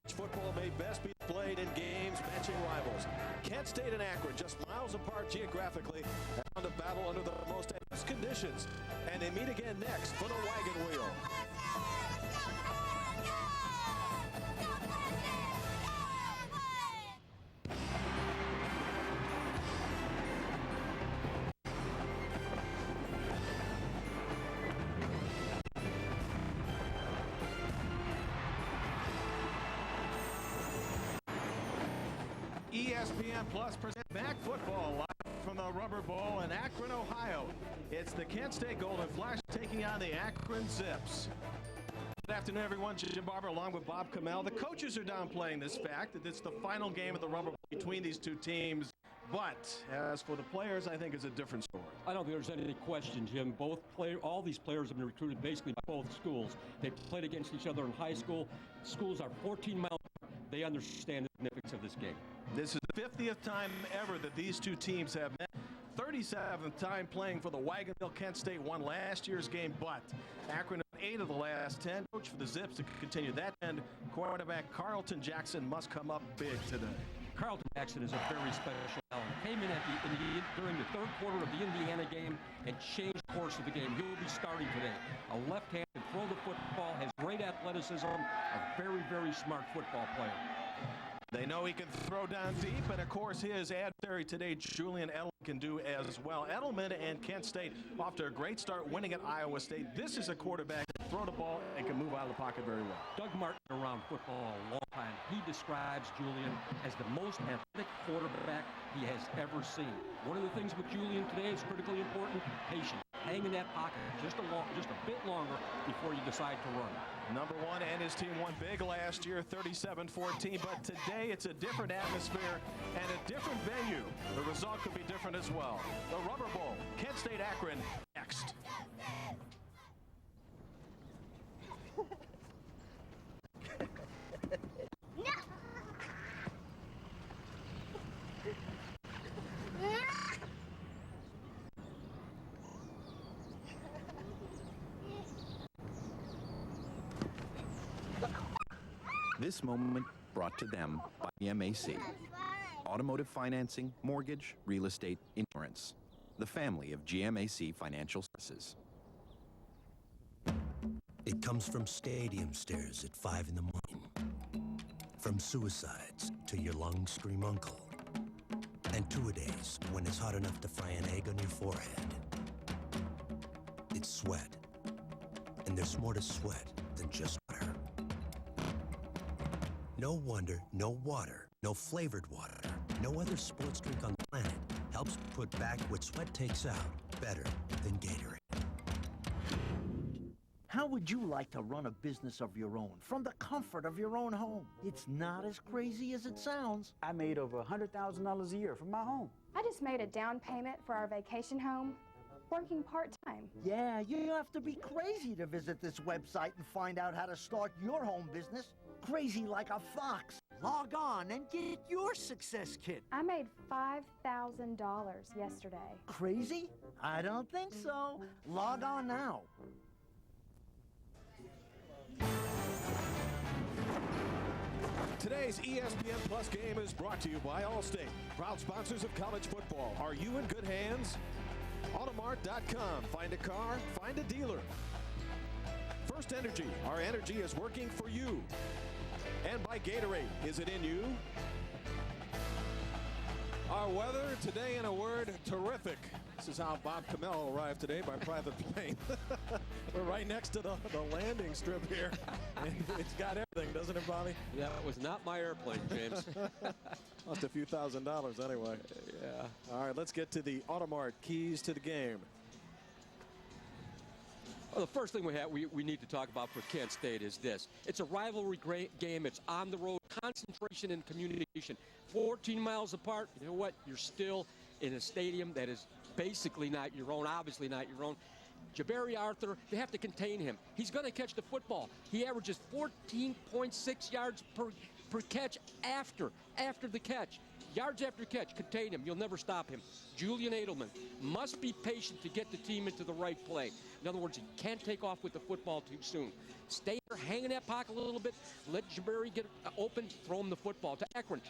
Football may best be played in games matching rivals. Kent State and Akron, just miles apart geographically, and to battle under the most adverse conditions. And they meet again next for the Wagon Wheel. ESPN Plus presents MAC football live from the Rubber Bowl in Akron, Ohio. It's the Kent State Golden Flash taking on the Akron Zips. Good afternoon, everyone. Jim Barber along with Bob Kamel. The coaches are downplaying this fact that it's the final game of the Rubber Bowl between these two teams. But as for the players, I think it's a different story. I don't think there's any question, Jim. All these players have been recruited basically by both schools. They played against each other in high school. Schools are 14 miles apart. They understand the significance of this game. This is the 50th time ever that these two teams have met. 37th time playing for the Wagon Wheel. Kent State won last year's game, but Akron 8 of the last 10. Coach for the Zips to continue that end. Quarterback Carlton Jackson must come up big today. Carlton Jackson is a very special talent. Came in during the third quarter of the Indiana game and changed the course of the game. He will be starting today. A left-handed throw the football, has great athleticism, a very, very smart football player. They know he can throw down deep, and of course his adversary today, Julian Edelman, can do as well. Edelman and Kent State off to a great start winning at Iowa State. This is a quarterback that can throw the ball and can move out of the pocket very well. Doug Martin around football a long time. He describes Julian as the most athletic quarterback he has ever seen. One of the things with Julian today is critically important, patience. Hang in that pocket just a bit longer before you decide to run. Number one and his team won big last year, 37-14, but today it's a different atmosphere and a different venue. The result could be different as well. The Rubber Bowl, Kent State Akron, next. This moment brought to them by GMAC. Automotive financing, mortgage, real estate, insurance. The family of GMAC Financial Services. It comes from stadium stares at 5 in the morning. From suicides to your lung scream uncle. And two-a-days when it's hot enough to fry an egg on your forehead. It's sweat. And there's more to sweat than just water. No wonder, no water, no flavored water, no other sports drink on the planet helps put back what sweat takes out better than Gatorade. How would you like to run a business of your own from the comfort of your own home? It's not as crazy as it sounds. I made over $100,000 a year from my home. I just made a down payment for our vacation home, working part-time. Yeah, you have to be crazy to visit this website and find out how to start your home business. Crazy like a fox. Log on and get your success kit. I made $5,000 yesterday. Crazy? I don't think so. Log on now. Today's ESPN Plus game is brought to you by Allstate, proud sponsors of college football. Are you in good hands? Automart.com. Find a car, find a dealer. First Energy. Our energy is working for you. And by Gatorade. Is it in you? Our weather today, in a word, terrific. This is how Bob Kamel arrived today by private plane. We're right next to the landing strip here. And it's got everything, doesn't it, Bobby? Yeah, it was not my airplane, James. Lost a few $1,000s anyway. Yeah. All right, let's get to the Automart keys to the game. Well, the first thing we need to talk about for Kent State is this. It's a rivalry game. It's on the road. Concentration and communication. 14 miles apart. You know what? You're still in a stadium that is basically not your own, obviously not your own. Jabari Arthur, they have to contain him. He's going to catch the football. He averages 14.6 yards per catch after the catch. Yards after catch, contain him. You'll never stop him. Julian Edelman must be patient to get the team into the right play. In other words, he can't take off with the football too soon. Stay hang in that pocket a little bit, let Jabari get open, throw him the football. To Akron,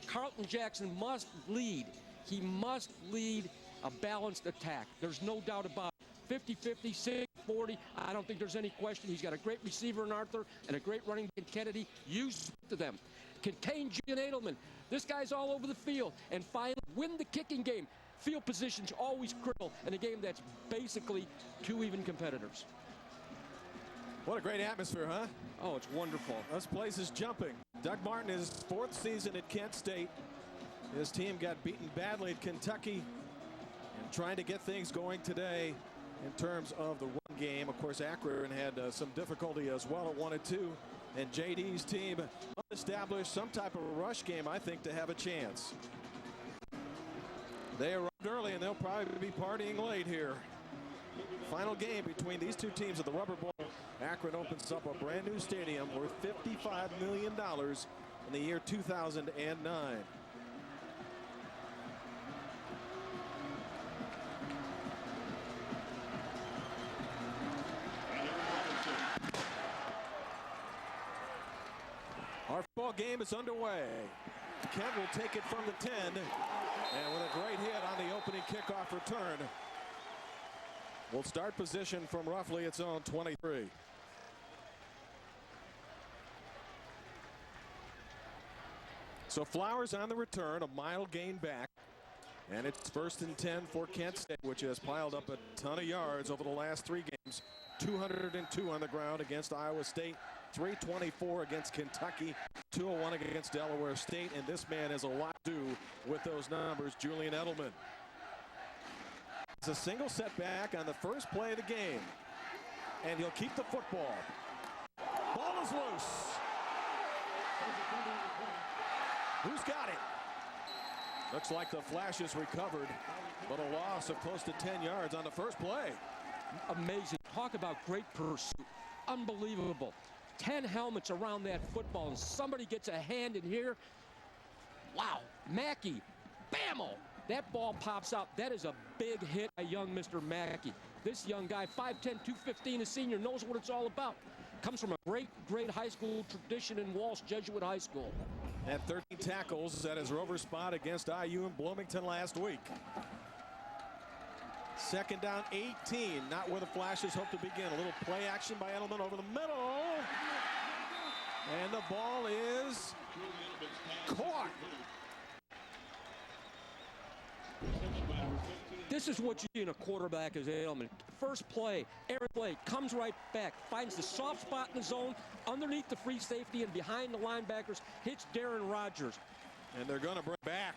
Carlton Jackson must lead. He must lead a balanced attack. There's no doubt about it. 50-50, 60-40, I don't think there's any question. He's got a great receiver in Arthur and a great running back in Kennedy. Use to them. Contain Julian Edelman. This guy's all over the field. And finally, win the kicking game. Field position's always critical in a game that's basically two even competitors. What a great atmosphere, huh? Oh, it's wonderful. This place is jumping. Doug Martin, his 4th season at Kent State. His team got beaten badly at Kentucky and trying to get things going today in terms of the run game. Of course, Akron had some difficulty as well at 1-2. And JD's team established some type of rush game, I think, to have a chance. They arrived early, and they'll probably be partying late here. Final game between these two teams at the Rubber Bowl. Akron opens up a brand new stadium worth $55 million in the year 2009. Our football game is underway. Kent will take it from the 10, and with a great hit on the opening kickoff return, will start position from roughly its own 23. So Flowers on the return, a mile gain back, and it's 1st and 10 for Kent State, which has piled up a ton of yards over the last 3 games. 202 on the ground against Iowa State, 324 against Kentucky, 201 against Delaware State, and this man has a lot to do with those numbers, Julian Edelman. It's a single setback on the first play of the game, and he'll keep the football. Ball is loose. Who's got it? Looks like the Flashes recovered, but a loss of close to 10 yards on the first play. Amazing. Talk about great pursuit. Unbelievable. 10 helmets around that football, and somebody gets a hand in here. Wow. Mackey. Bammo. That ball pops out. That is a big hit by young Mr. Mackey. This young guy, 5'10", 215, a senior, knows what it's all about. Comes from a great high school tradition in Walsh Jesuit High School. Had 13 tackles at his rover spot against IU in Bloomington last week. 2nd down, 18. Not where the Flashes hope to begin. A little play action by Edelman over the middle. And the ball is caught. This is what you see in a quarterback as Edelman. First play, Aaron Blake comes right back, finds the soft spot in the zone, underneath the free safety and behind the linebackers, hits Darren Rogers. And they're going to bring back.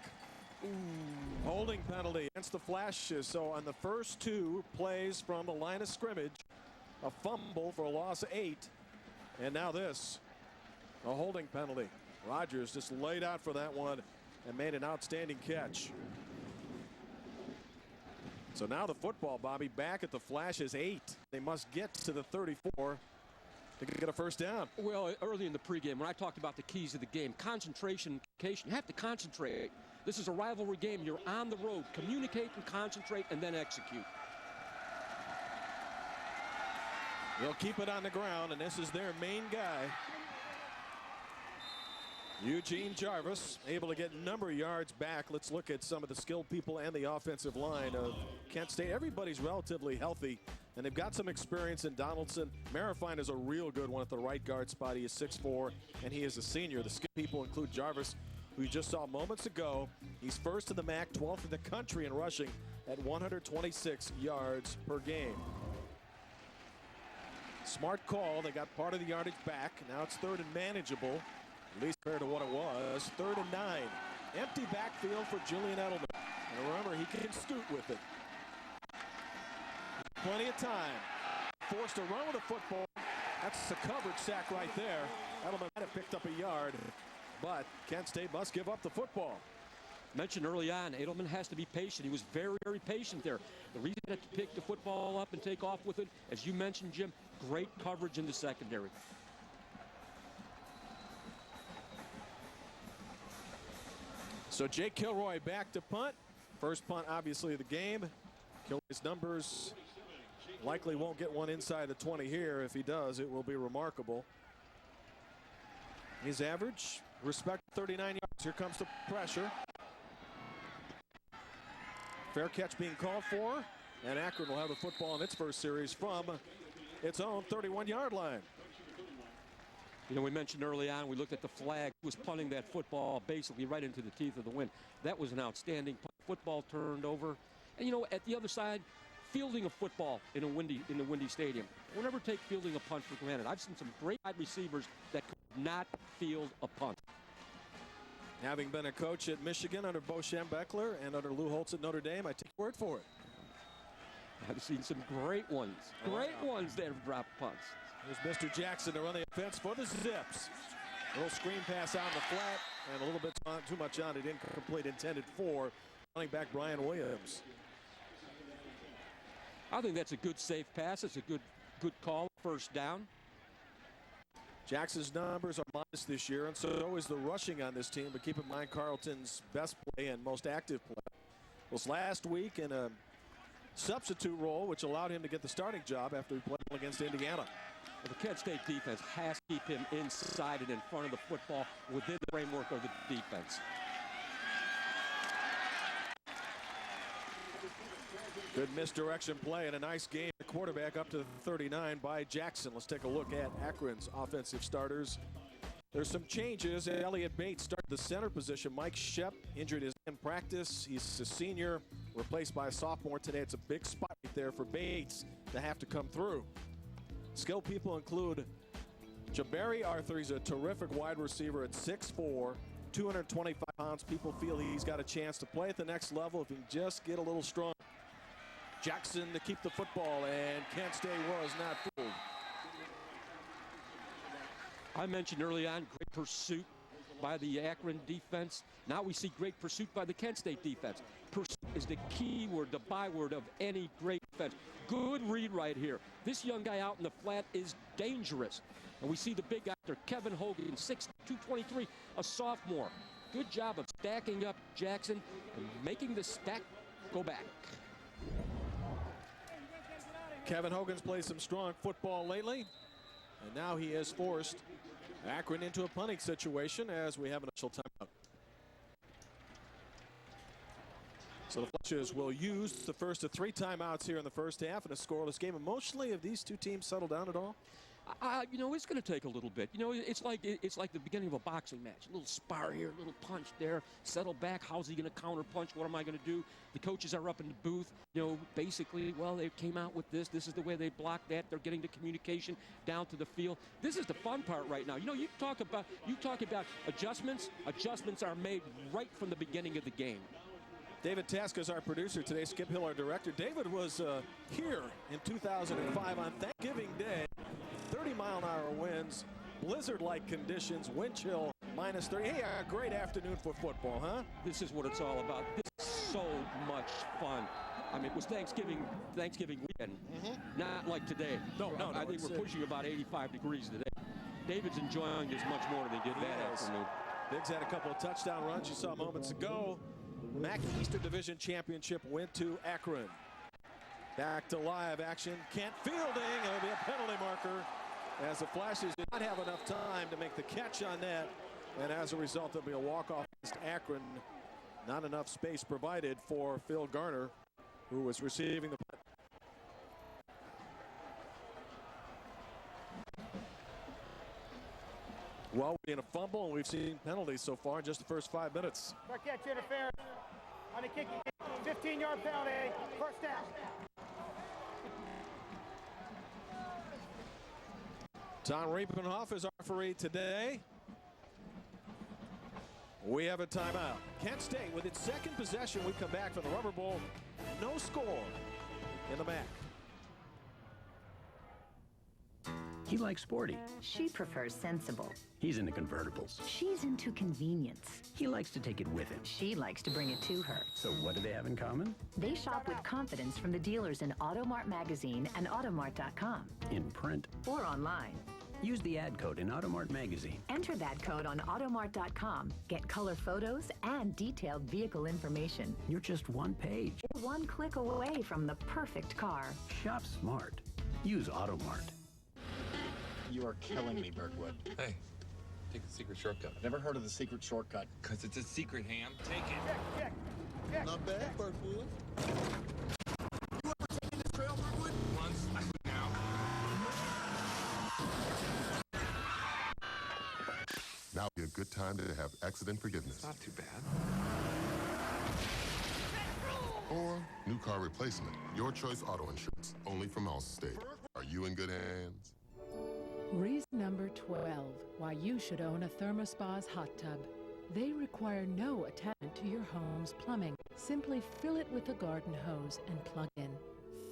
Holding penalty against the Flashes. So on the first 2 plays from the line of scrimmage, a fumble for a loss of 8. And now this, a holding penalty. Rogers just laid out for that one and made an outstanding catch. So now the football, Bobby, back at the Flashes 8. They must get to the 34 to get a first down. Well, early in the pregame, when I talked about the keys of the game, concentration, you have to concentrate. This is a rivalry game. You're on the road. Communicate and concentrate and then execute. They'll keep it on the ground, and this is their main guy. Eugene Jarvis able to get a number of yards back. Let's look at some of the skilled people and the offensive line of Kent State. Everybody's relatively healthy, and they've got some experience in Donaldson. Marifine is a real good one at the right guard spot. He is 6'4", and he is a senior. The skilled people include Jarvis, who you just saw moments ago. He's 1st in the MAC, 12th in the country in rushing at 126 yards per game. Smart call. They got part of the yardage back. Now it's 3rd and manageable, at least compared to what it was. 3rd and 9. Empty backfield for Julian Edelman. And remember, he can scoot with it. Plenty of time. Forced to run with the football. That's the coverage sack right there. Edelman might have picked up a yard, but Kent State must give up the football. Mentioned early on, Edelman has to be patient. He was very patient there. The reason he had to pick the football up and take off with it, as you mentioned, Jim, great coverage in the secondary. So Jake Kilroy back to punt. First punt, obviously, of the game. Kilroy's numbers Likely won't get one inside the 20 here. If he does, it will be remarkable. His average, respect 39 yards. Here comes the pressure. Fair catch being called for, and Akron will have the football in its first series from its own 31-yard line. You know, we mentioned early on, we looked at the flag, who was punting that football basically right into the teeth of the wind. That was an outstanding punt. Football turned over. And you know, at the other side, fielding a football in the windy stadium. We'll never take fielding a punt for granted. I've seen some great wide receivers that could not field a punt. Having been a coach at Michigan under Bo Schembechler and under Lou Holtz at Notre Dame, I take your word for it. I've seen some great ones that have dropped punts. Here's Mr. Jackson to run the offense for the Zips. A little screen pass out in the flat, and a little bit too much on it. Incomplete, intended for running back Brian Williams. I think that's a good safe pass. It's a good call. First down. Jackson's numbers are modest this year, and so is the rushing on this team. But keep in mind Carleton's best play and most active play was last week in a substitute role, which allowed him to get the starting job after he played against Indiana. Well, the Kent State defense has to keep him inside and in front of the football within the framework of the defense. Good misdirection play and a nice game. The quarterback up to the 39 by Jackson. Let's take a look at Akron's offensive starters. There's some changes. Elliott Bates started the center position. Mike Shep injured his in practice. He's a senior, replaced by a sophomore today. It's a big spot right there for Bates to have to come through. Skill people include Jabari Arthur. He's a terrific wide receiver at 6'4", 225 pounds. People feel he's got a chance to play at the next level if he can just get a little strong. Jackson to keep the football, and Kent State was not fooled. I mentioned early on great pursuit by the Akron defense. Now we see great pursuit by the Kent State defense. Pursuit is the key word, the byword of any great defense. Good read right here. This young guy out in the flat is dangerous. And we see the big guy there, Kevin Hogan, 6'2", 223, a sophomore. Good job of stacking up Jackson and making the stack go back. Kevin Hogan's played some strong football lately, and now he has forced Akron into a punting situation as we have an initial timeout. So the Fletchers will use the first of 3 timeouts here in the first half in a scoreless game. Emotionally, have these two teams settled down at all? You know, it's going to take a little bit. You know, it's like the beginning of a boxing match. A little spar here, a little punch there. Settle back. How's he going to counter punch? What am I going to do? The coaches are up in the booth. You know, basically, well, they came out with this. This is the way they blocked that. They're getting the communication down to the field. This is the fun part right now. You know, you talk about adjustments. Adjustments are made right from the beginning of the game. David Task is our producer today. Skip Hill, our director. David was here in 2005 on Thanksgiving Day. 30-mile-an-hour winds, blizzard-like conditions, wind chill -30. Hey, a great afternoon for football, huh? This is what it's all about. This is so much fun. I mean, it was Thanksgiving weekend, not like today. No. I think we're pushing about 85 degrees today. David's enjoying this much more than he did that afternoon. Biggs had a couple of touchdown runs you saw moments ago. MAC Eastern Division Championship went to Akron. Back to live action. Kent fielding. It'll be a penalty marker as the Flashes did not have enough time to make the catch on that. And as a result, there'll be a walk-off against Akron. Not enough space provided for Phil Garner, who was receiving the punt. Well, we're in a fumble, and we've seen penalties so far in just the first 5 minutes. Fair catch interference on a kick, 15-yard penalty, first down. Tom Riepenhoff is our referee today. We have a timeout. Kent State with its second possession. We come back from the Rubber Bowl. No score in the MAC. He likes sporty. She prefers sensible. He's into convertibles. She's into convenience. He likes to take it with him. She likes to bring it to her. So what do they have in common? They shop with confidence from the dealers in Automart Magazine and Automart.com. In print. Or online. Use the ad code in Automart magazine. Enter that code on automart.com. Get color photos and detailed vehicle information. You're just one page. One click away from the perfect car. Shop smart. Use Automart. You are killing me, Birdwood. Hey, take the secret shortcut. I've never heard of the secret shortcut. Because it's a secret, Ham. Take it. Check. Not bad, Birdwood. You ever taken this trail, Birdwood? Once. Now. Now would be a good time to have accident forgiveness. Not too bad. Or new car replacement. Your choice auto insurance. Only from Allstate. Are you in good hands? Reason number 12 why you should own a ThermoSpa's hot tub. They require no attachment to your home's plumbing. Simply fill it with a garden hose and plug in.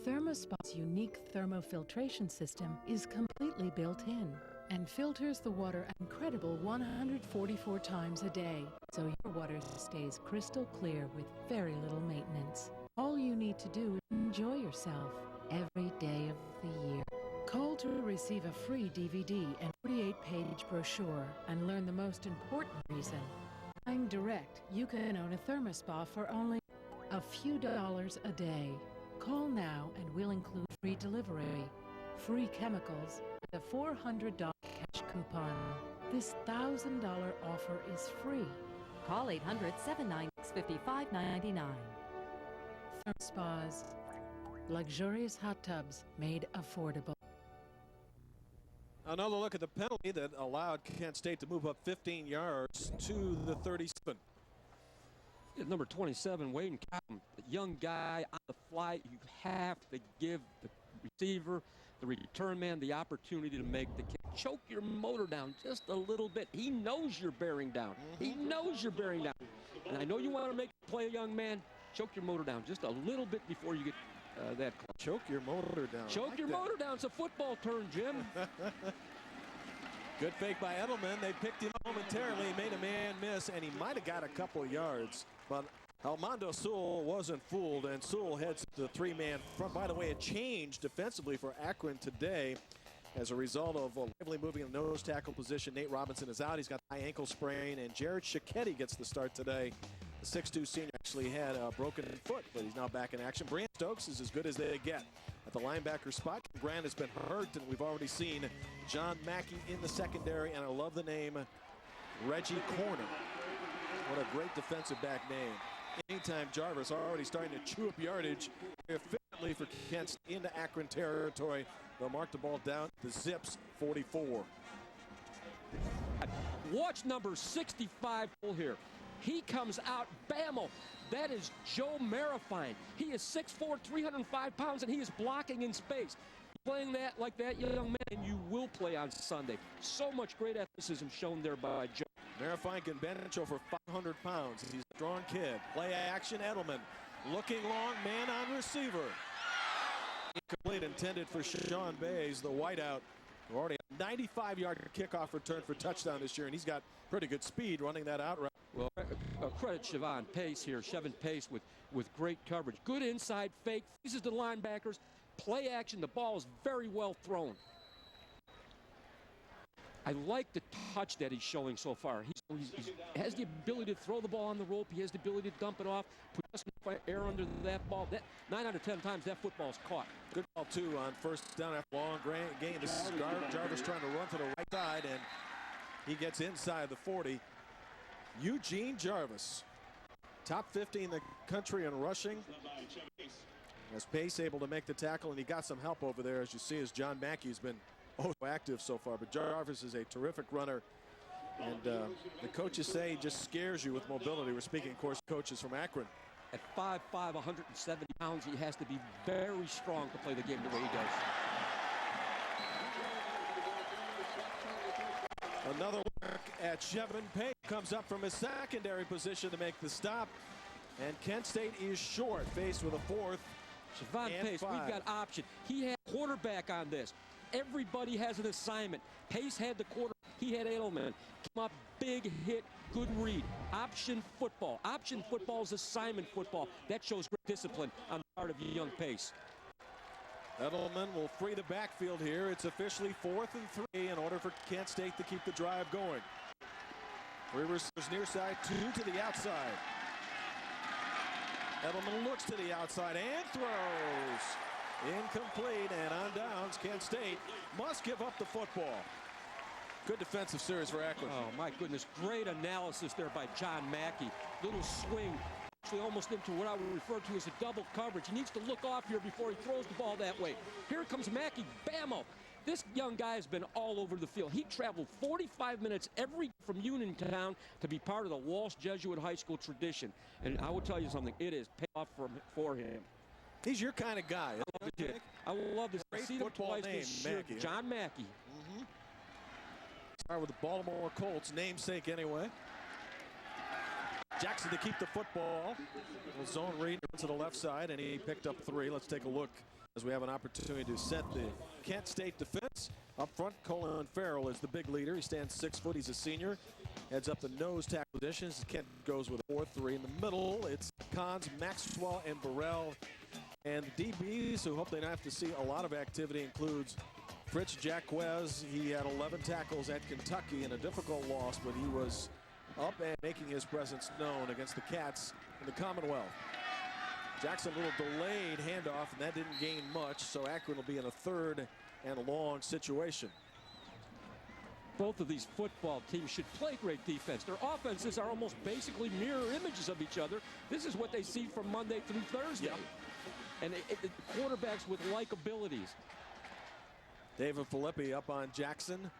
ThermoSpa's unique thermofiltration system is completely built in and filters the water an incredible 144 times a day, so your water stays crystal clear with very little maintenance. All you need to do is enjoy yourself every day of the year. Call to receive a free DVD and 48-page brochure and learn the most important reason. I'm direct. You can own a ThermoSpa for only a few dollars a day. Call now and we'll include free delivery, free chemicals, and a $400 cash coupon. This $1,000 offer is free. Call 800-796-5599. ThermoSpas, luxurious hot tubs made affordable. Another look at the penalty that allowed Kent State to move up 15 yards to the 37. Number 27, Wayne Cotton, the young guy on the fly. You have to give the receiver, the return man, the opportunity to make the kick. Choke your motor down just a little bit. He knows you're bearing down. He knows you're bearing down. And I know you want to make a play, young man. Choke your motor down just a little bit before you get that call. Choke your motor down. Choke your motor down. It's a football turn, Jim. Good fake by Edelman. They picked him momentarily, made a man miss, and he might have got a couple of yards. But Armando Sewell wasn't fooled, and Sewell heads to the three-man front. By the way, it changed defensively for Akron today as a result of lively moving in the nose tackle position. Nate Robinson is out. He's got high ankle sprain, and Jared Schicchetti gets the start today. The 6'2 senior actually had a broken foot, but he's now back in action. Brant Stokes is as good as they get at the linebacker spot. Grant has been hurt, and we've already seen John Mackey in the secondary, and I love the name Reggie Corner. What a great defensive back name. Anytime Jarvis already starting to chew up yardage efficiently for Kent into Akron territory. They'll mark the ball down to Zips 44. Watch number 65 here. He comes out, bammo. That is Joe Marifine. He is 6'4", 305 pounds, and he is blocking in space. Playing that like that, young man, and you will play on Sunday. So much great athleticism shown there by Joe. Marifine can bench over 500 pounds. He's a strong kid. Play action, Edelman. Looking long, man on receiver. Incomplete, intended for Sean Bays, the wideout. Who already a 95-yard kickoff return for touchdown this year, and he's got pretty good speed running that out route. Well, credit Chevon Pace here. Chevon Pace with great coverage. Good inside fake, freezes the linebackers. Play action, the ball is very well thrown. I like the touch that he's showing so far. He has the ability to throw the ball on the rope. He has the ability to dump it off, put some air under that ball. 9 out of 10 times that football's caught. Good ball, too, on first down after long gain. This is Jarvis trying to run to the right side, and he gets inside the 40. Eugene Jarvis, top 50 in the country in rushing. As Pace able to make the tackle, and he got some help over there, as you see, as John Mackey's been active so far. But Jarvis is a terrific runner, and the coaches say he just scares you with mobility. We're speaking, of course, coaches from Akron. At 5'5", 170 pounds, he has to be very strong to play the game the way he does. Another look at Chevon Pace. Comes up from his secondary position to make the stop. And Kent State is short, faced with a fourth. Chevon Pace, we've got option. He had quarterback on this. Everybody has an assignment. Pace had the quarter. He had Edelman. Came up, big hit, good read. Option football. Option football is assignment football. That shows great discipline on the part of young Pace. Edelman will free the backfield here. It's officially 4th and 3 in order for Kent State to keep the drive going. 3 receivers near side, 2 to the outside. Edelman looks to the outside and throws. Incomplete, and on downs, Kent State must give up the football. Good defensive series for Akron. Oh, my goodness. Great analysis there by John Mackey. Little swing, actually almost into what I would refer to as a double coverage. He needs to look off here before he throws the ball that way. Here comes Mackey. Bammo. This young guy has been all over the field. He traveled 45 minutes every from Uniontown to be part of the Walsh Jesuit High School tradition. And I will tell you something, it is paid off for him. He's your kind of guy. I love this. Great See football name, Mackey. John Mackey. Start with the Baltimore Colts, namesake anyway. Jackson to keep the football. Little zone read to the left side, and he picked up 3. Let's take a look as we have an opportunity to set the Kent State defense. Up front, Colin Farrell is the big leader. He stands 6 foot. He's a senior. Heads up the nose tackle positions. Kent goes with a 4-3. In the middle, it's Cons, Maxwell, and Burrell. And the DBs, who hope they don't have to see a lot of activity, includes Fritz Jacquez. He had 11 tackles at Kentucky in a difficult loss, but he was up and making his presence known against the Cats in the Commonwealth. Jackson, a little delayed handoff, and that didn't gain much, so Akron will be in a 3rd and long situation. Both of these football teams should play great defense. Their offenses are almost basically mirror images of each other. This is what they see from Monday through Thursday. Yep. And quarterbacks with like abilities. David Filippi up on Jackson.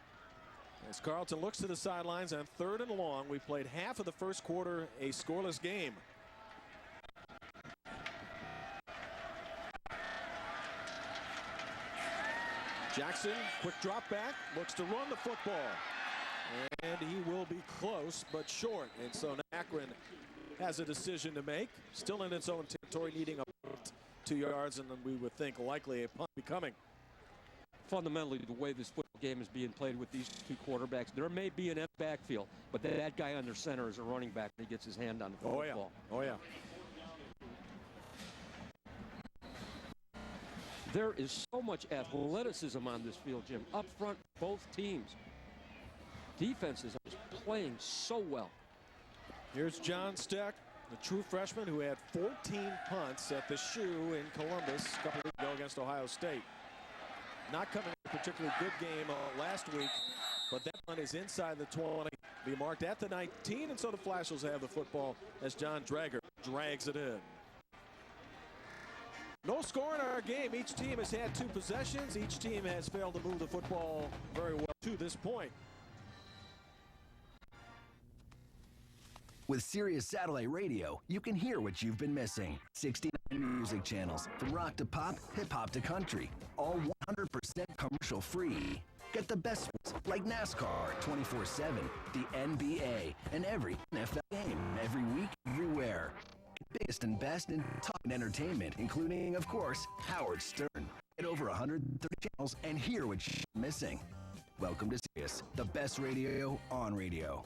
As Carlton looks to the sidelines on 3rd and long. We played half of the first quarter, a scoreless game. Jackson, quick drop back, looks to run the football. And he will be close, but short. And so Akron has a decision to make. Still in its own territory, needing a punt 2 yards, and then we would think likely a punt be coming. Fundamentally, the way this football game is being played with these 2 quarterbacks, there may be an empty backfield, but that guy under center is a running back. He gets his hand on the football. Oh, yeah. There is so much athleticism on this field, Jim. Up front, both teams. Defenses are just playing so well. Here's John Steck, the true freshman who had 14 punts at the Shoe in Columbus a couple weeks ago against Ohio State. Not coming in a particularly good game last week, but that one is inside the 20, be marked at the 19, and so the Flash will have the football as John Drager drags it in. No score in our game. Each team has had 2 possessions. Each team has failed to move the football very well to this point. With Sirius Satellite Radio, you can hear what you've been missing. 69 music channels, from rock to pop, hip-hop to country. All 100% commercial-free. Get the best ones, like NASCAR 24/7, the NBA, and every NFL game, every week, everywhere. Biggest and best in talk and entertainment, including, of course, Howard Stern. Get over 130 channels and hear what you're missing. Welcome to Sirius, the best radio on radio.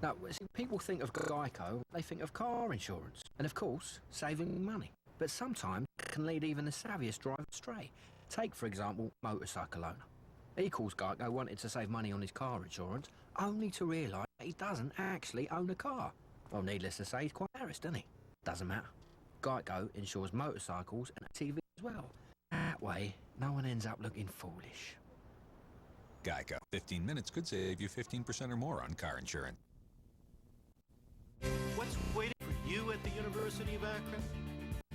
Now, see, people think of Geico, they think of car insurance, and of course, saving money. But sometimes it can lead even the savviest driver astray. Take, for example, motorcycle owner. He calls Geico wanting to save money on his car insurance, only to realise that he doesn't actually own a car. Well, needless to say, he's quite embarrassed, isn't he? Doesn't matter. Geico insures motorcycles and TV as well. That way, no one ends up looking foolish. Geico. 15 minutes could save you 15% or more on car insurance. What's waiting for you at the University of Akron?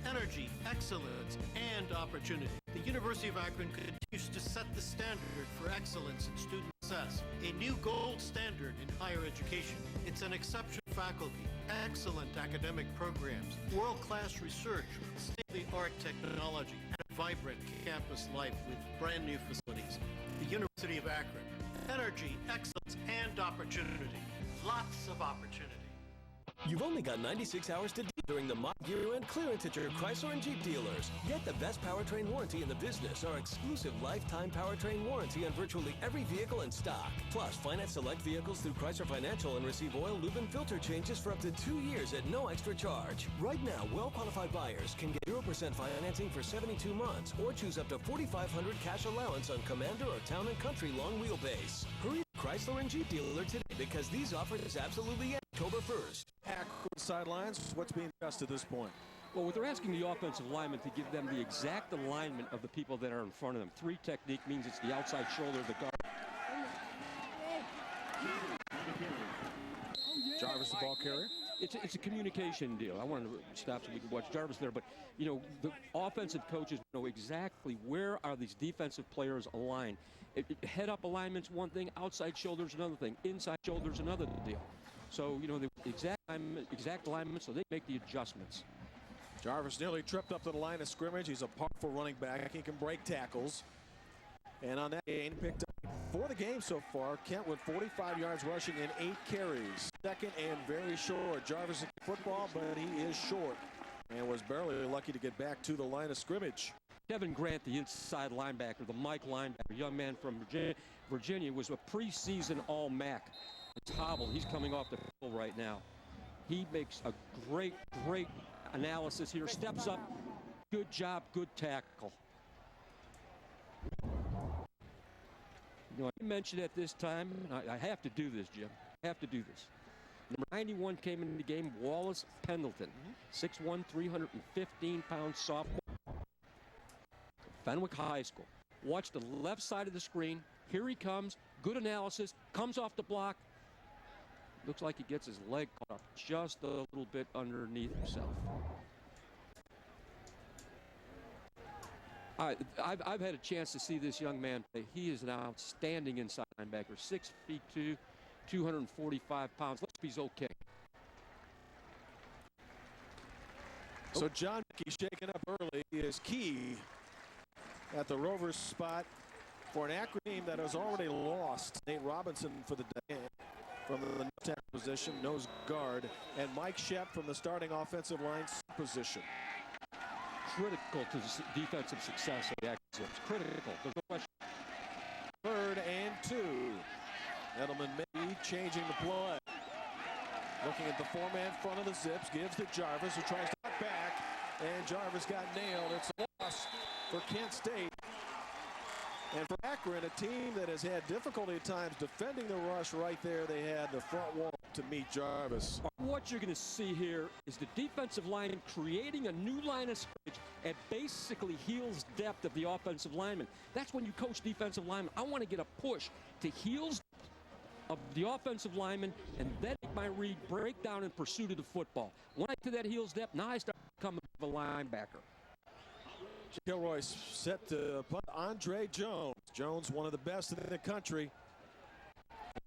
Energy, excellence, and opportunity. The University of Akron continues to set the standard for excellence in student success, a new gold standard in higher education. It's an exceptional faculty, excellent academic programs, world-class research, state-of-the-art technology, and a vibrant campus life with brand new facilities. The University of Akron. Energy, excellence, and opportunity. Lots of opportunity. You've only got 96 hours to deal during the Mod Year-End clearance at your Chrysler and Jeep dealers. Get the best powertrain warranty in the business, our exclusive lifetime powertrain warranty on virtually every vehicle in stock. Plus, finance select vehicles through Chrysler Financial and receive oil, lube, and filter changes for up to 2 years at no extra charge. Right now, well-qualified buyers can get 0% financing for 72 months or choose up to $4,500 cash allowance on Commander or Town & Country long wheelbase. Hurry to Chrysler and Jeep dealer today because these offers absolutely end October 1st. Akron sidelines, what's being discussed at this point? Well, what they're asking the offensive linemen to give them the exact alignment of the people that are in front of them. 3 technique means it's the outside shoulder of the guard. Jarvis, the ball carrier. It's a communication deal. I wanted to stop so we can watch Jarvis there, but you know the offensive coaches know exactly where are these defensive players aligned. Head up alignment's one thing, outside shoulder's another thing, inside shoulder's another deal. So you know the exact alignment, so they make the adjustments. Jarvis nearly tripped up to the line of scrimmage. He's a powerful running back. He can break tackles. And on that gain, picked up for the game so far, Kent with 45 yards rushing and 8 carries. Second and very short. Jarvis in football, but he is short and was barely lucky to get back to the line of scrimmage. Kevin Grant, the inside linebacker, the Mike linebacker, young man from Virginia, was a preseason All-MAC. It's hobbled. He's coming off the field right now. He makes a great analysis here. Steps up. Good job. Good tackle. You know, I mentioned at this time, I have to do this, Jim. I have to do this. Number 91 came into the game, Wallace Pendleton. 6'1", 315-pound sophomore. Fenwick High School. Watch the left side of the screen. Here he comes. Good analysis. Comes off the block. Looks like he gets his leg caught up just a little bit underneath himself. I've had a chance to see this young man play. He is an outstanding inside linebacker. 6'2", 245 pounds. Let's hope he's okay. So John Mickey shaken up early is key at the Rovers spot for an Akron team that has already lost Nate Robinson for the day from the nose tackle position, nose guard, and Mike Shep from the starting offensive line position. Critical to the defensive success of the Akron Zips. Critical. There's no question. 3rd and 2. Edelman maybe changing the play. Looking at the 4-man front of the Zips, gives to Jarvis, who tries to cut back, and Jarvis got nailed. It's a loss for Kent State. And for Akron, a team that has had difficulty at times defending the rush right there, they had the front wall to meet Jarvis. What you're going to see here is the defensive line creating a new line of scrimmage at basically heels depth of the offensive lineman. That's when you coach defensive linemen. I want to get a push to heels of the offensive lineman and then make my read, break down in pursuit of the football. When I get to that heels depth, now I start becoming a linebacker. Kilroy set to punt Andre Jones. Jones, one of the best in the country.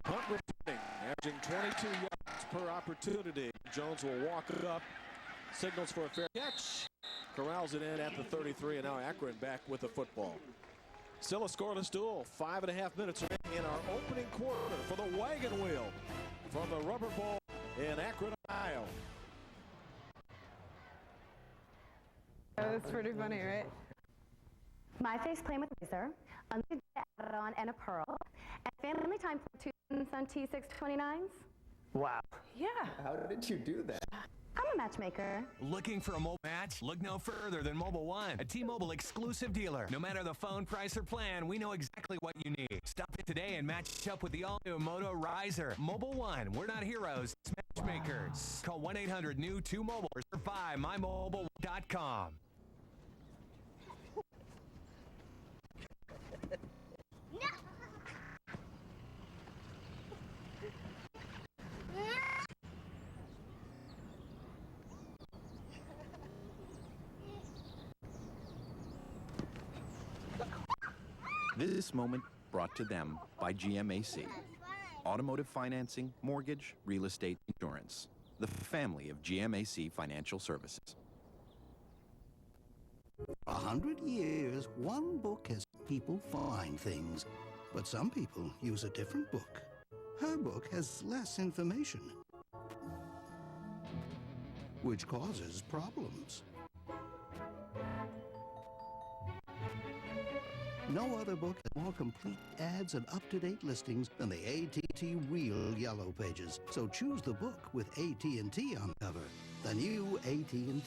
Punt returning, averaging 22 yards per opportunity. Jones will walk it up. Signals for a fair catch. Corrals it in at the 33, and now Akron back with the football. Still a scoreless duel. 5.5 minutes in our opening quarter for the wagon wheel from the Rubber Bowl in Akron, Ohio. That's pretty funny, right? My face plain with razor, unlimited add-on and a pearl, and family time for 2 students on T629s. Wow. Yeah. How did you do that? I'm a matchmaker. Looking for a mobile match? Look no further than Mobile One, a T-Mobile exclusive dealer. No matter the phone, price, or plan, we know exactly what you need. Stop in today and match up with the all-new Moto Riser. Mobile One, we're not heroes, it's matchmakers. Call 1-800-NEW-2-MOBILE or buy mymobile.com. This moment brought to them by GMAC. Automotive financing, mortgage, real estate insurance. The family of GMAC Financial Services. 100 years, one book has people find things, but some people use a different book. Her book has less information. which causes problems. No other book has more complete ads and up-to-date listings than the AT&T Real Yellow Pages. So choose the book with AT&T on cover. The new AT&T,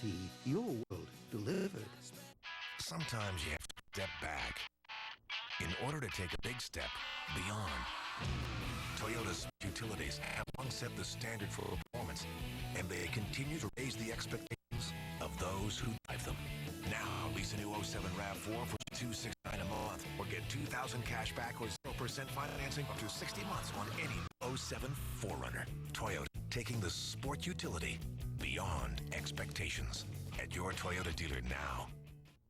your world delivered. Sometimes you have to step back in order to take a big step beyond. Toyota's utilities have long set the standard for performance, and they continue to raise the expectations of those who drive them. Now, lease a new 07 RAV4 for $269 a month, or get $2,000 cash back or 0% financing up to 60 months on any 07 4Runner. Toyota, taking the sport utility beyond expectations. At your Toyota dealer now.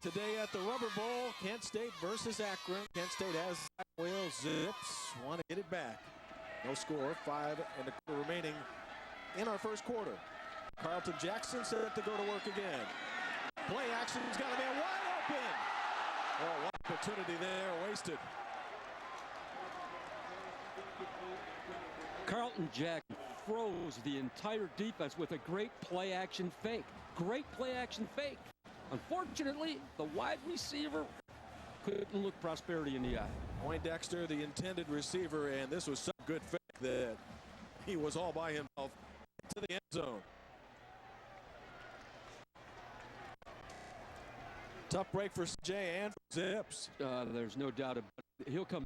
Today at the Rubber Bowl, Kent State versus Akron. Kent State has Whale Zips. Want to get it back. No score. 5 and a quarter remaining in our first quarter. Carlton Jackson set to go to work again. Play action's got a man wide open. Oh, what opportunity there wasted. Carlton Jackson froze the entire defense with a great play action fake. Great play action fake. Unfortunately, the wide receiver couldn't look Prosperity in the eye. Poindexter, the intended receiver, and this was such a good fake that he was all by himself to the end zone. Tough break for CJ and Zips. There's no doubt about it. He'll come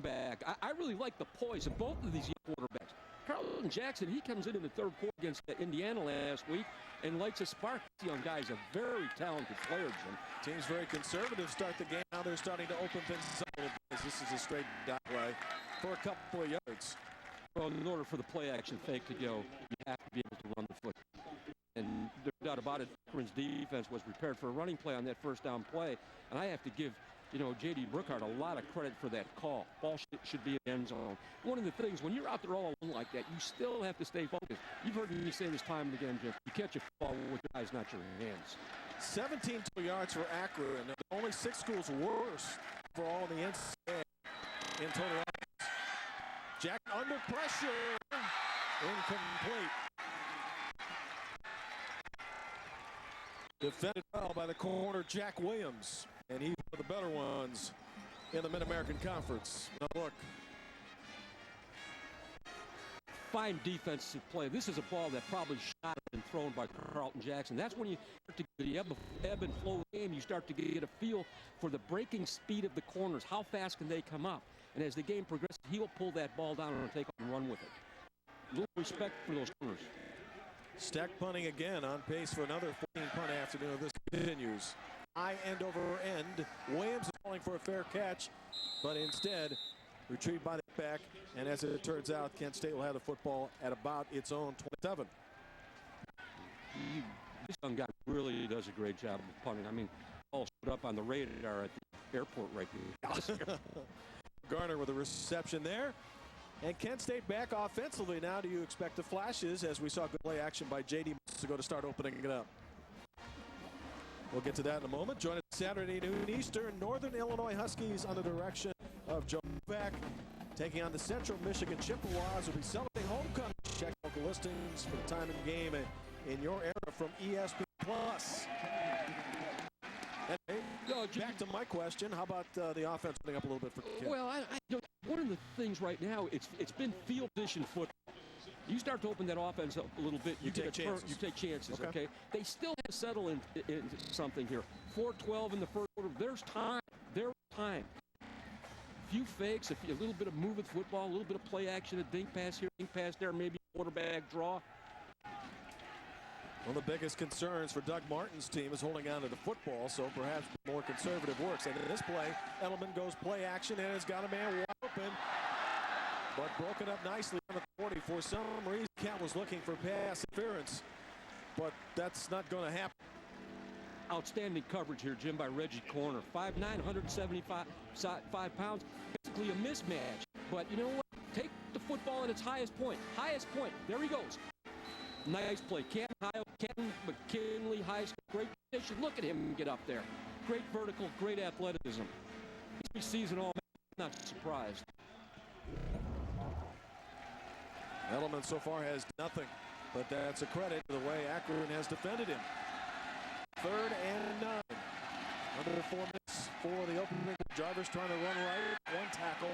back. I really like the poise of both of these young quarterbacks. Carlton Jackson, he comes in the third quarter against Indiana last week and lights a spark. This young guy is a very talented player, Jim. Team's very conservative start the game. Now they're starting to open things up a little bit. This is a straight dot play for a couple of yards. Well, in order for the play action fake to go, you have to be able to run the foot. And there's no doubt about it, Akron's defense was prepared for a running play on that first down play. And I have to give, J.D. Brookhart a lot of credit for that call. Ball should be in the end zone. One of the things, when you're out there all alone like that, you still have to stay focused. You've heard me say this time and again, Jim. You catch a ball with your eyes, not your hands. 17 total yards for Akron. Only 6 schools worse for all the NCAA in total yards. Jack under pressure. Incomplete. Defended well by the corner, Jack Williams. And he's one of the better ones in the Mid-American Conference. Now look. Fine defensive play. This is a ball that probably should not have been thrown by Carlton Jackson. That's when you start to get the ebb and flow game. You start to get a feel for the breaking speed of the corners. How fast can they come up? And as the game progresses, he will pull that ball down and take off and run with it. A little respect for those corners. Stack punting again, on pace for another 14-punt afternoon. This continues. High end over end. Williams is calling for a fair catch, but instead retrieved by the back. And as it turns out, Kent State will have the football at about its own 27. This young guy really does a great job of punting. I mean, all stood up on the radar at the airport right here. Garner with a reception there. And Kent State back offensively now. Do you expect the flashes as we saw good play action by J.D. to go to start opening it up? We'll get to that in a moment. Join us Saturday noon Eastern. Northern Illinois Huskies under the direction of Joe Novak taking on the Central Michigan Chippewas. Will be celebrating homecoming. Check local listings for the time and game in your area from ESPN+. And back to my question. How about the offense putting up a little bit for Kent? Well, one of the things right now, it's been field position football. You start to open that offense up a little bit, you take chances. You take chances, okay? They still have to settle in something here. 4-12 in the first quarter. There's time. There's time. A few fakes, a little bit of move with football, a little bit of play action, a dink pass here, dink pass there, maybe a quarterback draw. One of the biggest concerns for Doug Martin's team is holding on to the football, so perhaps more conservative works. And in this play, Edelman goes play action and has got a man wide open, but broken up nicely on the 40. For some reason, Kent was looking for pass interference, but that's not going to happen. Outstanding coverage here, Jim, by Reggie Corner. 5'9", 175 pounds, basically a mismatch. But you know what? Take the football at its highest point. Highest point. There he goes. Nice play. Canton McKinley, high school, great position. Look at him get up there. Great vertical, great athleticism. He's season all, not surprised. Edelman so far has nothing but that's a credit to the way Akron has defended him. 3rd and 9. Under 4 minutes for the opening. Jarvis trying to run right. 1 tackle,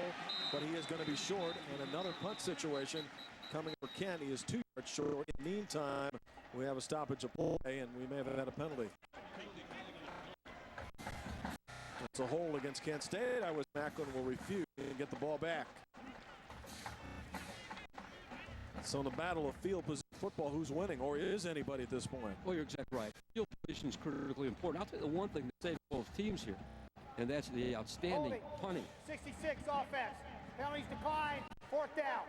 but he is going to be short. And another punt situation coming for Kent. He is 2 yards short. In the meantime, we have a stoppage of play, and we may have had a penalty. It's a hold against Kent State. I was Akron will refuse and get the ball back. So in the battle of field position football, who's winning, or is anybody at this point? Well, you're exactly right. Field position is critically important. I'll tell you the one thing that saves both teams here, and that's the outstanding punting. 66 offense. Penalties decline. 4th down.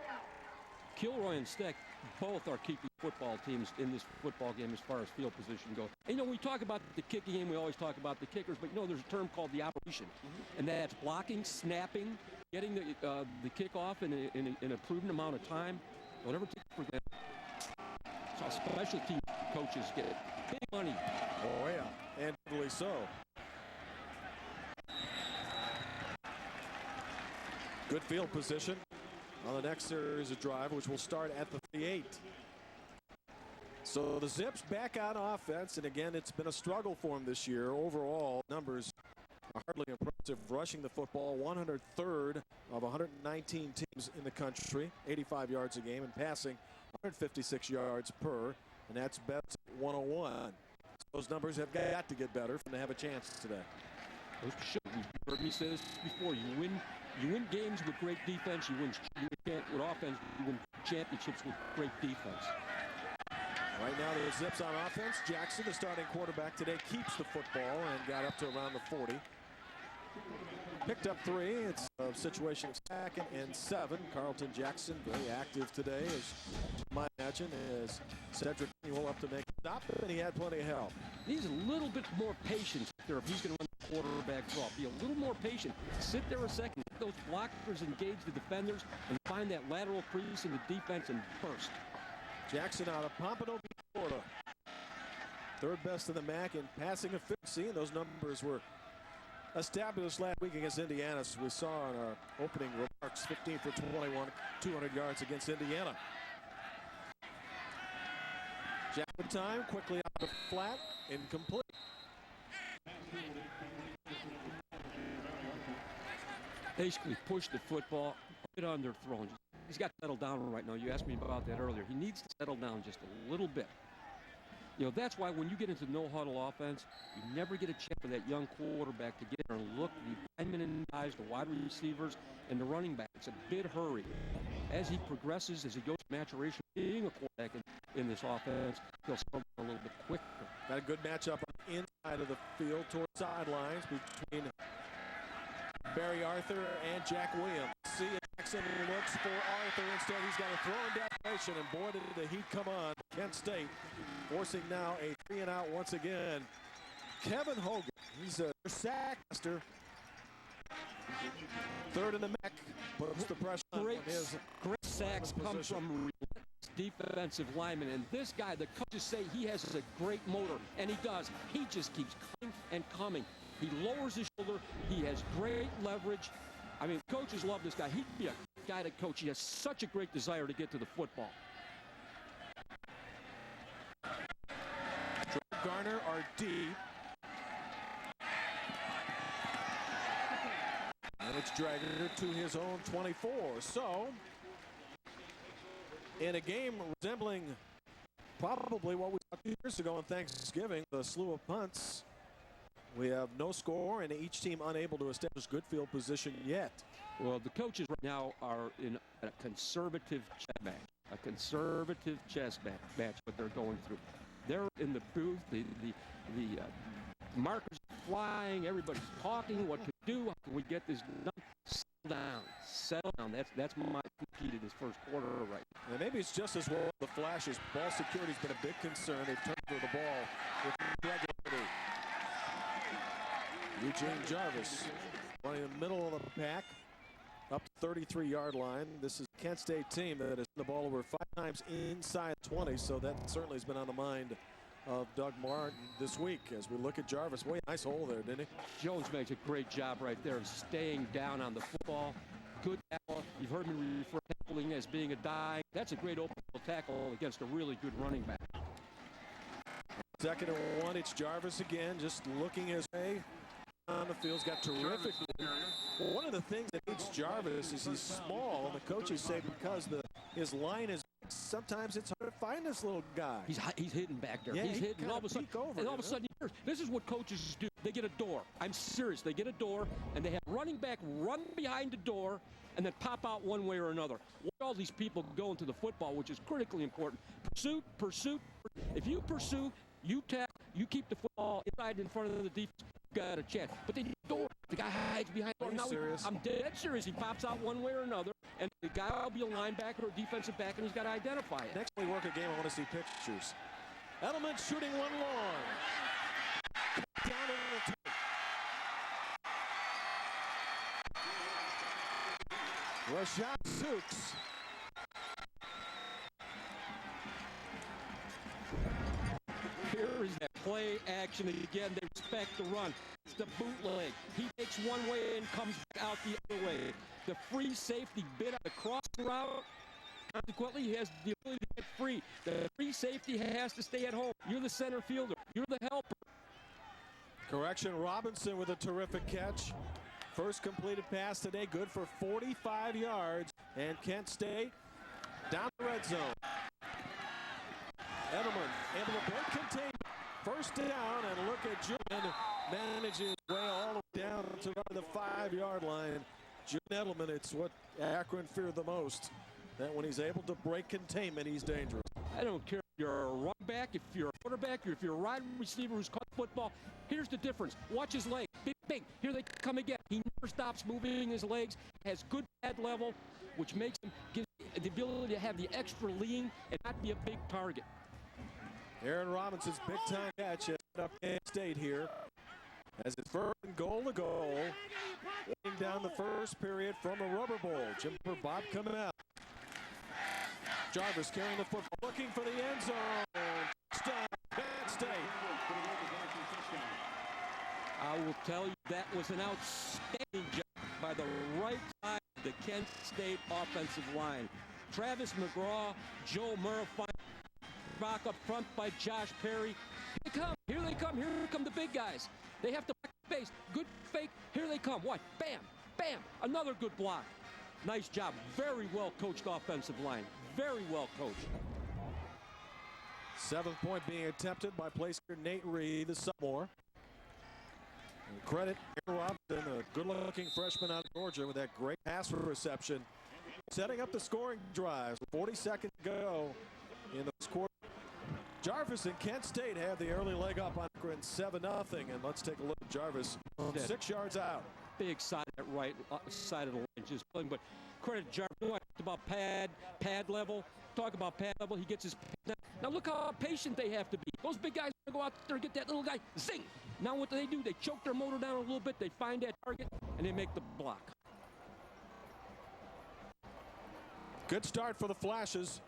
Kilroy and Steck both are keeping football teams in this football game as far as field position goes. And, we talk about the kicking game, we always talk about the kickers, but there's a term called the operation, and that's blocking, snapping, getting the kickoff in a prudent amount of time, whatever it takes for them. So special team coaches get big money. Oh yeah, and really so. Good field position on the next series of drive, which will start at the 38. So the Zips back on offense, and again, it's been a struggle for them this year. Overall, numbers are hardly impressive. Rushing the football, 103rd of 119 teams in the country, 85 yards a game, and passing 156 yards per, and that's best 101. So those numbers have got to get better for them to have a chance today. Those should. You've heard me say this before. You win games with great defense. You win with offense. You win championships with great defense. Right now, the Zips on offense. Jackson, the starting quarterback today, keeps the football and got up to around the 40. Picked up 3. It's a situation of 2nd and 7. Carlton Jackson very active today, as you might imagine, as Cedric will up to make a stop, and he had plenty of help. Needs a little bit more patience there if he's going to run the quarterback draw. Be a little more patient. Sit there a second. Let those blockers engage the defenders and find that lateral crease in the defense and burst. Jackson out of Pompano, Florida. 3rd best in the MAC in passing efficiency, and those numbers were established last week against Indiana, as we saw in our opening remarks. 15 for 21, 200 yards against Indiana. Jackson time, quickly out the flat, incomplete. Basically pushed the football, put it on their thrown. He's got to settle down right now. You asked me about that earlier. He needs to settle down just a little bit. That's why when you get into no-huddle offense, you never get a chance for that young quarterback to get there and look the linemen and guys, the wide receivers, and the running back. It's a bit hurry. As he progresses, as he goes to maturation, being a quarterback in this offense, he'll slow down a little bit quicker. Got a good matchup on the inside of the field towards sidelines between Barry Arthur and Jack Williams. See, Jackson looks for Arthur. Instead, he's got a throw in desperation, and boy, did the heat come on. Kent State forcing now a 3-and-out once again. Kevin Hogan, he's a sack master. 3rd in the MAC, puts the pressure on his great sacks come from defensive linemen, and this guy, the coaches say he has a great motor, and he does. He just keeps coming and coming. He lowers his shoulder. He has great leverage. I mean, coaches love this guy. He'd be a guy to coach. He has such a great desire to get to the football. Garner, our D. And it's Drager to his own 24. So, in a game resembling probably what we saw 2 years ago on Thanksgiving, the slew of punts, we have no score and each team unable to establish good field position yet. Well, the coaches right now are in a conservative chess match. A conservative chess match, what they're going through. They're in the booth, the markers flying, everybody's talking, what to do, how can we get this done? Settle down. That's my key to this first quarter right now. And maybe it's just as well the flashes. Ball security's been a big concern. They've turned over the ball with regularity. Eugene Jarvis running in the middle of the pack, up to 33-yard line. This is a Kent State team that has the ball over 5 times inside 20, so that certainly has been on the mind of Doug Martin this week as we look at Jarvis. Boy, nice hole there, didn't he? Jones makes a great job right there of staying down on the football. Good tackle. You've heard me refer to tackling as being a dive. That's a great open tackle against a really good running back. 2nd and 1, it's Jarvis again, just looking his way on the field. He's got terrific. Well, one of the things that needs Jarvis is he's small, and the coaches say because his line is, sometimes it's hard to find this little guy. He's hidden back there. Yeah, he's hidden, and all of a sudden, this is what coaches do. They get a door. I'm serious. They get a door, and they have running back run behind the door, and then pop out one way or another. All these people go into the football, which is critically important. Pursuit. If you pursue, you tackle, you keep the football inside in front of the defense, you got a chance. But the door, the guy hides behind the door. Now I'm dead serious. He pops out one way or another, and the guy will be a linebacker or a defensive back, and he's got to identify it. Next we work a game, I want to see pictures. Edelman shooting one long. Down over the turf. Rashad Zooks. Here is that play action again. They respect the run. It's the bootleg. He takes one way and comes back out the other way. The free safety bit on the cross route. Consequently, he has the ability to get free. The free safety has to stay at home. You're the center fielder. You're the helper. Correction, Robinson with a terrific catch. First completed pass today, good for 45 yards. And Kent State down the red zone. Edelman able to break containment. First down, and look at Julian managing his way all the way down to the 5-yard line. Julian Edelman, it's what Akron feared the most. That when he's able to break containment, he's dangerous. I don't care if you're a running back, if you're a quarterback, or if you're a wide receiver who's caught football. Here's the difference. Watch his legs. Big. Here they come again. He never stops moving his legs. Has good pad level, which makes him give the ability to have the extra lean and not be a big target. Aaron Robinson's big-time catch at up Kent State here. As it's first and goal to goal. Waiting down the first period from the Rubber Bowl. Jimper Bob coming out. Jarvis carrying the football, looking for the end zone. Touchdown, Kent State. I will tell you that was an outstanding job by the right side of the Kent State offensive line. Travis McGraw, Joe Murphy, back up front by Josh Perry. Here they come the big guys. They have to back the base. Good fake, here they come. What? Bam, bam, another good block. Nice job, very well coached offensive line. Very well coached. 7th point being attempted by placekicker Nate Reed, the sophomore. And credit Aaron Robinson, a good-looking freshman out of Georgia, with that great pass reception. Setting up the scoring drive. 40 seconds to go in the quarter. Jarvis and Kent State have the early leg up on Akron 7-0. And let's take a look at Jarvis. 6 yards out. Big side at right side of the line, just playing. But credit Jarvis. I talked about pad level. Talk about pad level. He gets his pad. Now look how patient they have to be. Those big guys go out there and get that little guy. Zing! Now what do? They choke their motor down a little bit. They find that target and they make the block. Good start for the Flashes.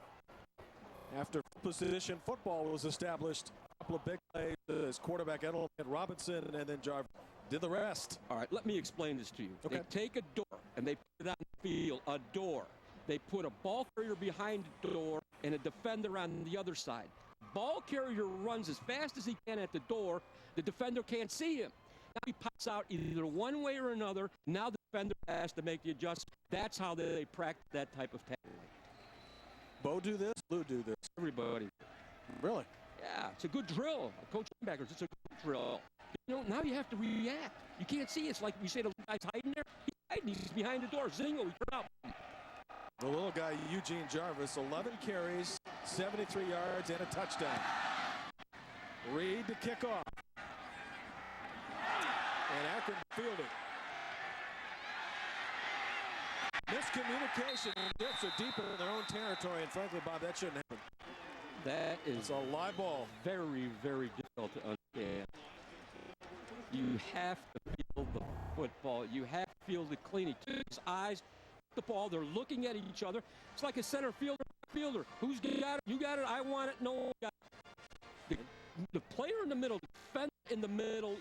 After position football was established, a couple of big plays as quarterback Edelman, Robinson, and then Jarvis did the rest. All right, let me explain this to you. Okay. They take a door and they put it on the field, a door. They put a ball carrier behind the door and a defender on the other side. Ball carrier runs as fast as he can at the door. The defender can't see him. Now he pops out either one way or another. Now the defender has to make the adjustment. That's how they practice that type of tackling. Bo do this, Lou do this. Everybody. Really? Yeah, it's a good drill. Coach linebackers, it's a good drill. You know, now you have to react. You can't see. It's like we say the guy's hiding there. He's hiding. He's behind the door. Zingo, he turned out. The little guy, Eugene Jarvis, 11 carries, 73 yards, and a touchdown. Reed to kick off. And Akron fielding. Miscommunication. Dips are deeper in their own territory, and frankly, Bob, that shouldn't happen. That is a live ball. Very, very difficult to understand. You have to feel the football. You have to feel the cleaning. His eyes, the ball, they're looking at each other. It's like a center fielder. Who's got it? You got it. I want it. No one got it. The player in the middle, the defender in the middle,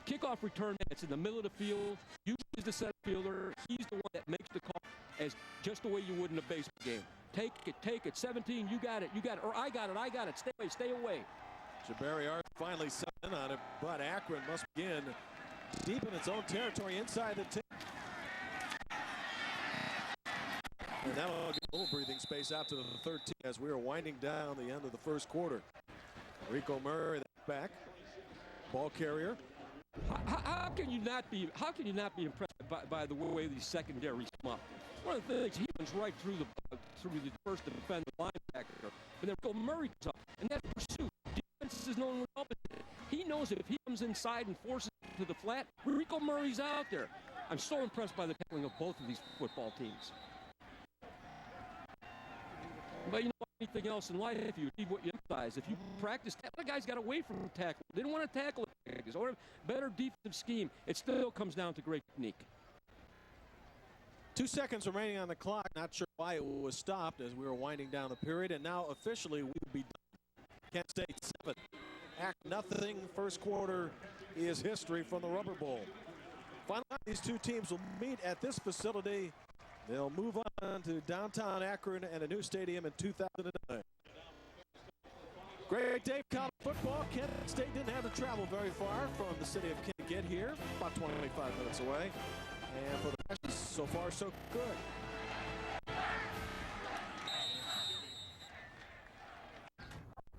kickoff return man, it's in the middle of the field. Usually is the center fielder. He's the one that makes the call. as just the way you would in a baseball game. Take it. 17, you got it, or I got it. Stay away. Jabari Art finally set in on it, but Akron must begin deep in its own territory inside the 10. And that'll give a little breathing space out to the 13 as we are winding down the end of the first quarter. Rico Murray back, ball carrier. How can you not be impressed by the way these secondaries come up? One of the things, he runs right through the first defensive linebacker, and then Rico Murray comes up, and that pursuit. Defense is known with it. He knows if he comes inside and forces it to the flat, Rico Murray's out there. I'm so impressed by the tackling of both of these football teams. But you know, anything else in life, if you achieve what you emphasize, if you practice, the guys got away from tackle. They didn't want to tackle it. Or better defensive scheme. It still comes down to great technique. 2 seconds remaining on the clock. Not sure why it was stopped as we were winding down the period. And now officially we will be done. Kent State 7. Nothing. First quarter is history from the Rubber Bowl. Finally, these two teams will meet at this facility. They'll move on to downtown Akron and a new stadium in 2009. Great day for college football. Kent State didn't have to travel very far from the city of Kent to get here, about 25 minutes away. And for the Russians, so far so good.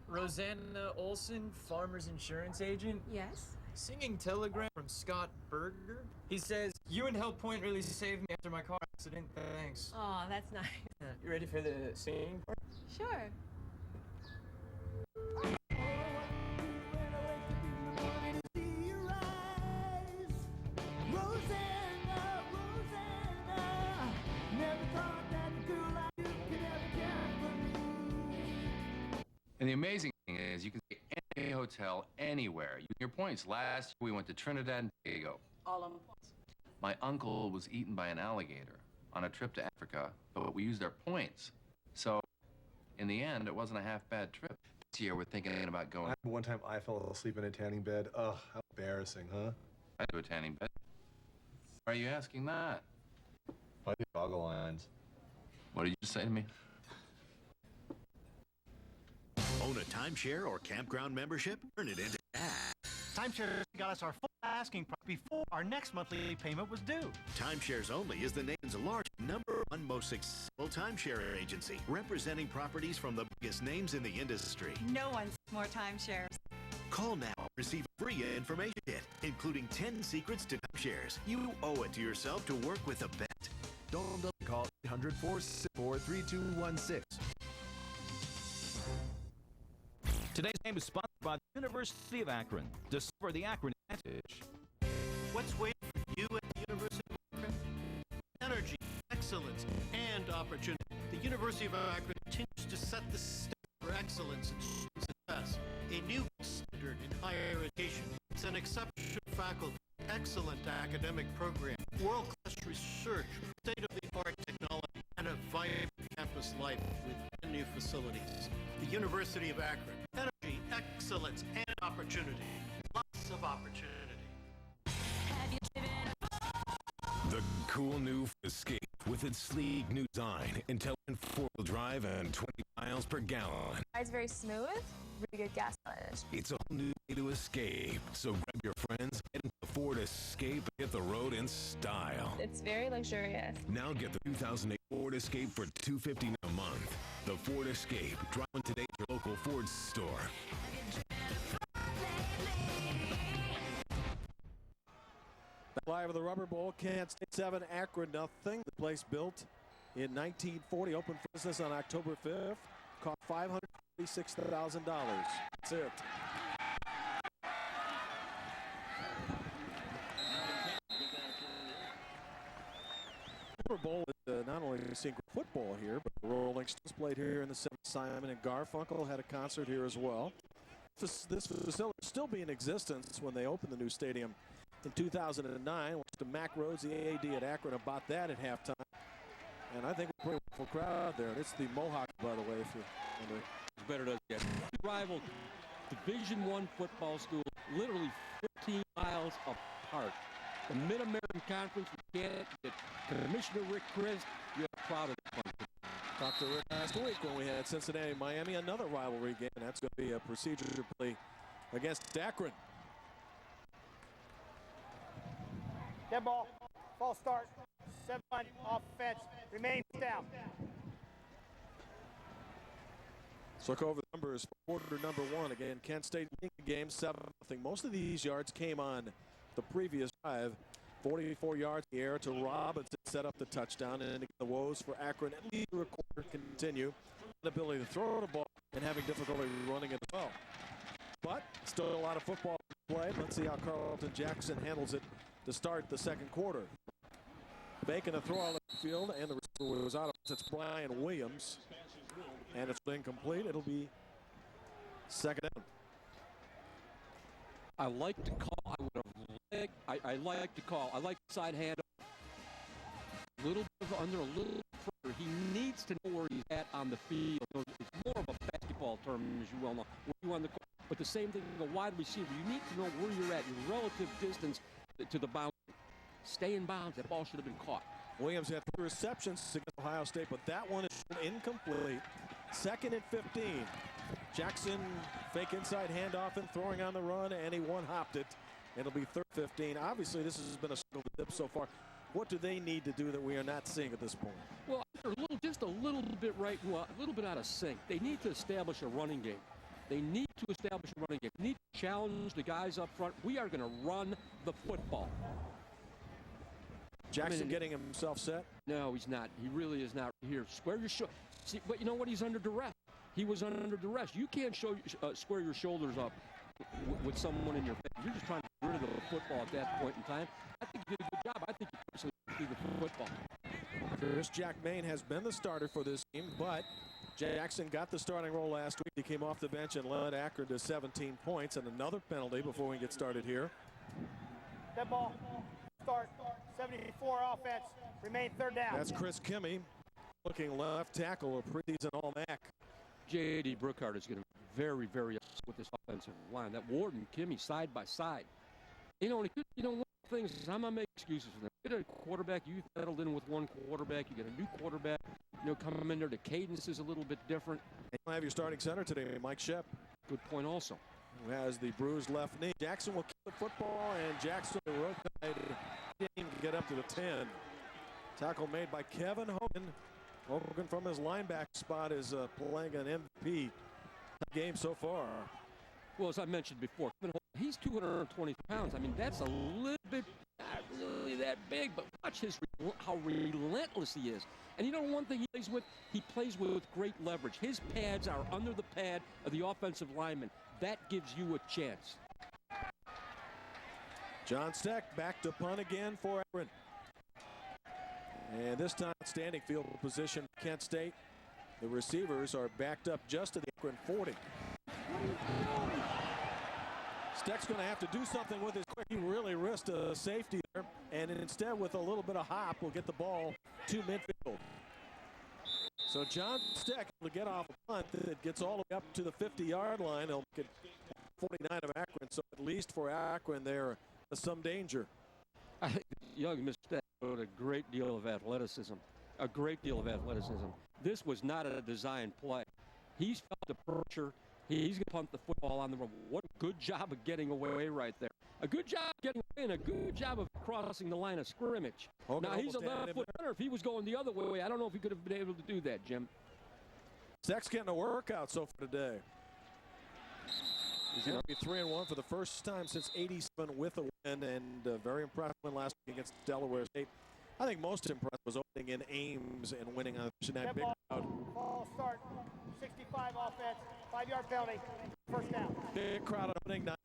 Rosanna Olson, Farmers Insurance Agent. Yes? Singing telegram from Scott Berger. He says, "You and Help Point really saved me after my car accident. Thanks." Oh, that's nice. You ready for the singing part? Sure. And the amazing thing is you can stay any hotel anywhere. Your points. Last year we went to Trinidad and Tobago. All on points. My uncle was eaten by an alligator on a trip to Africa, but we used our points. So in the end, it wasn't a half bad trip. This year we're thinking about going. One time I fell asleep in a tanning bed. Ugh, how embarrassing, huh? I do a tanning bed. Why are you asking that? Why the goggle lines? What did you just say to me? Own a timeshare or campground membership? Turn it into cash. Timeshare got us our full asking price before our next monthly payment was due. Timeshares Only is the nation's largest #1 most successful timeshare agency, representing properties from the biggest names in the industry. No one's more timeshares. Call now. Receive a free information kit, including 10 secrets to timeshares. You owe it to yourself to work with the best. Don't call 800-464-3216. Today's game is sponsored by the University of Akron. Discover the Akron advantage. What's waiting for you at the University of Akron? Energy, excellence, and opportunity. The University of Akron continues to set the standard for excellence and student success. A new standard in higher education. It's an exceptional faculty, excellent academic program, world-class research, state-of-the-art technology, and a vibrant campus life with new facilities. The University of Akron. Energy, excellence, and opportunity. Lots of opportunity. The cool new Escape with its sleek new design, intelligent four-wheel drive, and 20 miles per gallon. It's very smooth, really good gas mileage. It's a whole new way to escape. So grab your friends, get into the Ford Escape, and hit the road in style. It's very luxurious. Now get the 2008 Ford Escape for $250 a month. The Ford Escape. Drive one today at your local Ford store. Live of the Rubber Bowl, Kent State 7, Akron nothing. The place built in 1940, opened for business on October 5th, cost $546,000. That's it. Rubber Bowl is not only seeing football here, but the Rolling Stones played here in the 7th. Simon and Garfunkel had a concert here as well. This facility will still be in existence when they open the new stadium in 2009. Went to Mack Rhodes, the AAD at Akron, about that at halftime. And I think we're a pretty full crowd there. And it's the Mohawk, by the way, if you wonder. It's better to get rival Division I football school, literally 15 miles apart. The Mid-American Conference, we can't get Commissioner Rick Christ. You have proud of that one. Talked to Rick last week when we had Cincinnati, Miami, another rivalry game. That's going to be a procedure play against Akron. Dead ball. False start. 7 offense. Remains down. Let's look over the numbers. Quarter number 1. Again, Kent State leading the game 7-0. Most of these yards came on the previous drive. 44 yards in the air to Robinson, set up the touchdown, and the woes for Akron at least a quarter continue. The ability to throw the ball and having difficulty running it as well. But still a lot of football to play. Let's see how Carlton Jackson handles it to start the second quarter. Making a throw on the field, and the receiver was out of it. It's Brian Williams, and it's incomplete. It'll be second down. I like to call. I would have liked. I like to call. I like the side hand. A little bit of under, a little further. He needs to know where he's at on the field. It's more of a basketball term, as you well know. Where you on the court. But the same thing with a wide receiver. You need to know where you're at, your relative distance to the boundary. Stay in bounds. That ball should have been caught. Williams had 3 receptions against Ohio State, but that one is incomplete. Second and 15. Jackson fake inside handoff and throwing on the run, and he one-hopped it. It'll be third 15. Obviously, this has been a struggle with them so far. What do they need to do that we are not seeing at this point? Well, they're just a little bit a little bit out of sync. They need to establish a running game. They need to establish a running game. They need to challenge the guys up front. We are going to run the football. Jackson getting himself set? No, he's not. He really is not here. Square your shoulders. See, but you know what? He's under duress. He was under duress. You can't square your shoulders up with someone in your face. You're just trying to get rid of the football at that point in time. I think you did a good job. I think you personally threw the football. Chris Jack Maine has been the starter for this team, but Jackson got the starting role last week. He came off the bench and led Akron to 17 points, and another penalty before we get started here. Dead ball. Start. 74 offense. Remain third down. That's Chris Kimmey, looking left tackle, a preseason All-MAC. J.D. Brookhart is going to be very, very upset with this offensive line. That Ward and Kimmey side by side. You know, one of the things is I'm not making excuses for them. You get a quarterback, you settled in with one quarterback, you get a new quarterback, coming in there, the cadence is a little bit different. And you'll have your starting center today, Mike Shep. Good point also. Who has the bruised left knee. Jackson will keep the football, and Jackson didn't even get up to the 10. Tackle made by Kevin Hogan. Hogan from his linebacker spot is playing an MVP game so far. Well, as I mentioned before, he's 220 pounds. I mean, that's a little bit, not really that big, but watch how relentless he is. And you know one thing he plays with great leverage. His pads are under the pad of the offensive lineman. That gives you a chance. John Steck back to punt again for Akron. And this time standing field position for Kent State. The receivers are backed up just to the Akron 40. Steck's going to have to do something with his quick. He really risked a safety there, and instead with a little bit of hop will get the ball to midfield. So John Steck will get off a punt that gets all the way up to the 50-yard line. He'll get 49 of Akron, so at least for Akron there is some danger. I think young Mr. Steck showed a great deal of athleticism. A great deal of athleticism. This was not a design play. He's felt the pressure. He's going to punt the football on the run. What a good job of getting away right there. A good job getting away and a good job of crossing the line of scrimmage. Hogan now, he's a left-foot runner. If he was going the other way, I don't know if he could have been able to do that, Jim. Steck's getting a workout so far today. He's going to be 3-1 for the first time since '87 with a win, and very impressive win last week against Delaware State. I think most impressive was opening in Ames and winning on that big crowd. Ball start. 65 offense. 5-yard penalty. First down. Big crowd opening night.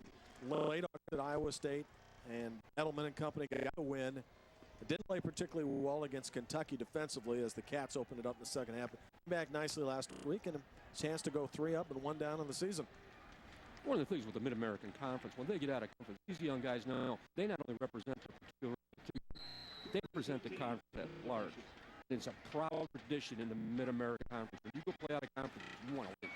Late at Iowa State, and Edelman and company got the win. It didn't play particularly well against Kentucky defensively as the Cats opened it up in the second half. Back nicely last week and a chance to go 3 up and 1 down in the season. One of the things with the Mid-American Conference, when they get out of conference, these young guys know they not only represent a particular community, they represent the conference at large. It's a proud tradition in the Mid-American Conference. When you go play out of conference, you want to win.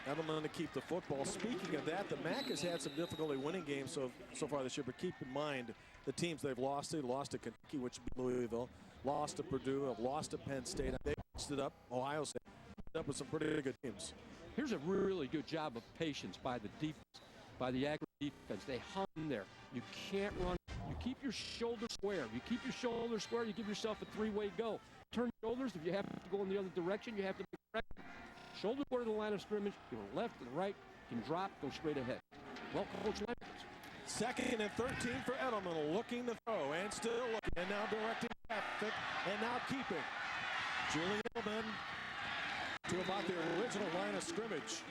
Edelman to keep the football. Speaking of that, the MAC has had some difficulty winning games so far this year, but keep in mind the teams they've lost. They lost to Kentucky, which beat Louisville. lost to Purdue, have lost to Penn State. They stood up. Ohio State stood up with some pretty good teams. Here's a really good job of patience by the defense, by the Akron defense. They hung there. You can't run. You keep your shoulders square. You keep your shoulders square. You give yourself a three-way go. Turn your shoulders. If you have to go in the other direction, you have to make correct. Shoulder square to the line of scrimmage. Your left and right can drop, go straight ahead. Well, Coach Leonard. 2nd and 13 for Edelman, looking to throw and still looking, and now directing traffic, and now keeping. Julian Edelman to about the original line of scrimmage.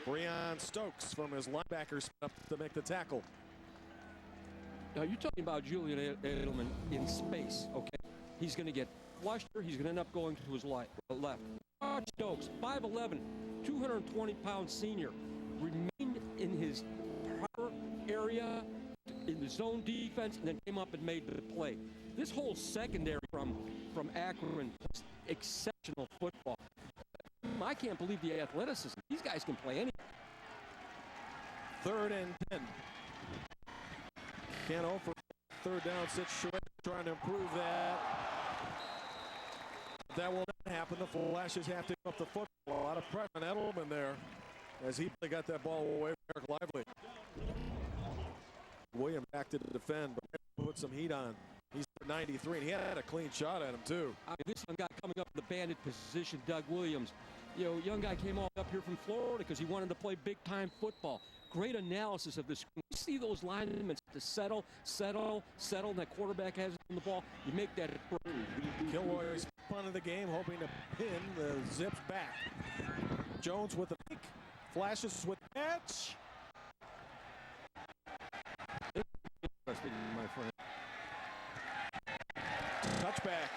Breon Stokes from his linebacker spot to make the tackle. Now you're talking about Julian Edelman in space, okay? He's going to get flushed here. He's going to end up going to his left. Stokes, 5'11", 220-pound senior, remained in his proper area in the zone defense and then came up and made the play. This whole secondary from Akron is exceptional football. I can't believe the athleticism. These guys can play anything. 3rd and 10. Cano for 3rd down situation, trying to improve that. That will not happen. The Flashes have to give up the football. A lot of pressure on Edelman there as he got that ball away from Eric Lively. William back to defend, but put some heat on. He's 93, and he had a clean shot at him, too. This young guy coming up in the bandit position, Doug Williams. You know, young guy came all up here from Florida because he wanted to play big-time football. Great analysis of this. You see those linemen to settle, and that quarterback has on the ball. You make that. Kilroy's punt of the game, hoping to pin the Zips back. Jones with the pick. Flashes with the catch. Interesting, my friend. Touchback.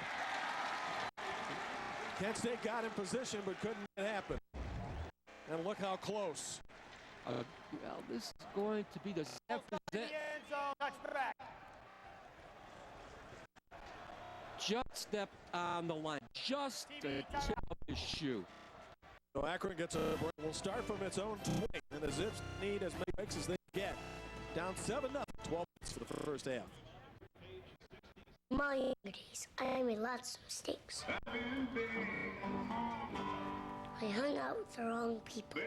Kent State got in position but couldn't make it happen. And look how close. Well, this is going to be the just stepped on the line, just the tip of his shoe. So Akron gets a break. Will start from its own 20, and the Zips need as many breaks as they get. Down 7-0, 12 minutes for the first half. My younger days, I made lots of mistakes. I hung out with the wrong people.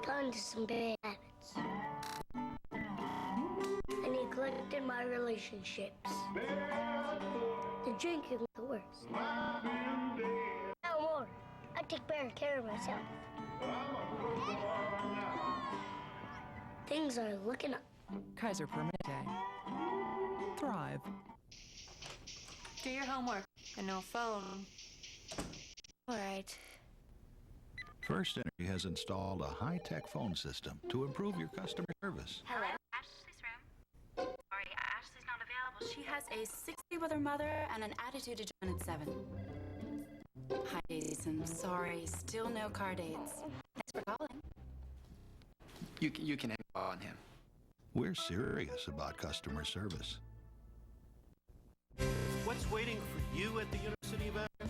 Got into some bad habits. I neglected my relationships. The drinking was the worst. Now I'm older. I take better care of myself. Things are looking up. Kaiser Permanente. Thrive. Do your homework and no phone. All right. First Energy has installed a high-tech phone system to improve your customer service. Hello, Ashley's room. Sorry, Ashley's not available. She has a 60 with her mother and an attitude to join at 7. Hi, Jason. Sorry, still no car dates. Thanks for calling. You can hang on him. We're serious about customer service. What's waiting for you at the University of Akron?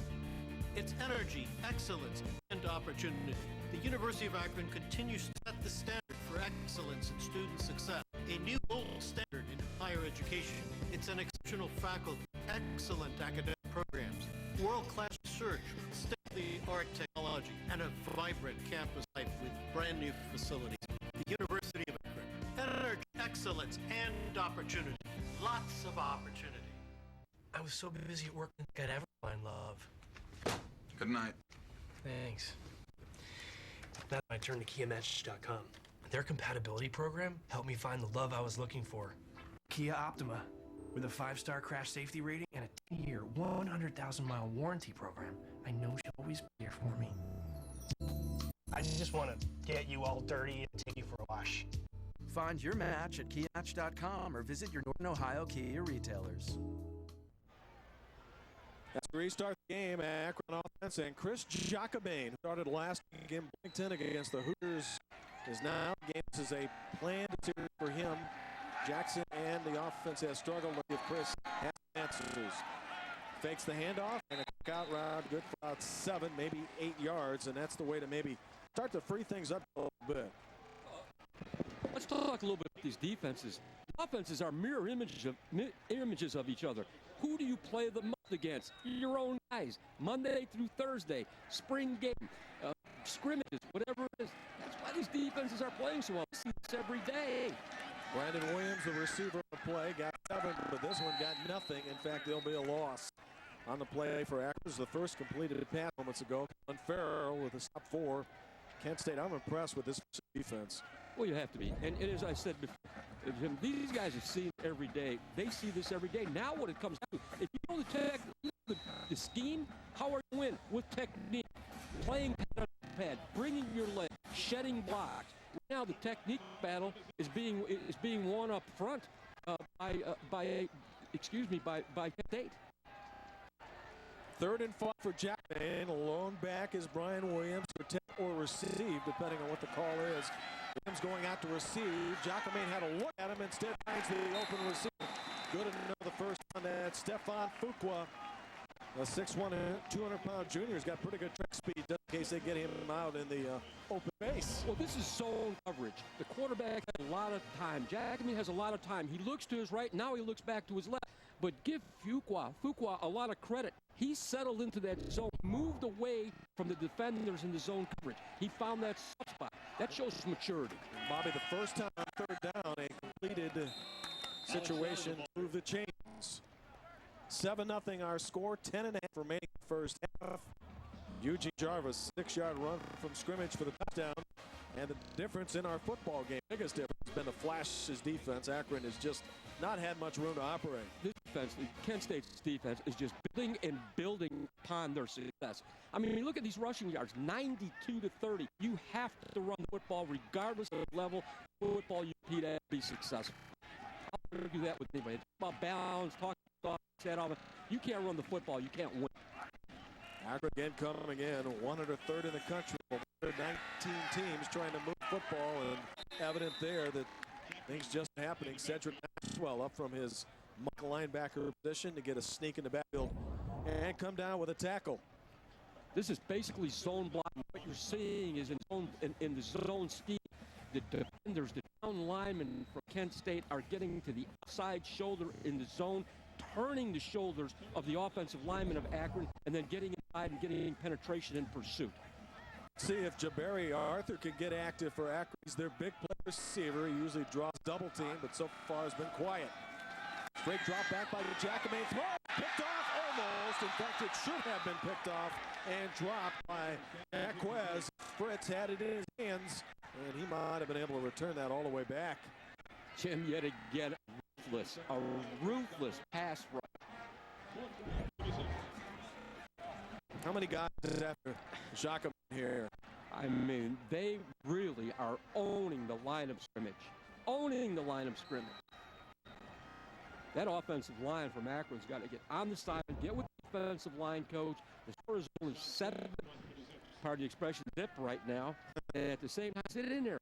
It's energy, excellence, and opportunity. The University of Akron continues to set the standard for excellence in student success, a new gold standard in higher education. It's an exceptional faculty, excellent academic programs, world-class research, state-of-the-art technology, and a vibrant campus life with brand new facilities. The University of Akron, energy, excellence, and opportunity. Lots of opportunity. I was so busy at work, I could ever find love. Good night. Thanks. That's when I turned to KiaMatch.com. Their compatibility program helped me find the love I was looking for. Kia Optima, with a 5-star crash safety rating and a 10-year, 100,000-mile warranty program. I know she'll always be here for me. I just want to get you all dirty and take you for a wash. Find your match at KiaMatch.com or visit your Northern Ohio Kia retailers. As we restart the game, Akron offense and Chris Jacobane, who started last week in Bloomington against the Hooters, is now game. This is a planned series for him. Jackson and the offense has struggled with Chris has answers. Fakes the handoff and a kick out route, good for about 7, maybe 8 yards, and that's the way to maybe start to free things up a little bit. Let's talk a little bit about these defenses. The offenses are mirror images of each other. Who do you play the month against? Your own guys. Monday through Thursday, spring game, scrimmages, whatever it is. That's why these defenses are playing so well. We see this every day. Brandon Williams, the receiver on the play, got 7, but this one got nothing. In fact, there'll be a loss on the play for Akron. This is the first completed pass moments ago. Colin Farrell with a stop 4. Kent State, I'm impressed with this defense. Well, you have to be. And as I said before, these guys have seen it every day. They see this every day. Now what it comes down to, if you know the scheme, how are you win? With technique, playing pad, bringing your leg, shedding blocks. Right now the technique battle is being won up front by Kent State. 3rd and 5 for Jackman. Lone back is Brian Williams, protect or receive, depending on what the call is. Williams going out to receive. Jackman had a look at him, instead finds the open receiver. Good enough the first on that. Stefan Fuqua, a 6'1", 200-pound junior, has got pretty good track speed just in case they get him out in the open base. Well, this is zone coverage. The quarterback has a lot of time. Jackman has a lot of time. He looks to his right, now he looks back to his left. But give Fuqua a lot of credit. He settled into that zone, moved away from the defenders in the zone coverage. He found that soft spot. That shows maturity. Bobby, the first time on 3rd down, a completed situation through the chains. 7-0 our score, 10.5 remaining first half. Eugene Jarvis, 6-yard run from scrimmage for the touchdown. And the difference in our football game, biggest difference, has been the Flash's defense. Akron has just not had much room to operate. This defense, Kent State's defense, is just building and building upon their success. I mean, look at these rushing yards, 92 to 30. You have to run the football regardless of the level of football you compete at to be successful. I'll argue that with anybody. It's about balance, talking about set off. You can't run the football, you can't win. Akron again coming in, 103rd in the country. 19 teams trying to move football, and evident there that things just happening. Cedric Maxwell up from his linebacker position to get a sneak in the backfield and come down with a tackle. This is basically zone blocking. What you're seeing is in the zone scheme, the defenders, the down linemen from Kent State are getting to the outside shoulder in the zone, turning the shoulders of the offensive linemen of Akron, and then getting inside and getting penetration in pursuit. See if Jabari Arthur can get active for Akron. He's their big play receiver. He usually draws double team, but so far has been quiet. Straight drop back by Jackman. Throw picked off almost. In fact, it should have been picked off and dropped by Jaquez. Fritz had it in his hands, and he might have been able to return that all the way back. Jim, yet again, a ruthless pass rush. How many guys is after Jacques here? I mean, they really are owning the line of scrimmage. Owning the line of scrimmage. That offensive line from Akron's got to get on the side, get with the offensive line coach. The score is only 7, pardon the expression, zip right now. And at the same time, sit in there.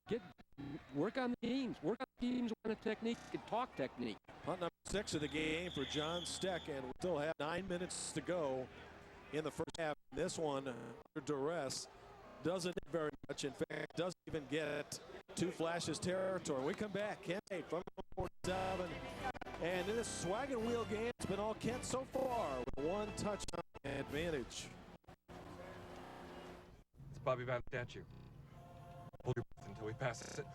Work on the teams. Work on the teams, work on the technique, and talk technique. Punt number 6 of the game for John Steck, and we still have 9 minutes to go in the first half. This one, under duress, doesn't hit very much. In fact, doesn't even get to Flash's territory. We come back, Kent State from 47. And in this swag and wheel game, it's been all Kent so far with 1 touchdown advantage. It's Bobby Bowden statue. Hold your breath until we pass it.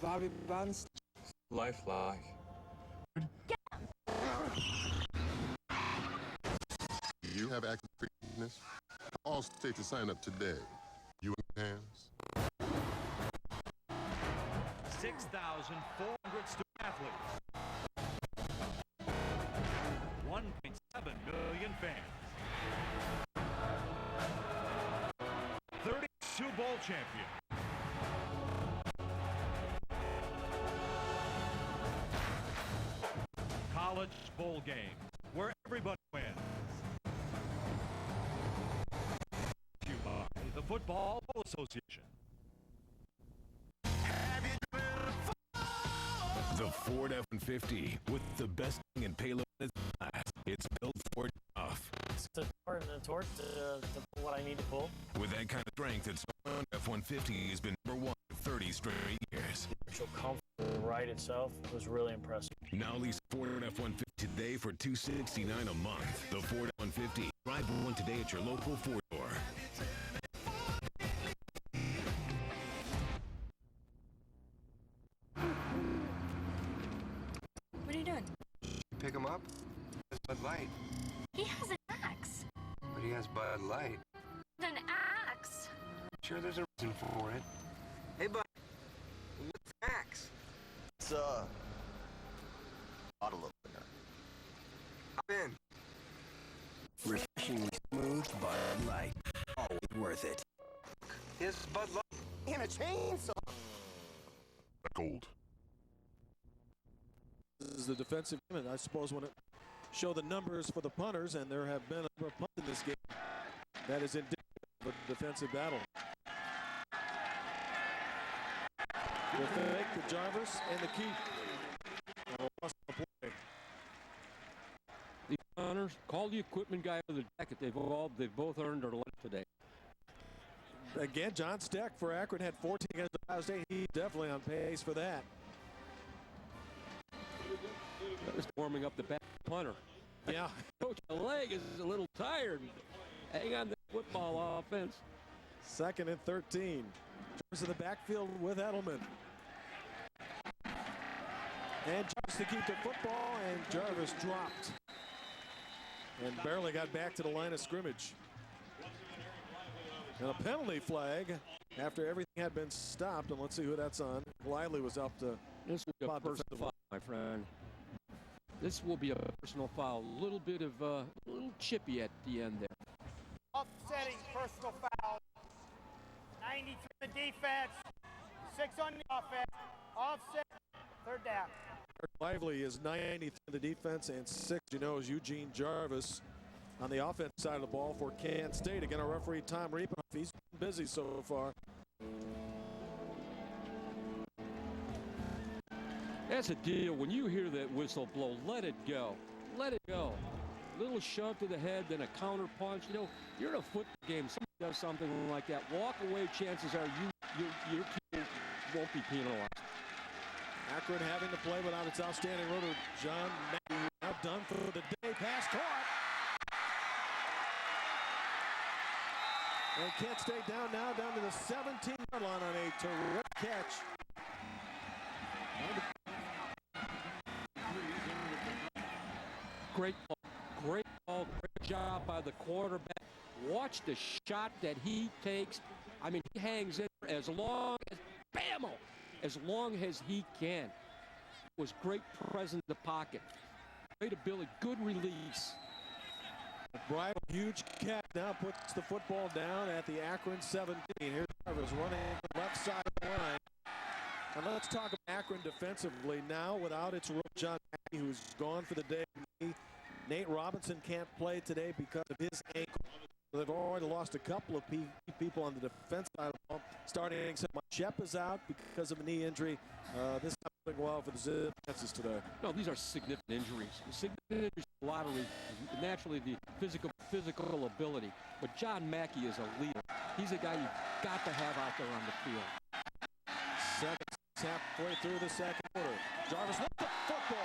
Bobby Bowden's Lifelike. You have active fitness? All states to sign up today. You in hands? 6,400 student athletes. 1.7 million fans. 32 bowl champions. College bowl games, where everybody wins. To you by the Football Bowl Association. The Ford F-150 with the best in payload in its class. It's built for tough. Just the torque and the torque to pull what I need to pull. With that kind of strength, its F-150 has been number 1 for 30 straight years. The actual comfort of the ride itself was really impressive. Now lease Ford F-150 today for $269 a month. The Ford F-150. Drive one today at your local Ford store. What are you doing? Pick him up? It's Bud Light. He has an axe. But he has Bud Light. An axe? Sure, there's a reason for it. Hey, Bud. What's the axe? It's, bottle opener. Hop in. Refreshingly smooth Bud Light. Always worth it. Here's Bud Light. And a chainsaw. Gold. This is the defensive unit. I suppose when it show the numbers for the punters, and there have been a number of punts in this game, that is indicative of a defensive battle. The fake, the Jarvis, and the keep. Lost the play. The punters, call the equipment guy for the jacket. They've both earned their life today. Again, John Steck for Akron had 14 against Ohio State. He's definitely on pace for that. Just warming up the back punter. Yeah. Coach, the leg is a little tired. Hang on to the football offense. 2nd and 13. Jarvis in the backfield with Edelman. And Jarvis to keep the football, and Jarvis dropped. And barely got back to the line of scrimmage. And a penalty flag after everything had been stopped. And let's see who that's on. Lively was up to. This will be a personal foul, my friend. This will be a personal foul. A little bit of a little chippy at the end there. Offsetting personal foul. 93 on the defense. 6 on the offense. Offset. 3rd down. Lively is 93 on the defense, and 6, you know, is Eugene Jarvis on the offensive side of the ball for Kent State. Again, our referee Tom Reepoff. He's been busy so far. That's a deal. When you hear that whistle blow, let it go. Let it go. Little shove to the head, then a counter punch. You know, you're in a football game. Somebody does something like that. Walk away. Chances are your team won't be penalized. Akron having to play without its outstanding rotor. John Mackey now done for the day. Pass caught. And Kent State down to the 17-yard line on a terrific catch. Great ball, great job by the quarterback. Watch the shot that he takes. I mean, he hangs in there as long as he can. It was great presence in the pocket. Great ability, good release. Bryant, huge catch, now puts the football down at the Akron 17. Here's Jarvis running the left side of the line. And let's talk about Akron defensively now without its rookie John Mackey, who's gone for the day. Nate Robinson can't play today because of his ankle. So they've already lost a couple of people on the defense side of the ball. Starting Mike Shep is out because of a knee injury. This is not going well for the Zips today. No, these are significant injuries. Significant injuries, lottery, naturally the physical ability. But John Mackey is a leader. He's a guy you've got to have out there on the field. Halfway through the second quarter. Jarvis with the football.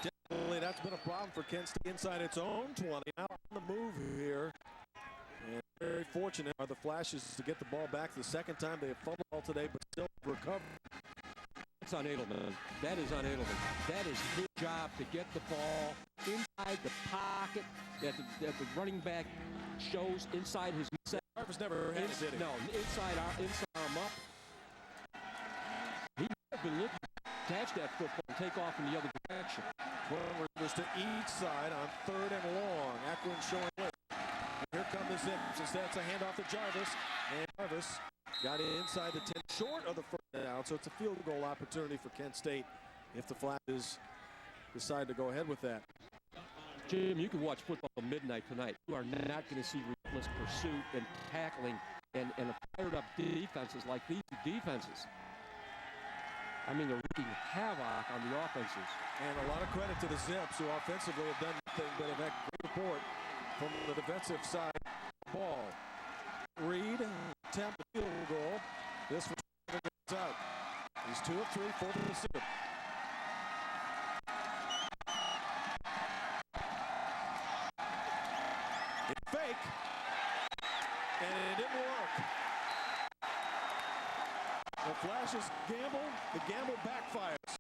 Definitely that's been a problem for Kent State inside its own 20. Now on the move here. And very fortunate are the Flashes to get the ball back the second time. They have fumbled the ball today, but still recovered. That's on Edelman. That is on Edelman. That is his job to get the ball inside the pocket that the running back shows inside his set. Jarvis never had it, did he? No, inside arm up. He might have been looking to catch that football and take off in the other direction. Runners to each side on 3rd and long. Akron showing late. Here come the Zips. Instead, it's a handoff to Jarvis. And Jarvis got it inside the 10, short of the 1st down. So it's a field goal opportunity for Kent State if the Flashes decide to go ahead with that. Jim, you can watch football at midnight tonight. You are not going to see relentless pursuit and tackling and fired up defenses like these defenses. I mean, they're wreaking havoc on the offenses. And a lot of credit to the Zips, who offensively have done nothing, but a great report from the defensive side of the ball. Reed attempt a field goal. This one goes out. He's 2 of 3, 4 for the season. It's fake, and it didn't work. The Flashes gamble, the gamble backfires.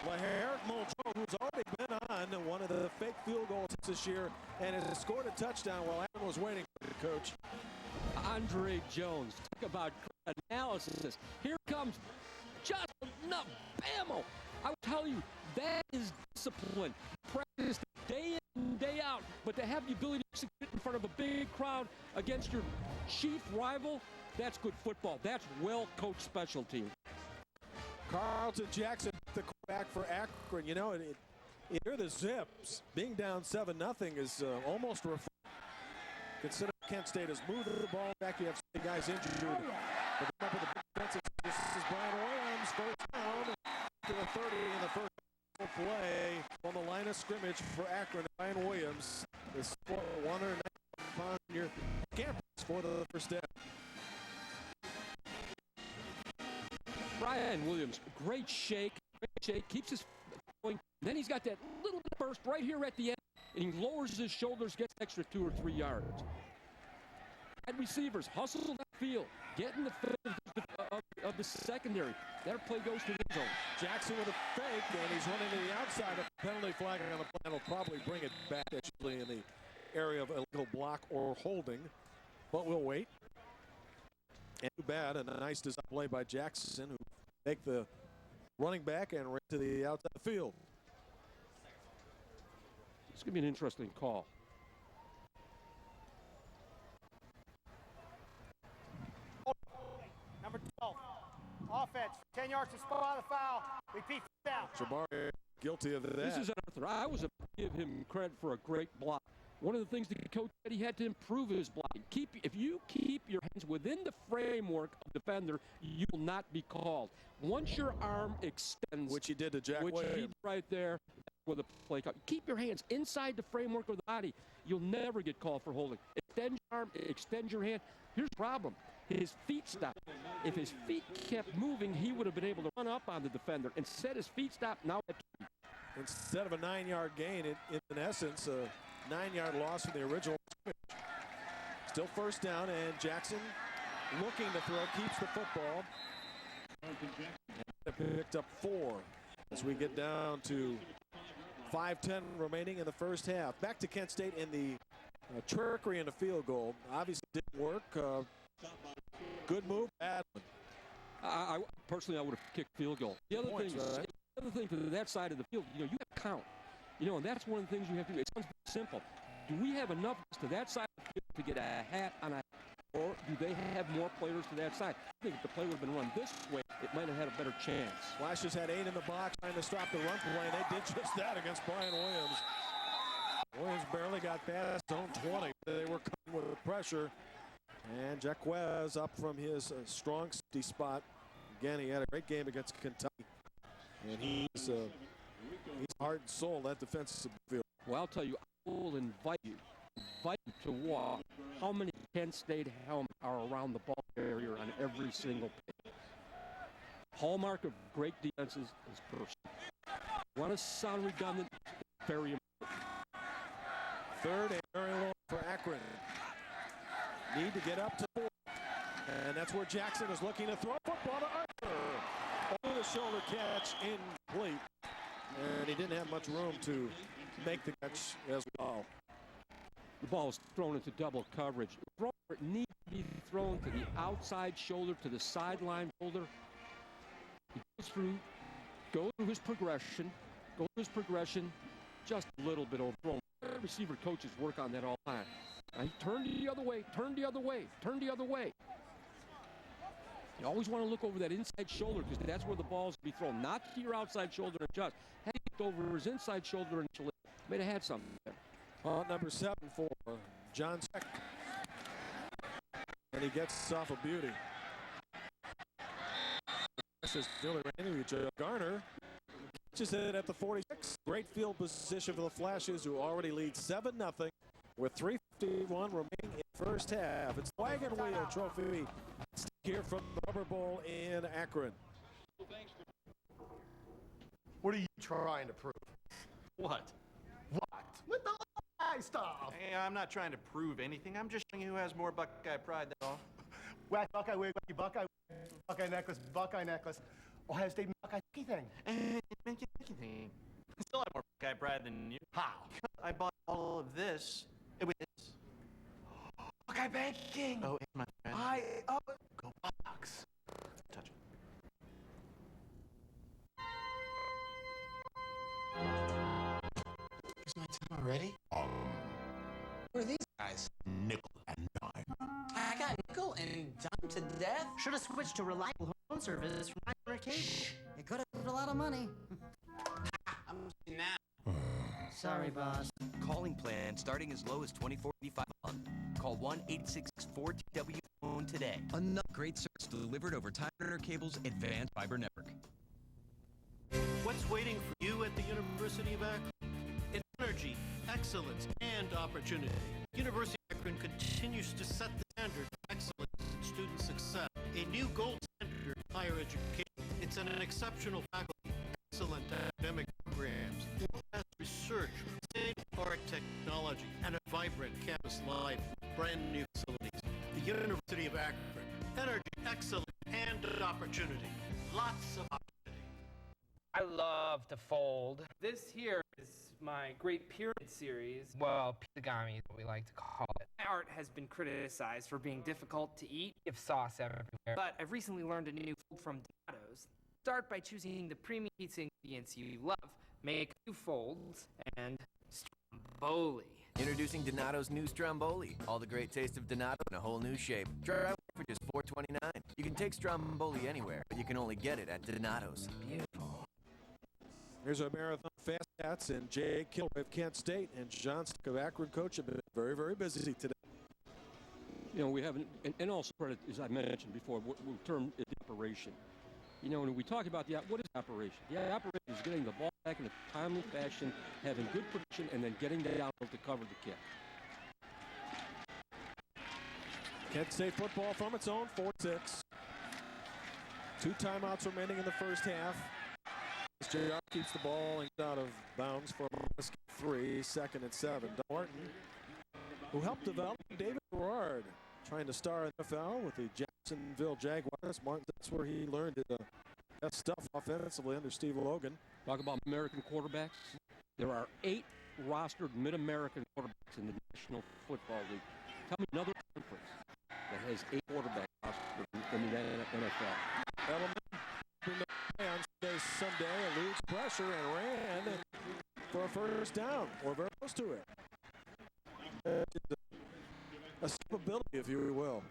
LaHare Muldrow, who's already been on one of the fake field goals this year and has scored a touchdown while Akron was waiting for the coach. Andre Jones, talk about analysis. Here comes just enough ammo. I will tell you, that is discipline. Practice day in and day out, but to have the ability to execute in front of a big crowd against your chief rival, that's good football. That's well-coached special team. Carlton Jackson, the quarterback for Akron. You know, here the Zips being down 7-0 is almost refreshing. Consider Kent State has moved the ball back. You have some guys injured. But up with the big defense. This is Brian Williams, first down to the 30 in the first play on the line of scrimmage for Akron. Brian Williams, the 190-pound junior, campus for the first down. Brian Williams, great shake, keeps his going. Then he's got that little burst right here at the end, and he lowers his shoulders, gets extra 2 or 3 yards. Wide receivers hustle that field, get in the field of the secondary. That play goes to the end zone. Jackson with a fake, and he's running to the outside. A penalty flag on the plan will probably bring it back, actually, in the area of illegal block or holding, but we'll wait. And too bad, and a nice design play by Jackson, who take the running back and ran to the outside of the field. It's going to be an interesting call. Number 12, offense, 10 yards to spot the foul. Repeat down. Jabari guilty of that. This is Arthur. I was to give him credit for a great block. One of the things the coach said he had to improve his blocking. If you keep your hands within the framework of the defender, you will not be called. Once your arm extends, which he did to Jack Williams, Williams, right there with a play call. Keep your hands inside the framework of the body. You'll never get called for holding. Extend your arm, extend your hand. Here's the problem. His feet stopped. If his feet kept moving, he would have been able to run up on the defender. Instead, his feet stopped. Now, instead of a 9-yard gain, in essence, a 9-yard loss from the original. Still first down, and Jackson looking to throw, keeps the football. And picked up 4 as we get down to 5:10 remaining in the first half. Back to Kent State in the trickery in the field goal. Obviously didn't work. Good move, bad one. I personally, I would have kicked field goal. The other thing for that side of the field, you have to count. And that's one of the things you have to do. It sounds simple. Do we have enough to that side of the field to get a hat on a, or do they have more players to that side? I think if the play would have been run this way, it might have had a better chance. Flashes had 8 in the box trying to stop the run play, and they did just that against Brian Williams. Williams barely got past zone 20. They were coming with the pressure. And Jaquez up from his strong safety spot. Again, he had a great game against Kentucky. And he's heart and soul, that defensive field. Well, I'll tell you, I will invite you to walk how many Kent State helmets are around the ball area on every single pitch. Hallmark of great defenses is person. Want to sound redundant? Very important. Third and very long for Akron. Need to get up to 4. And that's where Jackson is looking to throw football to Arthur. Over the shoulder catch, incomplete. And he didn't have much room to make the catch as well. The ball is thrown into double coverage. It needs to be thrown to the outside shoulder, to the sideline shoulder. He goes through his progression, just a little bit overthrown. Receiver coaches work on that all the time. He turned the other way, turned the other way. You always want to look over that inside shoulder because that's where the ball's going to be thrown. Not to your outside shoulder and just. Had he looked over his inside shoulder and may have had something there. Number 7 for John Seck. And he gets off a beauty. This is Billy Randy. Garner catches it at the 46. Great field position for the Flashes, who already lead 7-0 with 3:51 remaining in first half. It's the Wagon Wheel Trophy here from the Rubber Bowl in Akron. What are you trying to prove? What? What? With the Buckeye stuff. Hey, I'm not trying to prove anything. I'm just showing you who has more Buckeye pride, that's all. Whack, Buckeye wig, wacky, Buckeye wig, Buckeye necklace, Buckeye necklace. Ohio State Buckeye thing. Thing. I still have more Buckeye pride than you. How? I bought all of this. It was this. Buckeye banking. Oh, and my friend. Go Bucks. Touch it. Is my time already? Who are these guys? Nickel and dime. I got nickel and dime to death. Should have switched to reliable phone service from my cable. It could have saved a lot of money. I'm now. Sorry, boss. Calling plan starting as low as $24.85 a month. Call 1-866-4TW-PHONE today. Another great service delivered over Time Warner Cable's advanced fiber network. What's waiting for you at the University of Akron? It's energy, excellence, and opportunity. University of Akron continues to set the standard for excellence in student success. A new gold standard in higher education. It's an exceptional faculty, excellent academic programs, world-class research, state-of-the-art technology, and a vibrant campus life with brand new facilities. The University of Akron. Energy, excellence, and opportunity. Lots of opportunity. I love to fold. This here is my Great Pyramid series. Well, pizigami is what we like to call it. My art has been criticized for being difficult to eat, give sauce everywhere. But I've recently learned a new fold from Donato's. Start by choosing the premium pizza ingredients you love, make a few folds, and stromboli. Introducing Donato's new Stromboli. All the great taste of Donato in a whole new shape. Try out for just $4.29. You can take Stromboli anywhere, but you can only get it at Donato's. Beautiful. Here's our marathon fast stats, and Jay Kilroy of Kent State and John Stick of Akron coach have been very, very busy today. You know, we haven't, and also credit, as I mentioned before, we'll term it the operation. You know, when we talk about what is operation? The operation is getting the ball back in a timely fashion, having good protection, and then getting downfield to cover the kick. Kent State football from its own 4-6. 2 timeouts remaining in the first half. JR keeps the ball and out of bounds for a 3, 2nd and 7. Martin, who helped develop David Gerard, trying to star in the NFL with the Jacksonville Jaguars. Martin, that's where he learned that stuff offensively under Steve Logan. Talk about American quarterbacks. There are 8 rostered Mid-American quarterbacks in the National Football League. Tell me another conference that has 8 quarterbacks rostered in the NFL. Edelman on Sunday eludes pressure and ran for a first down, or very close to it. A stability, if you will.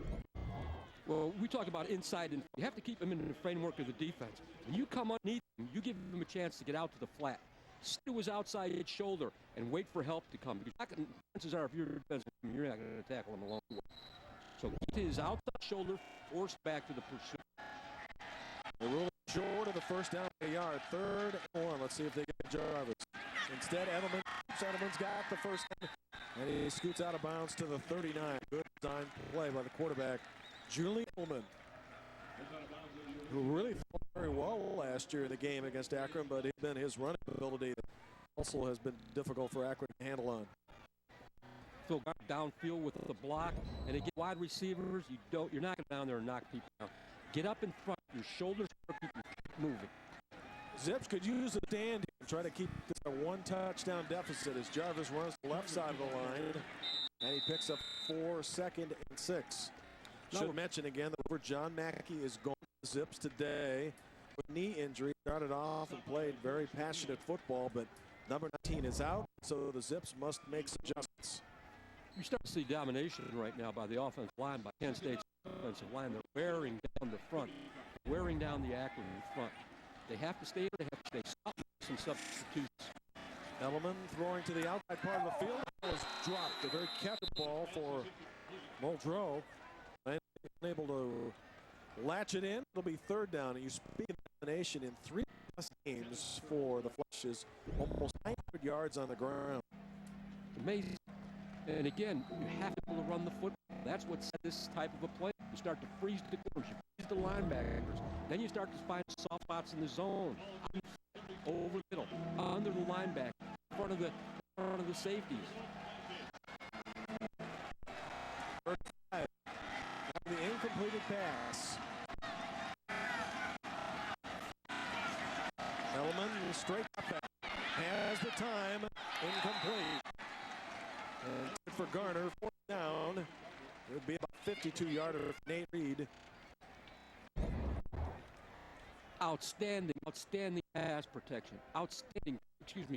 Well, we talk about inside, and you have to keep them in the framework of the defense. When you come underneath them, you give them a chance to get out to the flat. Stay to his outside edge shoulder and wait for help to come. Because chances are, if you're defensive, you're not going to tackle him along the way. So get to his outside shoulder, forced back to the pursuit. They're rolling short of the first down by a yard. 3rd and 1. Let's see if they get Jarvis. Instead, Edelman's got the first down, and he scoots out of bounds to the 39. Good design play by the quarterback, Julian Edelman, who really fought very well last year in the game against Akron, but it's been his running ability that also has been difficult for Akron to handle on. Phil got downfield with the block, and again, wide receivers, you're not going down there and knock people down. Get up in front. Your shoulders are keep moving. Zips could use a stand here and try to keep this a 1-touchdown deficit as Jarvis runs the left side of the line, and he picks up 4, 2nd and 6. Should mention again that over John Mackey is going to Zips today with knee injury. Started off and played very passionate football, but number 19 is out, so the Zips must make some adjustments. You start to see domination right now by the offensive line, by Kent State's offensive line. They're wearing down the front, wearing down the Akron front. They have to stay there. They have to stay solid, some substitutes. Edelman throwing to the outside part of the field was dropped. A very catchable ball for Muldrow. Unable to latch it in. It'll be 3rd down. And you speak of domination in 3 plus games for the Flashes, almost 900 yards on the ground. Amazing. And again, you have to be able to run the football. That's what set this type of a play. You start to freeze the corners, you freeze the linebackers. Then you start to find soft spots in the zone, over the middle, under the linebacker, in front of the safeties. The incompleted pass. Edelman straight up has the time, incomplete. And for Garner, 4th down. It would be about 52-yarder for Nate Reed. Outstanding pass protection.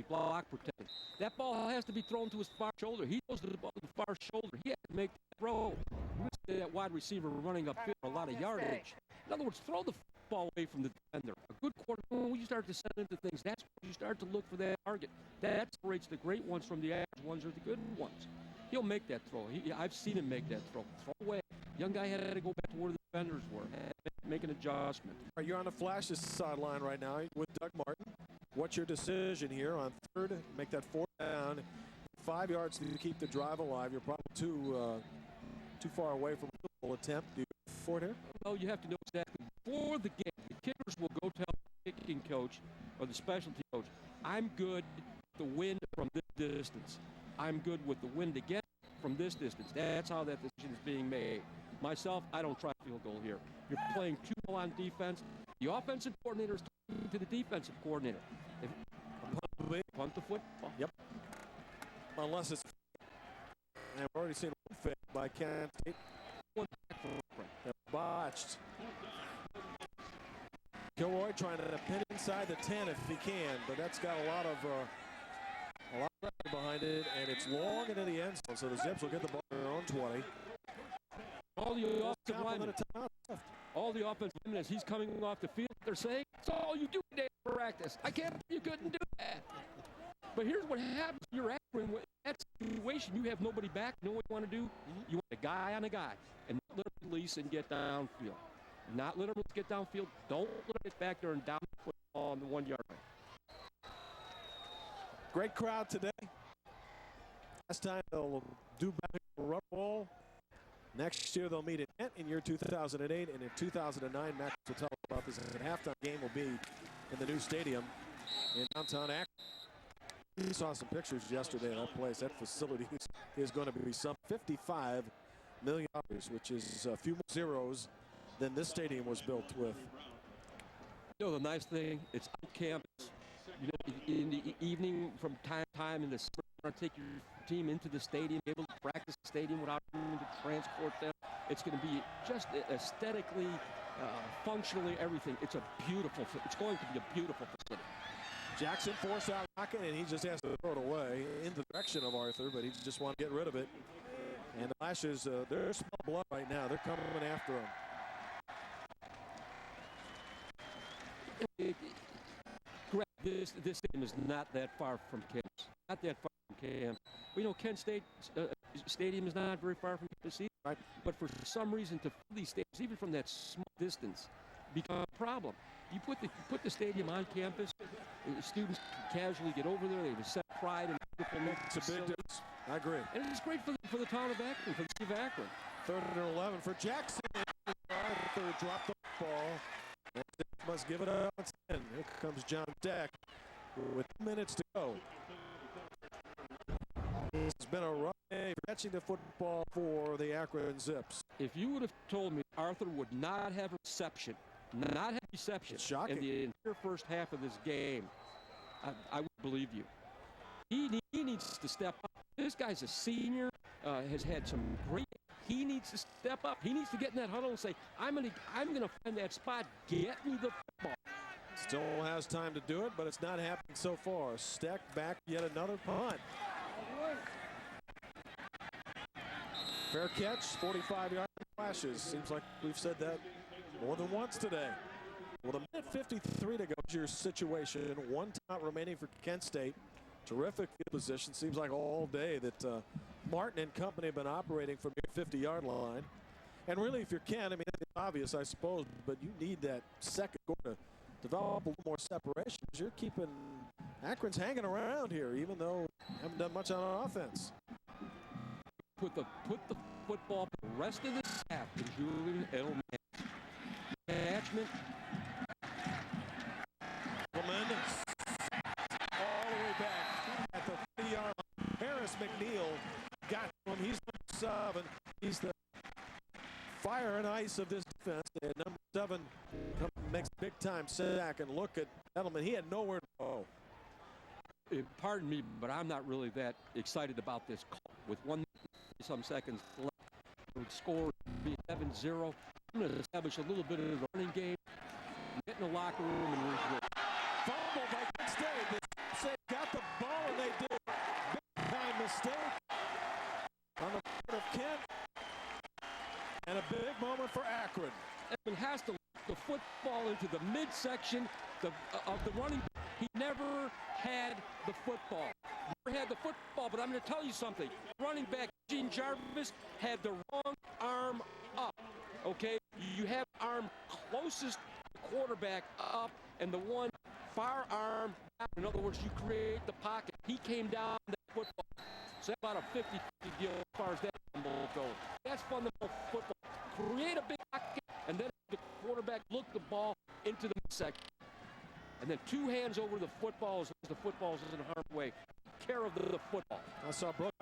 Block protection. That ball has to be thrown to his far shoulder. He goes to the ball to the far shoulder. He has to make that throw. That wide receiver running upfield for a lot of yardage. In other words, throw the football away from the defender. A good quarterback, when you start to set into things, that's when you start to look for that target. That separates the great ones from the average ones or the good ones. He'll make that throw. I've seen him make that throw. Throw away. Young guy had to go back to where the defenders were. Make an adjustment. You're on the Flashes sideline right now with Doug Martin. What's your decision here on 3rd? Make that 4th down. 5 yards to keep the drive alive. You're probably too far away from a full attempt. Do you go for it here? Well, you have to know exactly before the game. The kickers will go tell the kicking coach or the specialty coach, I'm good with the wind from this distance. I'm good with the wind again from this distance. That's how that decision is being made. Myself, I don't try field goal here. You're playing 2 on defense. The offensive coordinator is talking to the defensive coordinator. Punt the football. Yep. Unless it's... And we've already seen one fake by Kent State. They're botched. Kilroy trying to pin inside the 10 if he can, but that's got a lot of pressure behind it, and it's long into the end zone, so the Zips will get the ball on their own 20. All the offensive linemen, as he's coming off the field, they're saying, it's all you do today in practice. I can't believe you couldn't do that. But here's what happens. You're Akron. In that situation, you have nobody back. You know what you want to do? You want a guy on a guy and not let him release and get downfield. Not let him get downfield. Don't let him get back there and down the football on the 1 yard line. Great crowd today. Last time they'll do back a rubber ball. Next year they'll meet in year 2008, and in 2009, Max will tell us about this. The halftime game will be in the new stadium in downtown Akron. We saw some pictures yesterday of that place. That facility is going to be some $55 million, which is a few more zeros than this stadium was built with. You know, the nice thing, it's on campus. You know, in the evening from time to time in the summer, you want to take your team into the stadium, be able to practice the stadium without having to transport them. It's going to be just aesthetically, functionally, everything. It's going to be a beautiful facility. Jackson forced out Rocket, and he just has to throw it away in the direction of Arthur, but he just wants to get rid of it. And the Flashes, they're smelling blood right now. They're coming after him. This game is not that far from campus. Not that far from campus. We know Kent State Stadium is not very far from campus either, right? But for some reason, to fill these stadiums, even from that small distance, become a problem. You put the stadium on campus, students can casually get over there. They have a set of pride and beautiful. It's a big difference. I agree. And it's great for the town of Akron, for the city of Akron. 3rd and 11 for Jackson. Arthur dropped the ball. Must give it up. 10. Here comes John Deck with 2 minutes to go. It's been a rough day for catching the football for the Akron Zips. If you would have told me Arthur would not have reception in the entire first half of this game, I would believe you. He needs to step up. This guy's a senior, has had some great. He needs to step up. He needs to get in that huddle and say, I'm gonna find that spot. Get me the football. Still has time to do it, but it's not happening so far. Steck back, yet another punt. Fair catch, 45-yard Flashes. Seems like we've said that more than once today. With a minute 53 to go, your situation. 1 timeout remaining for Kent State. Terrific field position. Seems like all day that Martin and company have been operating from your 50-yard line. And really, if you're Kent, I mean, it's obvious, I suppose, but you need that second quarter to develop a little more separation. You're keeping Akron's hanging around here, even though they haven't done much on offense. Put the football the rest of the half in Julian Edelman. Attachment. Edelman All the way back at the 30-yard line. Harris McNeil got him. He's number 7. He's the fire and ice of this defense. And number 7 makes a big-time sack. And look at Edelman. He had nowhere to go. Pardon me, but I'm not really that excited about this call. With 1 some seconds left, the score would be 7-0. I'm going to establish a little bit of the running game, get in the locker room, and regroup. Fumble by Kent State. They got the ball, and they did. Big-time mistake on the part of Kent. And a big moment for Akron. Edmund has to lift the football into the midsection of the running. He never had the football. Never had the football, but I'm going to tell you something. Running back Gene Jarvis had the wrong arm up, okay? You have the arm closest to the quarterback up and the one far arm down. In other words, you create the pocket. He came down the football. So that's about a 50-50 deal as far as that goes. That's fundamental football. Create a big pocket, and then the quarterback look the ball into the midsection. And then 2 hands over the football as long as the football is in harm's way. Take care of the football. I saw Brooke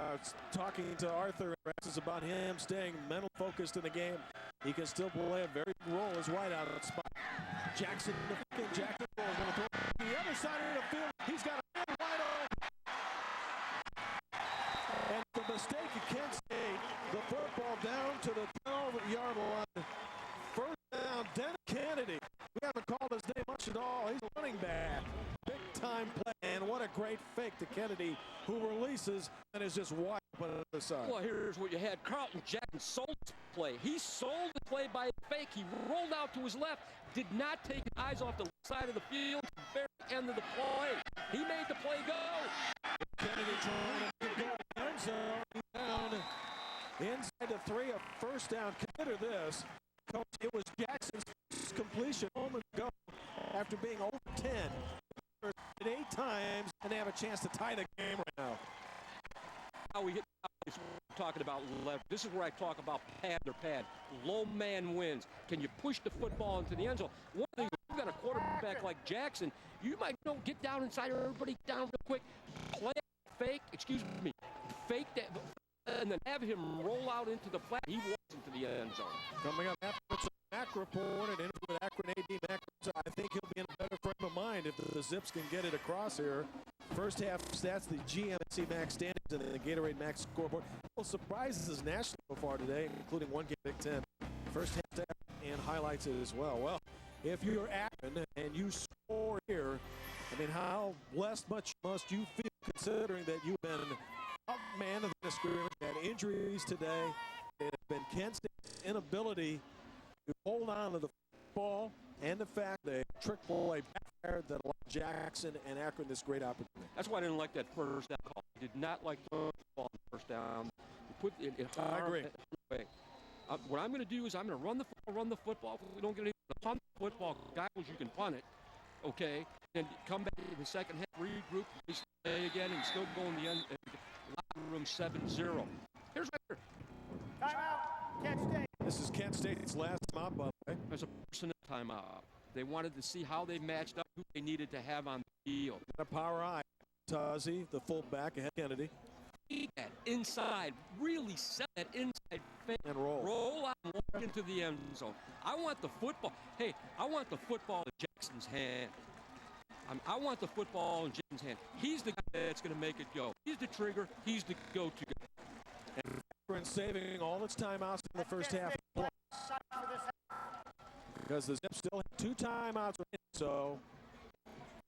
talking to Arthur about him staying mental focused in the game. He can still play a very good role as wide out of the spot. Jackson is going to throw to the other side of the field. He's got a man wide open. And the mistake at Kent State, the football down to the 12-yard line. First down, Dennis Kennedy. We haven't called his name much at all. He's running back. Big time play. And what a great fake to Kennedy, who releases and is just wide open on the side. Well, here's what you had. Carlton Jackson sold the play. He sold the play by a fake. He rolled out to his left, did not take his eyes off the left side of the field to the very end of the play. He made the play go. Kennedy trying to go end zone. Down inside the 3, a first down. Consider this. Coach, it was Jackson's first completion a moment ago after being over 10. 8 times, and they have a chance to tie the game right now. Now we get talking about leverage. This is where I talk about pad or pad. Low man wins. Can you push the football into the end zone? One thing, you've got a quarterback like Jackson, you might get down inside everybody down real quick, play fake that, and then have him roll out into the flat. He walks into the end zone. Coming up after Mac reported in with Akron AD Mac. I think he'll be in a better frame of mind if the Zips can get it across here. First half stats, the GMC Max standings and the Gatorade Max scoreboard. Well, surprises nationally so far today, including one game Big Ten. First half stats and highlights it as well. Well, if you're Akron and you score here, I mean, how blessed much must you feel considering that you've been up man of the scrimmage, had injuries today. It has been Kent State's inability to hold on to the football and the fact they trick play backfired that allowed Jackson and Akron this great opportunity. That's why I didn't like that first down call. I did not like throwing the ball on the first down. Put it I agree. What I'm going to do is I'm going to run the football. If we don't get any punt the football, guys, you can punt it, okay? And come back in the second half, regroup, play again, and still go in the end. Locker room 7-0. Here's right here. Timeout, Kent State. This is Kent State's last time out, by the way. There's a personnel timeout. They wanted to see how they matched up, who they needed to have on the field. A power eye. Tazi, the fullback, ahead Kennedy. That inside, really set that inside fake. And roll out and walk into the end zone. I want the football. Hey, I want the football in Jackson's hand. I want the football in Jackson's hand. He's the guy that's going to make it go. He's the trigger. He's the go-to guy. And Akron saving all its timeouts in the first half. Because the Zips still have 2 timeouts, so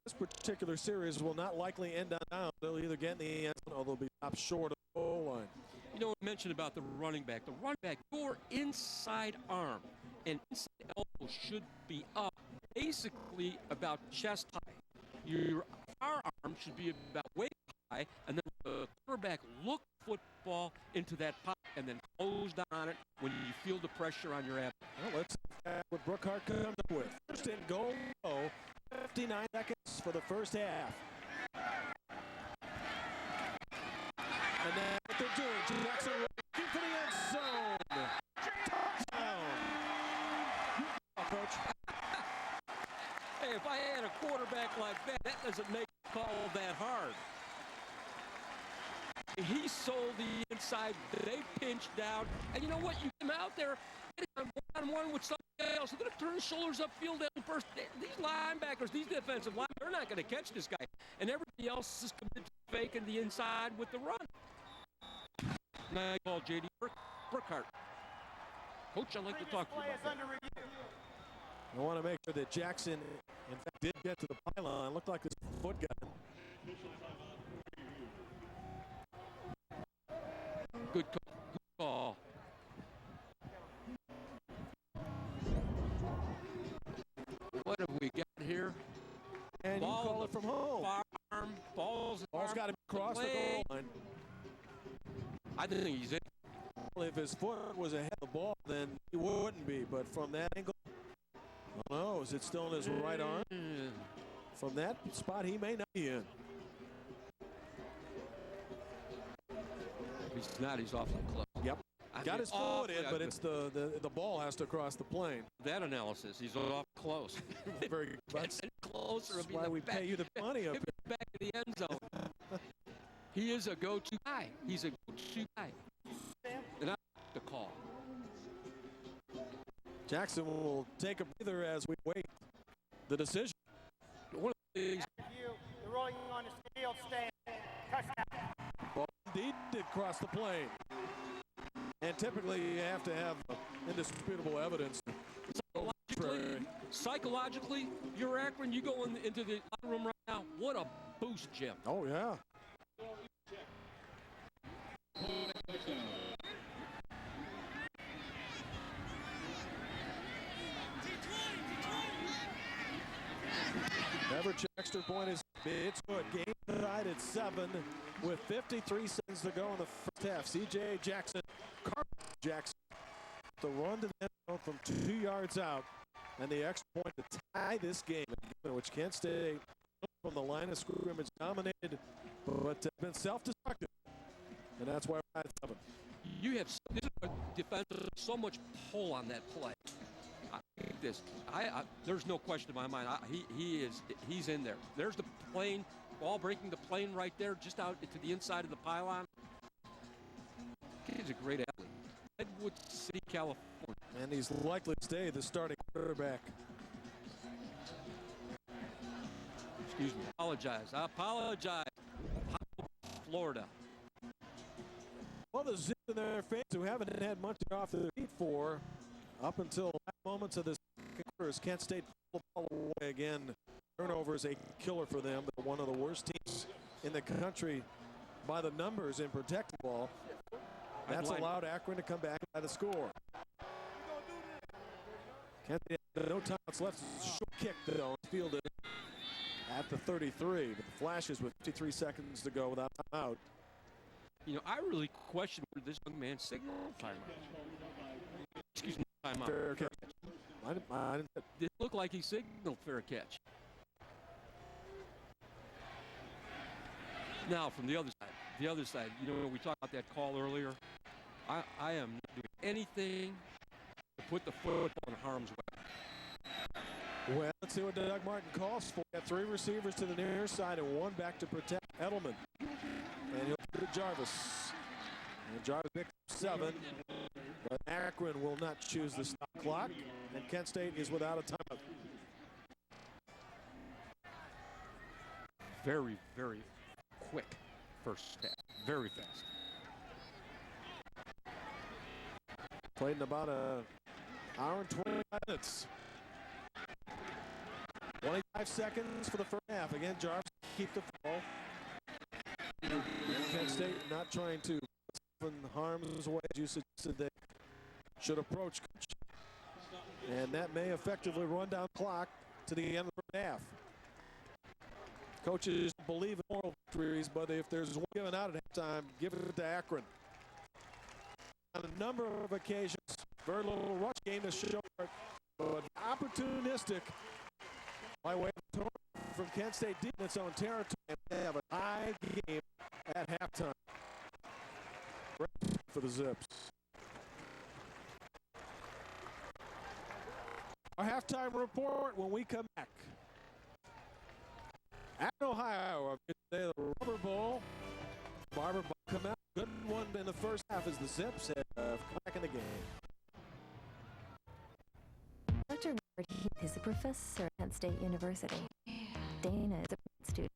this particular series will not likely end on down. They'll either get in the end zone or they'll be stopped short of the goal line. You know, I mentioned about the running back. The running back, your inside arm and inside elbow should be up basically about chest high. Your far arm should be about waist high, and then the quarterback look football into that pocket and then close down on it when you feel the pressure on your abdomen. Well, let's see what Brookhart comes up with. First and goal, 59 seconds for the first half. And that's what they're doing. Jackson looking for the end zone. Touchdown. Oh, Coach. Hey, if I had a quarterback like that, that doesn't make the call that hard. He sold the inside. They pinched down. And you know what? You come out there one-on-one with somebody else. They're going to turn his shoulders upfield at first. These linebackers, these defensive linemen, they're not going to catch this guy. And everybody else is committed to faking the inside with the run. Now you call J.D. Burkhart. Coach, I'd like to talk to you about that. I want to make sure that Jackson, in fact, did get to the pylon. Looked like his foot got him. Good call. What have we got here? And ball you call it from home. Farm, ball's got to be across the goal line. I think he's in. Well, if his foot was ahead of the ball, then he wouldn't be. But from that angle, I don't know. Is it still in his right arm? From that spot, he may not be in. If he's not, he's awfully close. Yep. Got his foot in, but it's the ball has to cross the plane. That analysis, he's off close. Very good. That's closer. That's why we pay you the money up here. Back in the end zone. He is a go-to guy. He's a go-to guy. And I like the call. Jackson will take a breather as we wait the decision. One of the things. They're rolling on the field stand. Touchdown. Ball indeed did cross the plane. And typically you have to have indisputable evidence. Psychologically, you're Akron, you go into the locker room right now. What a boost, Jim. Oh, yeah. Average extra point is it's good. Game tied at 7 with 53 seconds to go in the first half. C.J. Jackson, Jackson, the run to the end zone from 2 yards out, and the extra point to tie this game, which Kent State from the line of scrimmage dominated, but been self-destructive, and that's why we're at 7. You have defensive so much pull on that play. There's no question in my mind. He's in there. There's the plane, ball breaking the plane right there, just out to the inside of the pylon. He's a great athlete. Redwood City, California. And he's likely to stay the starting quarterback. Excuse me. I apologize. Florida. Well, the zip in their fans who haven't had much off their feet for up until moments of this quarter as Kent State pulled the ball away again. Turnover is a killer for them. They're one of the worst teams in the country by the numbers in protecting the ball. That's allowed Akron to come back by the score. Kent State had no timeouts left. Short kick though, fielded at the 33. But the Flashes with 53 seconds to go without timeout. You know, I really question whether this young man signaled timeout. Excuse me, timeout. Fair catch. It looked like he signaled fair catch. Now, from the other side, you know, we talked about that call earlier. I am not doing anything to put the football in harm's way. Well, let's see what Doug Martin calls for. Got 3 receivers to the near side and 1 back to protect Edelman. And he'll put it to Jarvis. And Jarvis picked up 7. But Akron will not choose the stop clock. And Kent State is without a timeout. Very, very quick first half. Very fast. Played in about an hour and 25 minutes. 25 seconds for the first half. Again, Jarvis keep the ball. Kent State not trying to in harm's way. You suggested they should approach coach. And that may effectively run down the clock to the end of the first half. Coaches believe in moral victories, but if there's one given out at halftime, give it to Akron. On a number of occasions, very little rush game is short, but opportunistic By way of tour from Kent State deep in its own territory, they have a tie game at halftime for the Zips. Our halftime report when we come back. Akron, Ohio, the Rubber Bowl. Barber come out. Good one in the first half as the Zips have come back in the game. Dr. Robert Heath is a professor at Kent State University. Dana is a student.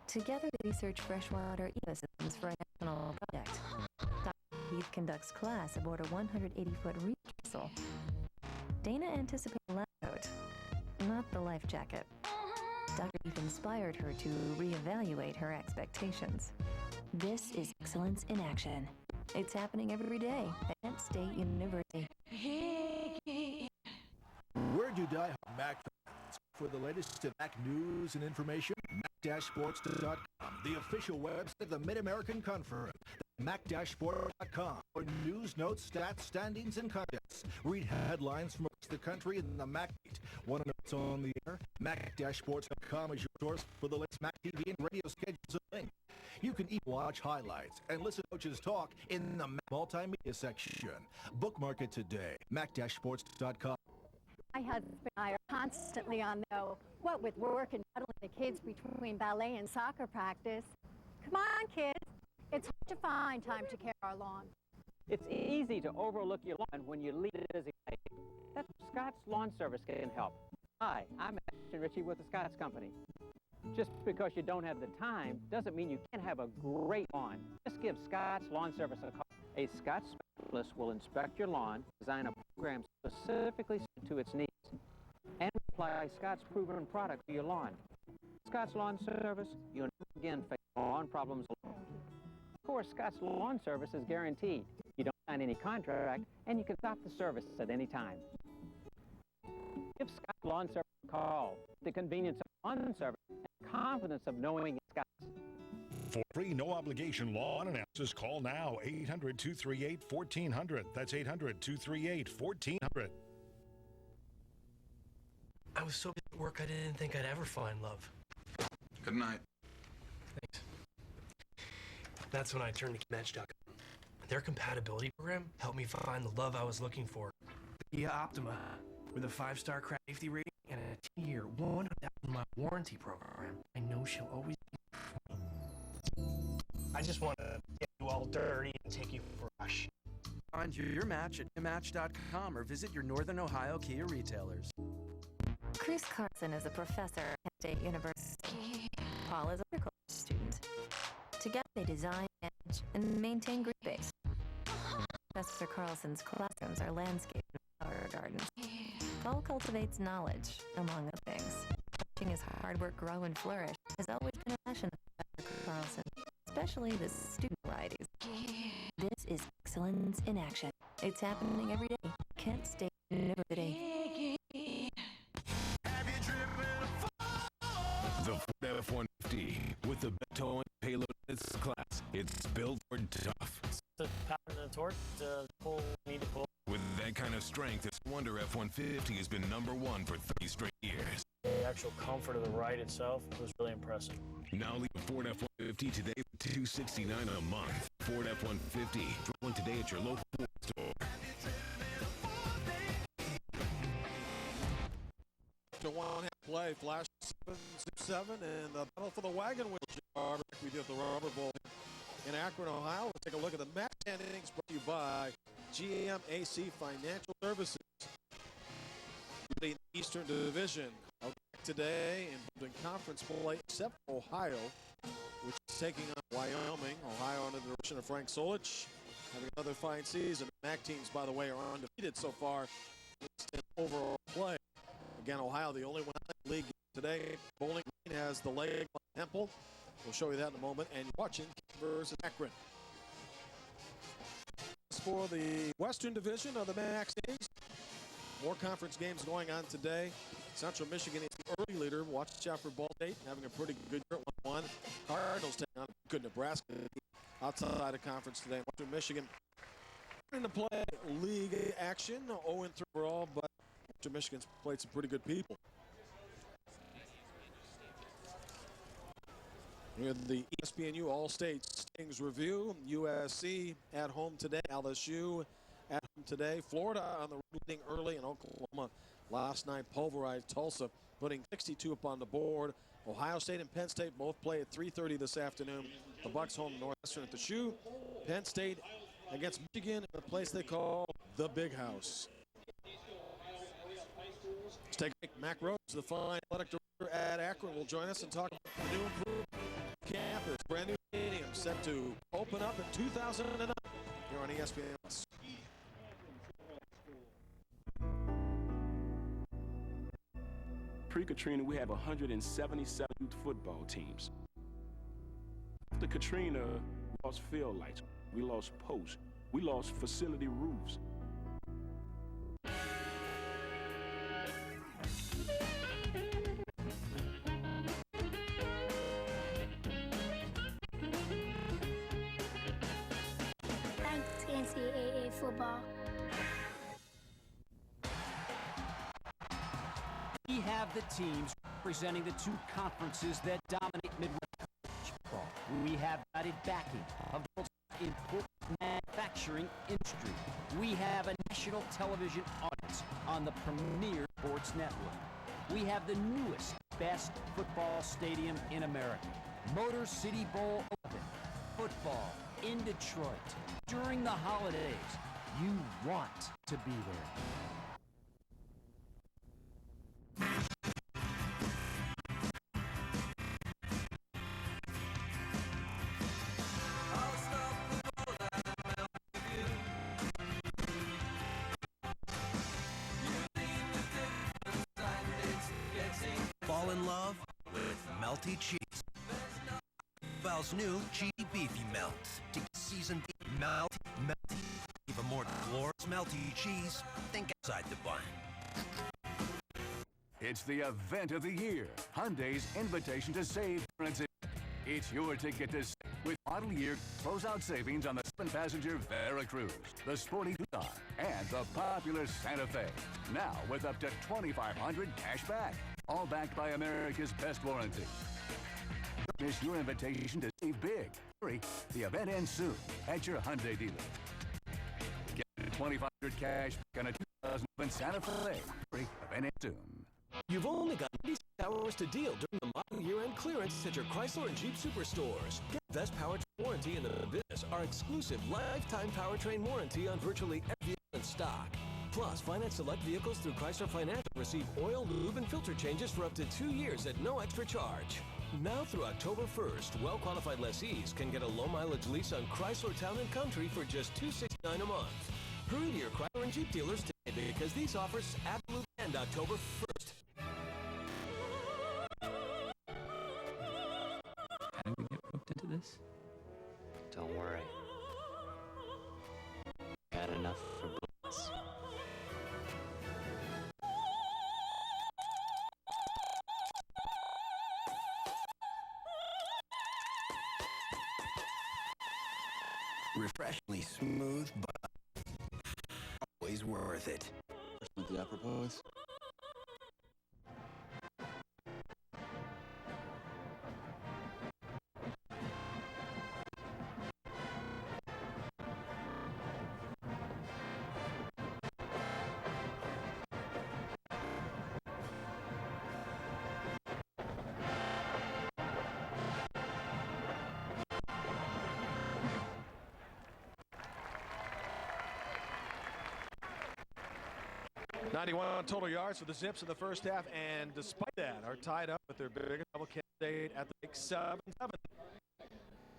Together they research freshwater ecosystems for a national project. Dr. Heath conducts class aboard a 180-foot reef vessel. Dana anticipates a lab coat, not the life jacket. Dr. Heath inspired her to reevaluate her expectations. This is excellence in action. It's happening every day at Kent State University. Where'd you die, Mac fans? For the latest Mac news and information, Mac-Sports.com, the official website of the Mid-American Conference. Mac-Sports.com for news, notes, stats, standings, and contests. Read headlines from across the country in the Mac beat. Want to know what's on the air? Mac-Sports.com is your source for the latest Mac TV and radio schedules and links. You can even watch highlights and listen to coaches talk in the Mac multimedia section. Bookmark it today. Mac-Sports.com. My husband and I are constantly on the go, what with work and juggling the kids between ballet and soccer practice. Come on, kids. It's hard to find time to care our lawn. It's easy to overlook your lawn when you lead a busy life. That's where Scott's Lawn Service can help. Hi, I'm Ashton Ritchie with the Scott's Company. Just because you don't have the time doesn't mean you can't have a great lawn. Just give Scott's Lawn Service a call. A Scott's specialist will inspect your lawn, design a program specifically suited to its needs, and apply Scott's proven product to your lawn. Scott's Lawn Service, you'll never again face lawn problems alone. Of course, Scott's Lawn Service is guaranteed. You don't sign any contract, and you can stop the service at any time. Give Scott's Lawn Service a call. The convenience of lawn service and confidence of knowing it's Scott's. For free, no-obligation lawn analysis, call now, 800-238-1400. That's 800-238-1400. I was so busy at work I didn't think I'd ever find love. Good night. Thanks. That's when I turned to KeyMatch.com. Their compatibility program helped me find the love I was looking for. The Kia Optima, with a 5-star crash safety rating and a 10-year, 100,000-mile warranty program. I know she'll always be. I just want to get you all dirty and take you for a rush. Find your match at KeyMatch.com or visit your Northern Ohio Kia retailers. Chris Carson is a professor at Kent State University. Paul is a horticulture student. Together they design, manage, and maintain green space. Professor Carlson's classrooms are landscape and flower gardens. Paul cultivates knowledge, among other things. Watching his hard work grow and flourish has always been a passion of Professor Carlson, especially the student varieties. This is excellence in action. It's happening every day. Kent State University. The Ford F-150 with the towing payload in its class. It's built for tough. The power and the torque to pull, need to pull. With that kind of strength, it's no wonder F-150 has been #1 for 30 straight years. The actual comfort of the ride itself was really impressive. Now leave a Ford F-150 today for $269 a month. Ford F-150. Drawing today at your local Ford store. To one half play, Flash 7, and the battle for the wagon wheel. We did the Rubber Bowl in Akron, Ohio. Let's take a look at the match standings brought to you by GMAC Financial Services. The Eastern Division today in building conference play, except Ohio, which is taking on Wyoming. Ohio under the direction of Frank Solich, having another fine season. The MAC teams, by the way, are undefeated so far in overall play. Again, Ohio, the only one in the league today. Bowling Green has the leg on Temple. We'll show you that in a moment. And you're watching versus Akron. As for the Western Division of the MAC stage, more conference games going on today. Central Michigan is the early leader. Watch out for Ball State, having a pretty good year at 1-1. Cardinals taking on good Nebraska outside of conference today. Western Michigan in the play league action, 0-3 overall, but Western Michigan's played some pretty good people. With the ESPNU All-State Stings Review, USC at home today, LSU at home today, Florida on the road leading early, in Oklahoma last night pulverized Tulsa, putting 62 up on the board. Ohio State and Penn State both play at 3:30 this afternoon. The Bucks home Northwestern at the Shoe. Penn State against Michigan in a place they call the Big House. Let's take a break. Mac Rhodes, the fine athletic director at Akron, will join us and talk about the new improved campus, brand new stadium set to open up in 2009 here on ESPN. Pre-Katrina, we have 177 youth football teams. After Katrina, we lost field lights, we lost posts, we lost facility roofs. Thanks, NCAA football. We have the teams representing the two conferences that dominate Midwest football. We have united backing of the most important manufacturing industry. We have a national television audience on the premier sports network. We have the newest, best football stadium in America. Motor City Bowl 11. Football in Detroit during the holidays. You want to be there. Fall in love with melty cheese. Val's new cheesy beefy melts. To season beef melty. Even more glorious melty cheese. Think outside the bun. It's the event of the year. Hyundai's invitation to save. It's your ticket to save with model year closeout savings on the 7-passenger Veracruz, the sporty Tucson, and the popular Santa Fe. Now with up to $2,500 cash back. All backed by America's best warranty. Don't miss your invitation to save big. Hurry, the event ends soon at your Hyundai dealer. Get $2,500 cash back on a 2011 Santa Fe. Hurry, event ends soon. You've only got 96 hours to deal during the model year-end clearance at your Chrysler and Jeep Superstores. Get the best powertrain warranty in the business, our exclusive lifetime powertrain warranty on virtually every vehicle in stock. Plus, finance select vehicles through Chrysler Financial receive oil, lube, and filter changes for up to 2 years at no extra charge. Now through October 1st, well-qualified lessees can get a low-mileage lease on Chrysler Town & Country for just $269 a month. Hurry to your Chrysler and Jeep dealers today because these offers absolutely end October 1st. How did we get roped into this? Don't worry. Got enough for bullets. Refreshingly smooth, but always worth it. Something I propose? .91 total yards for the Zips in the first half, and despite that, are tied up with their biggest double Kent State at the 7-7.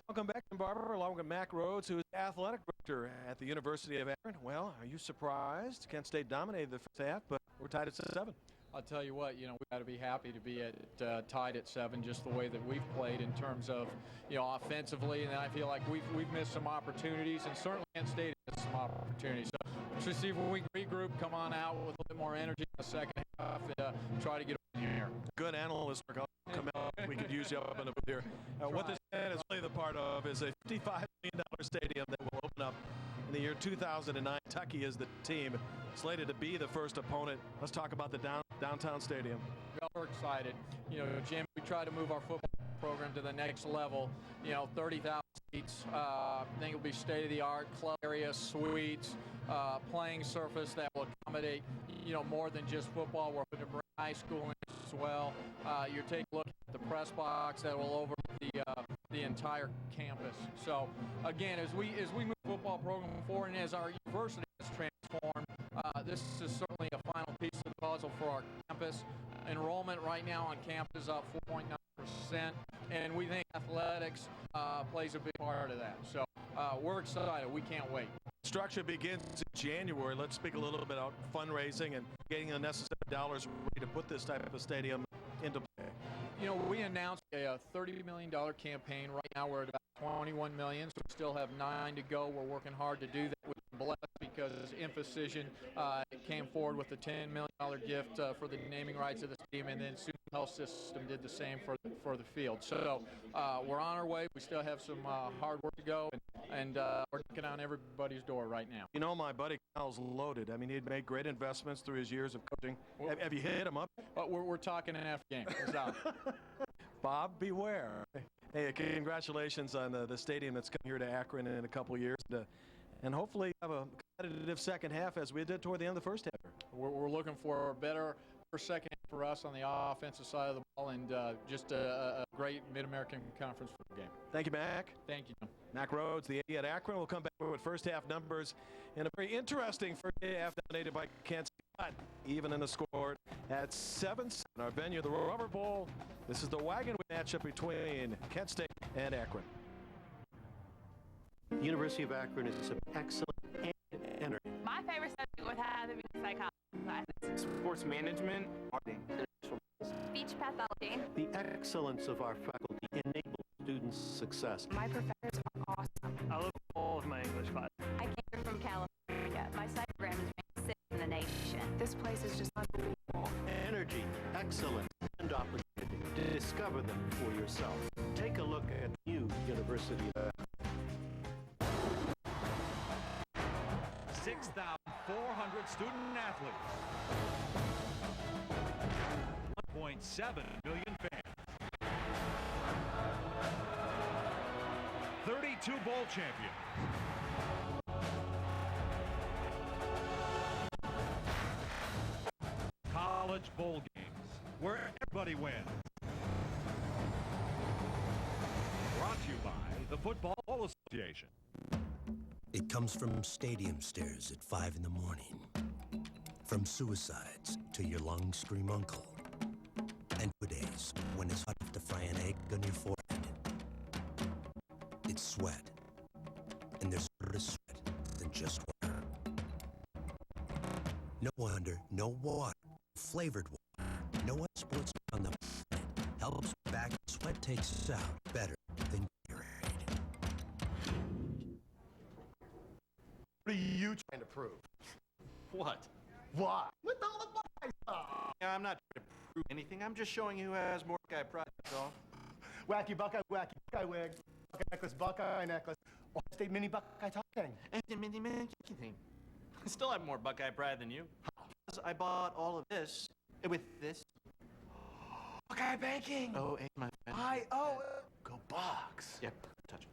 Welcome back, Tim Barber, along with Mac Rhodes, who is athletic director at the University of Akron. Well, are you surprised? Kent State dominated the first half, but we're tied at 7. I'll tell you what, we got to be happy to be at tied at 7, just the way that we've played in terms of, offensively, and I feel like we've missed some opportunities, and certainly Kent State missed some opportunities. So let's see if we regroup, come on out with a little bit more energy in the second half, and try to get in here. Good analyst work. Come out. We could use you up in the booth here. What this man is really the part of is a $55 million stadium that will open up in the year 2009. Kentucky is the team slated to be the first opponent. Let's talk about the downtown stadium. We're excited. Jim, we try to move our football program to the next level. 30,000 seats. I think it'll be state-of-the-art club area, suites, playing surface that will accommodate, more than just football. We're going to bring high school in as well. You're taking a look at the press box that will overlook the entire campus. So again, as we move the football program forward and as our university is transformed, this is certainly a final piece of the puzzle for our campus. Enrollment right now on campus is up 4.9%, and we think athletics plays a big part of that. So we're excited. We can't wait. Construction begins in January. Let's speak a little bit about fundraising and getting the necessary dollars to put this type of stadium into play. We announced a $30 million campaign. Right now we're at about $21 million, so we still have 9 to go. We're working hard to do that. We're blessed because Infocision came forward with a $10 million gift for the naming rights of the stadium, and then Student Health System did the same for the field. So we're on our way. We still have some hard work to go, and we're knocking on everybody's door right now. My buddy Kyle's loaded. I mean, he'd made great investments through his years of coaching. Have you hit him up? We're talking an F game. Bob, beware. Hey, congratulations on the stadium that's coming here to Akron in a couple of years. And hopefully have a competitive second half as we did toward the end of the first half. We're looking for a better second half for us on the offensive side of the ball, and just a great Mid-American Conference football game. Thank you, Mac. Thank you. Mac Rhodes, the AD at Akron, will come back with first half numbers in a very interesting first half dominated by Kansas City, even in the score at 7-7. Our venue, the Rubber Bowl. This is the wagon matchup between Kent State and Akron. The University of Akron is an excellent and energy. My favorite subject would have to be psychology classes. Sports management, speech pathology. The excellence of our faculty enables students' success. My professors are awesome. I love all of my English classes. I came from California. My site program is ranked 6th in the nation. This place is just unbelievable. Energy, excellence, and opportunity. Discover them for yourself. Take a look at new University of Akron. 6,400 student athletes. 1.7 million fans. 32 bowl champions. College bowl games, where everybody wins. Brought to you by the Football Association. It comes from stadium stairs at 5 in the morning, from suicides to your lung-scream uncle, and days when it's hard to fry an egg on your forehead. It's sweat, and there's more to sweat than just water. No wonder, no water, flavored water, no other sports on the planet helps back sweat takes out better than What are you trying to prove? What? What? With all the Buckeye stuff. Yeah, I'm not trying to prove anything. I'm just showing you who has more Buckeye pride, that's all. Wacky Buckeye wig, Buckeye necklace, Ohio State mini Buckeye talking. And the mini thing. I still have more Buckeye pride than you. Because I bought all of this with this. Buckeye banking. Oh, ain't my friend. Go Bucks. Yep, touch it.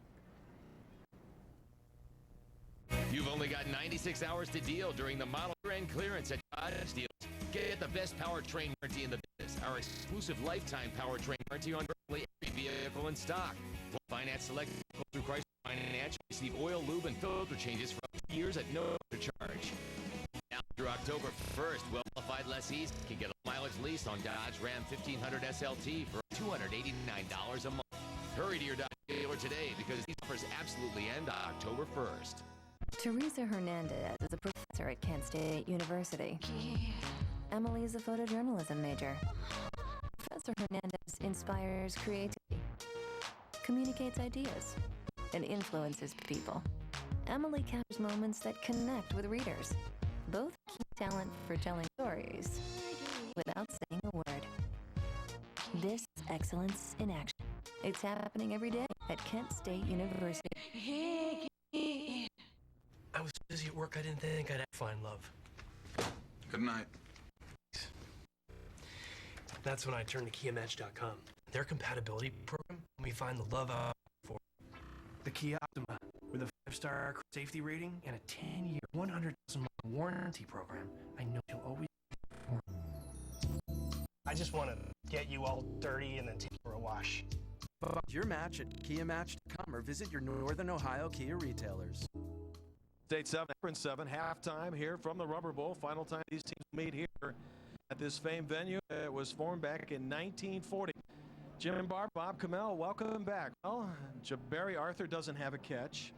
You've only got 96 hours to deal during the model year end clearance at Dodge Deals. Get the best powertrain warranty in the business. Our exclusive lifetime powertrain warranty on virtually every vehicle in stock. Finance select vehicles through Chrysler Financial. Receive oil, lube, and filter changes for up to 2 years at no extra charge. Now through October 1st, well-qualified lessees can get a mileage lease on Dodge Ram 1500 SLT for $289 a month. Hurry to your Dodge dealer today because these offers absolutely end October 1st. Teresa Hernandez is a professor at Kent State University. Emily is a photojournalism major. Professor Hernandez inspires creativity, communicates ideas, and influences people. Emily captures moments that connect with readers. Both key talent for telling stories without saying a word. This is excellence in action. It's happening every day at Kent State University. I was busy at work. I didn't think I'd find love. Good night. That's when I turned to KiaMatch.com. Their compatibility program help me find the love I for. The Kia Optima, with a 5-star safety rating and a 10-year, 100,000-mile warranty program, I know you'll always. I just want to get you all dirty and then take you for a wash. Find your match at KiaMatch.com or visit your Northern Ohio Kia retailers. State 7, Akron 7, halftime here from the Rubber Bowl. Final time these teams meet here at this famed venue. It was formed back in 1940. Jim and Bob Kamel, welcome back. Well, Jabari Arthur doesn't have a catch.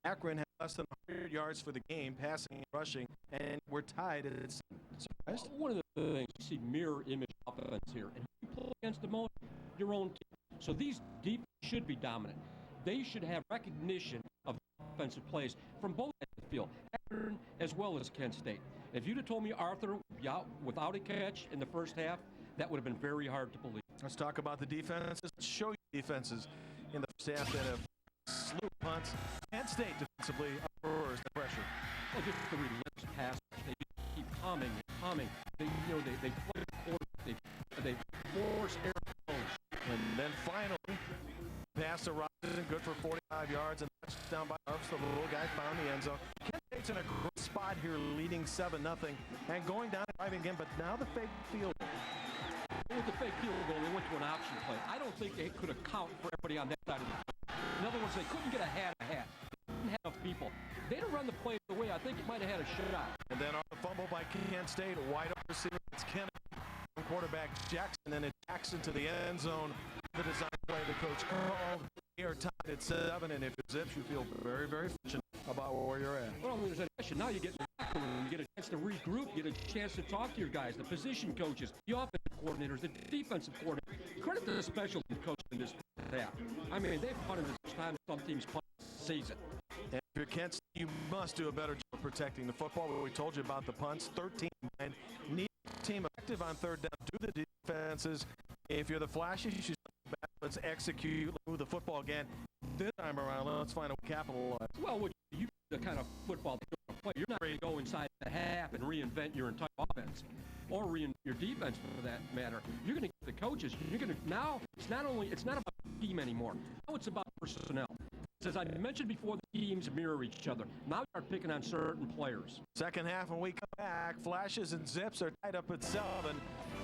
Akron had less than 100 yards for the game, passing and rushing, and we're tied at its surprised. One of the things you see mirror image offense here, and you play against the most your own team. So these deep should be dominant. They should have recognition of offensive plays from both sides of the field, Akron as well as Kent State. If you'd have told me Arthur would be out without a catch in the first half, that would have been very hard to believe. Let's talk about the defenses. Let's show you defenses in the first half that have slew punts. Kent State defensively under the pressure. Well, just the relentless pass. They just keep humming and humming. They play the quarter. They force air zones. And then finally, pass to Robinson, good for 45 yards, and touchdown by Arps. The little guy found the end zone. Kent State's in a great spot here, leading 7-0, and going down and driving again, but now the fake field. With the fake field goal, they went to an option play. I don't think they could account for everybody on that side of the field. In other words, they couldn't get a hat. They didn't have enough people. They'd have run the play the way I think it might have had a shot. And then on the fumble by Kent State, a wide open receiver. It's Kennedy. Quarterback Jackson, and it Jackson to the end zone. The design play the coach called. We are tied at 7, and if it's Zips, you feel very, very fortunate about where you're at. Well, there's a question. Now you get the locker room, you get a chance to regroup, you get a chance to talk to your guys, the position coaches, the offensive coordinators, the defensive coordinators. Credit to the special team coach in this half. I mean, they've punted this time some teams punt this season. And if you're Kent, you must do a better job of protecting the football. We told you about the punts, 13-9. Need team effective on third down. Do the defenses. If you're the Flashes, you should back. Let's execute, move the football again. This time around, let's find a capitalize. Well, you the kind of football that you're going to play. You're not ready to go inside the half and reinvent your entire offense or reinvent your defense for that matter. You're going to get the coaches. You're going to now. It's not about team anymore. Now it's about personnel. As I mentioned before, the teams mirror each other. Now we start picking on certain players. Second half, when we come back, Flashes and Zips are tied up at 7.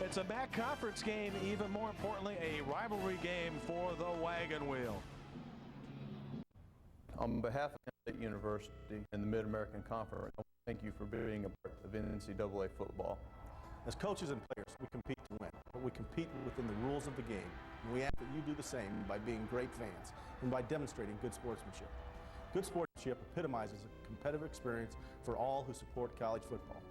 It's a MAC conference game, even more importantly, a rivalry game for the Wagon Wheel. On behalf of Kent State University and the Mid-American Conference, I want to thank you for being a part of NCAA football. As coaches and players, we compete to win, but we compete within the rules of the game. And we ask that you do the same by being great fans and by demonstrating good sportsmanship. Good sportsmanship epitomizes a competitive experience for all who support college football.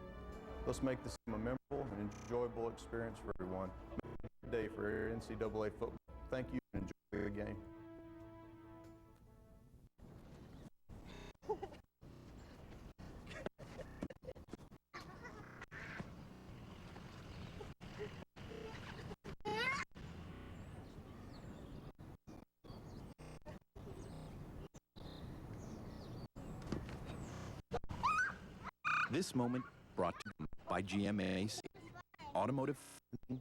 Let's make this a memorable and enjoyable experience for everyone. Make it a good day for NCAA football. Thank you and enjoy the game. This moment brought to you by GMAC, Automotive,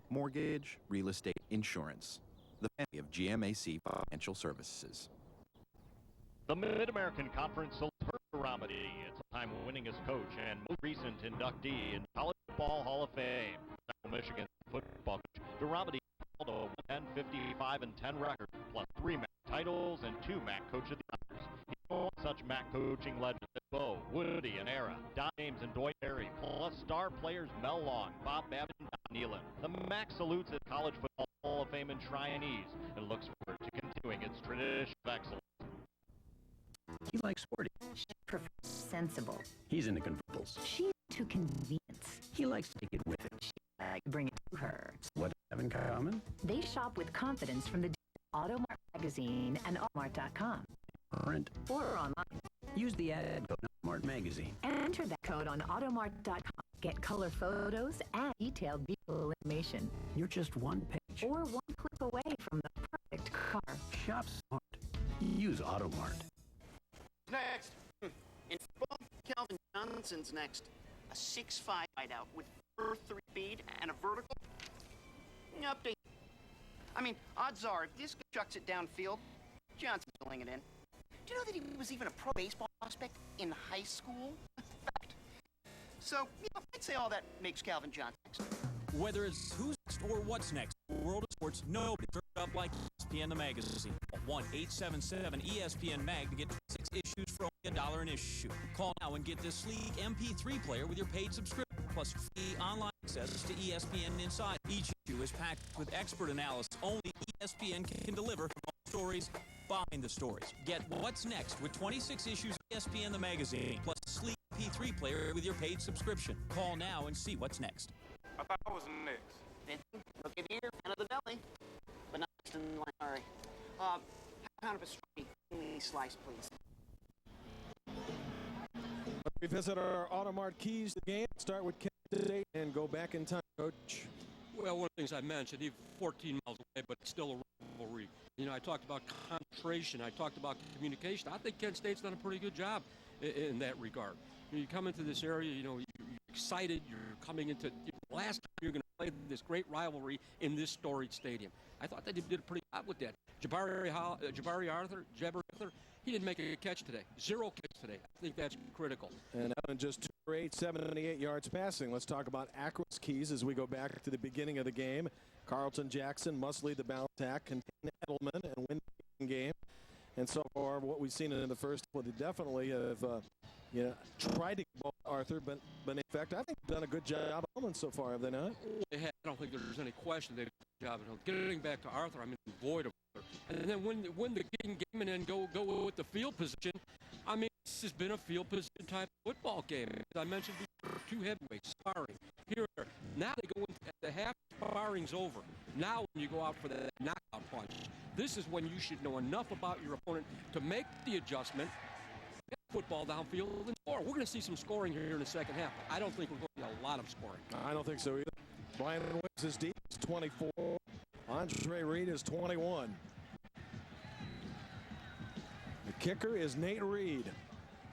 Mortgage, Real Estate, Insurance, the family of GMAC Financial Services. The Mid-American Conference selects Romedy. It's a time winningest coach and most recent inductee in College Football Hall of Fame. Michigan football coach Romedy held a 10-55-10 record, plus 3 MAC titles and 2 MAC Coach of the Years. He's won such MAC coaching legends as Bo, Woody, and Era, Don James and Dwight Berry, plus star players Mel Long, Bob Babbitt, and Don Nealon. The MAC salutes its College Football Hall of Fame enshrinees and looks forward to continuing its tradition of excellence. He likes sporty. She prefers sensible. He's into convertibles. She's into convenience. He likes to take it with him. She likes to bring it to her. What do they have in common? They shop with confidence from the Automart magazine and Automart.com. Print. Or online. Use the ad code Automart Magazine. Enter that code on Automart.com. Get color photos and detailed vehicle information. You're just one page. Or one click away from the perfect car. Shop smart. Use Automart. Next. In football, Calvin Johnson's next. A 6'5" wideout with 4.3 speed and a vertical. Update. I mean, odds are, if this guy chucks it downfield, Johnson's filling it in. Do you know that he was even a pro baseball prospect in high school? Fact. So, I'd say all that makes Calvin Johnson next. Whether it's who's next or what's next, World of Sports, nobody turned up like ESPN the magazine. 1-877-ESPN-MAG to get 26 issues for only $1 an issue. Call now and get this sleek MP3 player with your paid subscription, plus free online access to ESPN Inside. Each issue is packed with expert analysis only ESPN can deliver. Stories behind the stories. Get What's Next with 26 issues of ESPN the magazine, plus a sleek MP3 player with your paid subscription. Call now and see what's next. I thought I was next. Look at here, fan of the belly. But not in line, sorry. Half pound of pastrami, thinly sliced, please. We visit our Automart keys to the game. Start with Kent State and go back in time, Coach. Well, one of the things I mentioned, he's 14 miles away, but still a rivalry. You know, I talked about concentration. I talked about communication. I think Kent State's done a pretty good job in that regard. You come into this area, you know, you're excited. You're coming into last time you're going to play this great rivalry in this storied stadium. I thought they did a pretty good job with that. Jabari Arthur, he didn't make a catch today. 0 catch today. I think that's critical. And Allen just 2 for 8, 78 yards passing. Let's talk about Akron's keys as we go back to the beginning of the game. Carlton Jackson must lead the bounce attack, contain Edelman, and win the game. And so far, what we've seen in the first, well, they definitely have tried to get Arthur, but in fact, I think they've done a good job of Edelman so far, have they not? They have. I don't think there's any question they've done a good job at getting back to Arthur. I mean, void of Arthur. And then win the game and then go with the field position. I mean, this has been a field position type football game. As I mentioned before, 2 heavyweights sparring here. Now they go into the half sparring's over. Now when you go out for the knockout punch, this is when you should know enough about your opponent to make the adjustment, get football downfield, and score. We're going to see some scoring here in the second half. I don't think we're going to see a lot of scoring. I don't think so either. Brian Williams is deep, 24. Andre Reed is 21. The kicker is Nate Reed.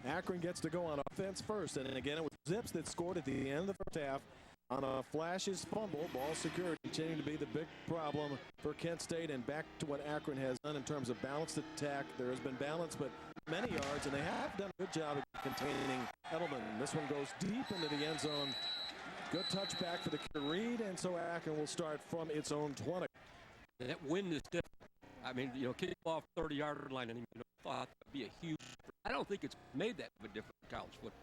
Akron gets to go on offense first, and again it was Zips that scored at the end of the first half on a flashes fumble. Ball security continuing to be the big problem for Kent State, and back to what Akron has done in terms of balanced attack. There has been balance, but many yards, and they have done a good job of containing Edelman. This one goes deep into the end zone. Good touchback for the kicker Reed, and so Akron will start from its own 20. That win is different. I mean, you know, kick off 30-yard line, and thought that would be a huge. I don't think it's made that of a difference in college football.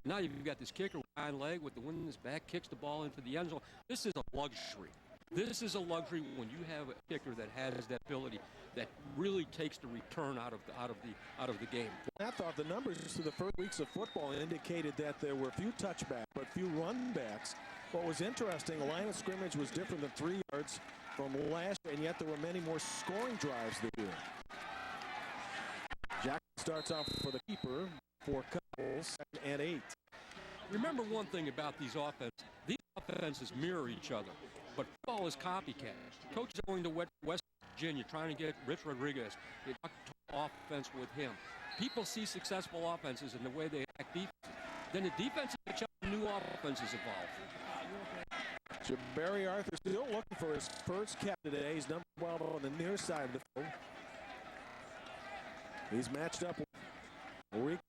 Now you've got this kicker, hind leg with the wind in his back, kicks the ball into the end zone. This is a luxury. This is a luxury when you have a kicker that has that ability, that really takes the return out of the game. I thought the numbers through the first weeks of football indicated that there were few touchbacks, but few run backs. What was interesting, the line of scrimmage was different than 3 yards from last year, and yet there were many more scoring drives this year. Jackson starts off for the keeper for Couples and 8. Remember one thing about these offenses mirror each other, but football is copycat. Coach is going to West Virginia trying to get Rich Rodriguez to offense with him. People see successful offenses in the way they attack defenses. Then the defenses catch up, new offenses evolve. Jabari Arthur still looking for his first catch today. He's number 12 on the near side of the field. He's matched up with Rick.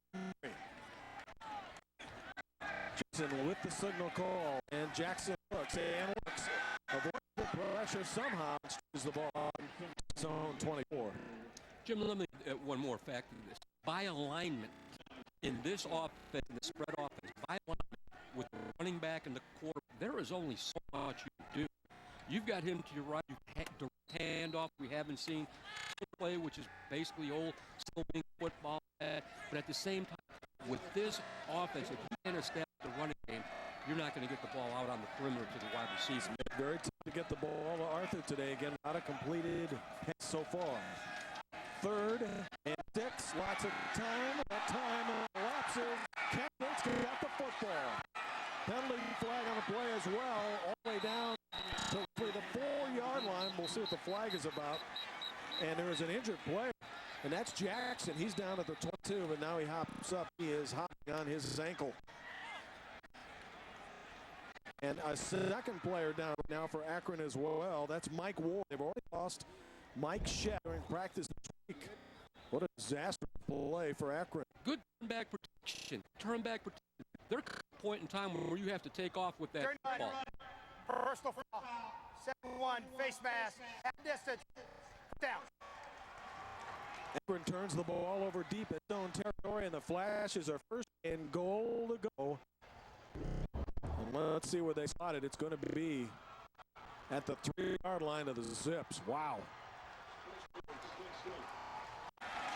Jackson with the signal call, and Jackson looks and looks. Avoids the pressure somehow, steals the ball in zone 24. Jim, let me one more fact of this. By alignment in this offense, in the spread offense, by alignment with the running back and the quarterback, there is only so much you can do. You've got him to your right, you direct handoff we haven't seen play, which is basically old sloping football. But at the same time, with this offense, if you can't establish the running game, you're not going to get the ball out on the perimeter to the wide receiver. Very tough to get the ball to Arthur today. Again, not a completed pass so far. 3rd and 6. Lots of time. That time elapses. Kent State's got the football. Penalty flag on the play as well. All the way down to the 4-yard line. We'll see what the flag is about. And there is an injured player, and that's Jackson. He's down at the 22, but now he hops up. He is hopping on his ankle. And a second player down now for Akron as well. That's Mike Ward. They've already lost Mike Shedd during practice this week. What a disaster play for Akron. Good turn-back protection. Turn-back protection. There's a point in time where you have to take off with that ball. Personal foul. 7-1, face mask, at distance, down. Akron turns the ball over deep in zone territory, and the Flash is our first and goal to go. And let's see where they slot it. It's going to be at the 3-yard line of the Zips. Wow.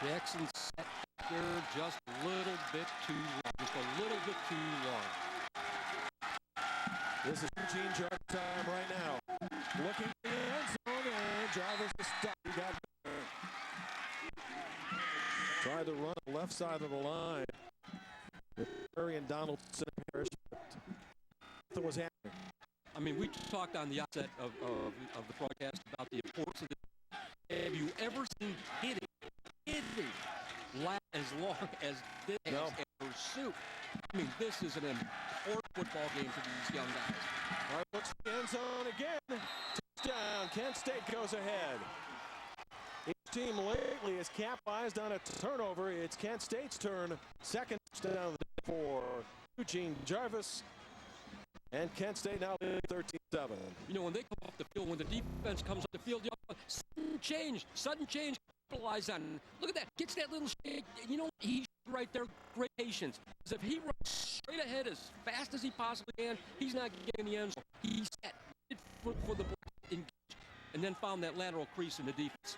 Jackson sat there just a little bit too long. Just a little bit too long. This is Eugene Jarvis time right now. Looking for the end zone, and Jarvis is stuck. He got there. Tried to run the left side of the line. Perry and Donaldson Parrish. Nothing was happening. I mean, we talked on the outset of the broadcast about the importance of this. Have you ever seen hitting last as long as this in pursuit? I mean, this is an important football game for these young guys. All right, looks for the end zone again. Touchdown. Kent State goes ahead. Each team lately has capitalized on a turnover. It's Kent State's turn. Second touchdown for Eugene Jarvis. And Kent State now leading 13-7. You know, when they come off the field, when the defense comes off the field, sudden change, capitalize on. Look at that, gets that little shake. You know, he's right there, great patience. Because if he runs straight ahead as fast as he possibly can, he's not getting the end zone. He's set for the engage, and then found that lateral crease in the defense.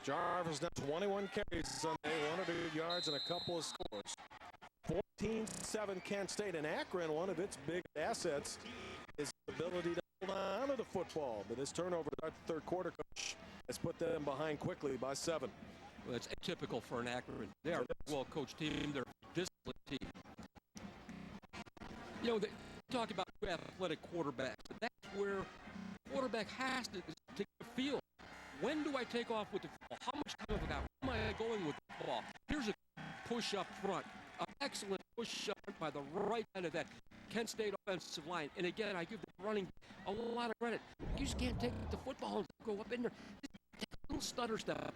Jarvis now 21 carries Sunday, 100 yards and a couple of scores. 14-7 Kent State, and Akron, one of its big assets is the ability to hold on to the football. But this turnover, our third quarter coach has put them behind quickly by 7. Well, it's atypical for an Akron. They are a well-coached team. They're a disciplined team. You know, they talk about athletic quarterbacks. That's where quarterback has to take the field. When do I take off with the ball? How much time have I got? Where am I going with the ball? Here's a push up front. An excellent push up by the right end of that Kent State offensive line. And again, I give the running a lot of credit. You just can't take the football and go up in there. Take a little stutter step,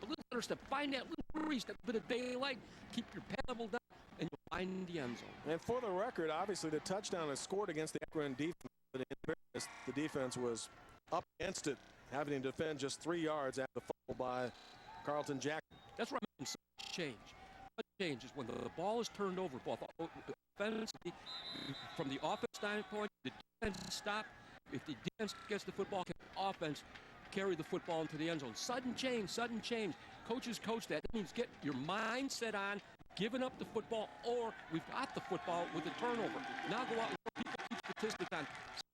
find that little breeze, that bit of daylight, keep your pad level down, and you'll find the end zone. And for the record, obviously the touchdown is scored against the Akron defense, but in fairness, the defense was up against it, having to defend just 3 yards after the fumble by Carlton Jackson. That's where I'm saying change. What changes when the ball is turned over, both offensively, from the offense standpoint, the defense stop. If the defense gets the football, can the offense carry the football into the end zone? Sudden change. Coaches coach that. That means get your mind set on giving up the football, or we've got the football with the turnover. Now go out and people keep statistics on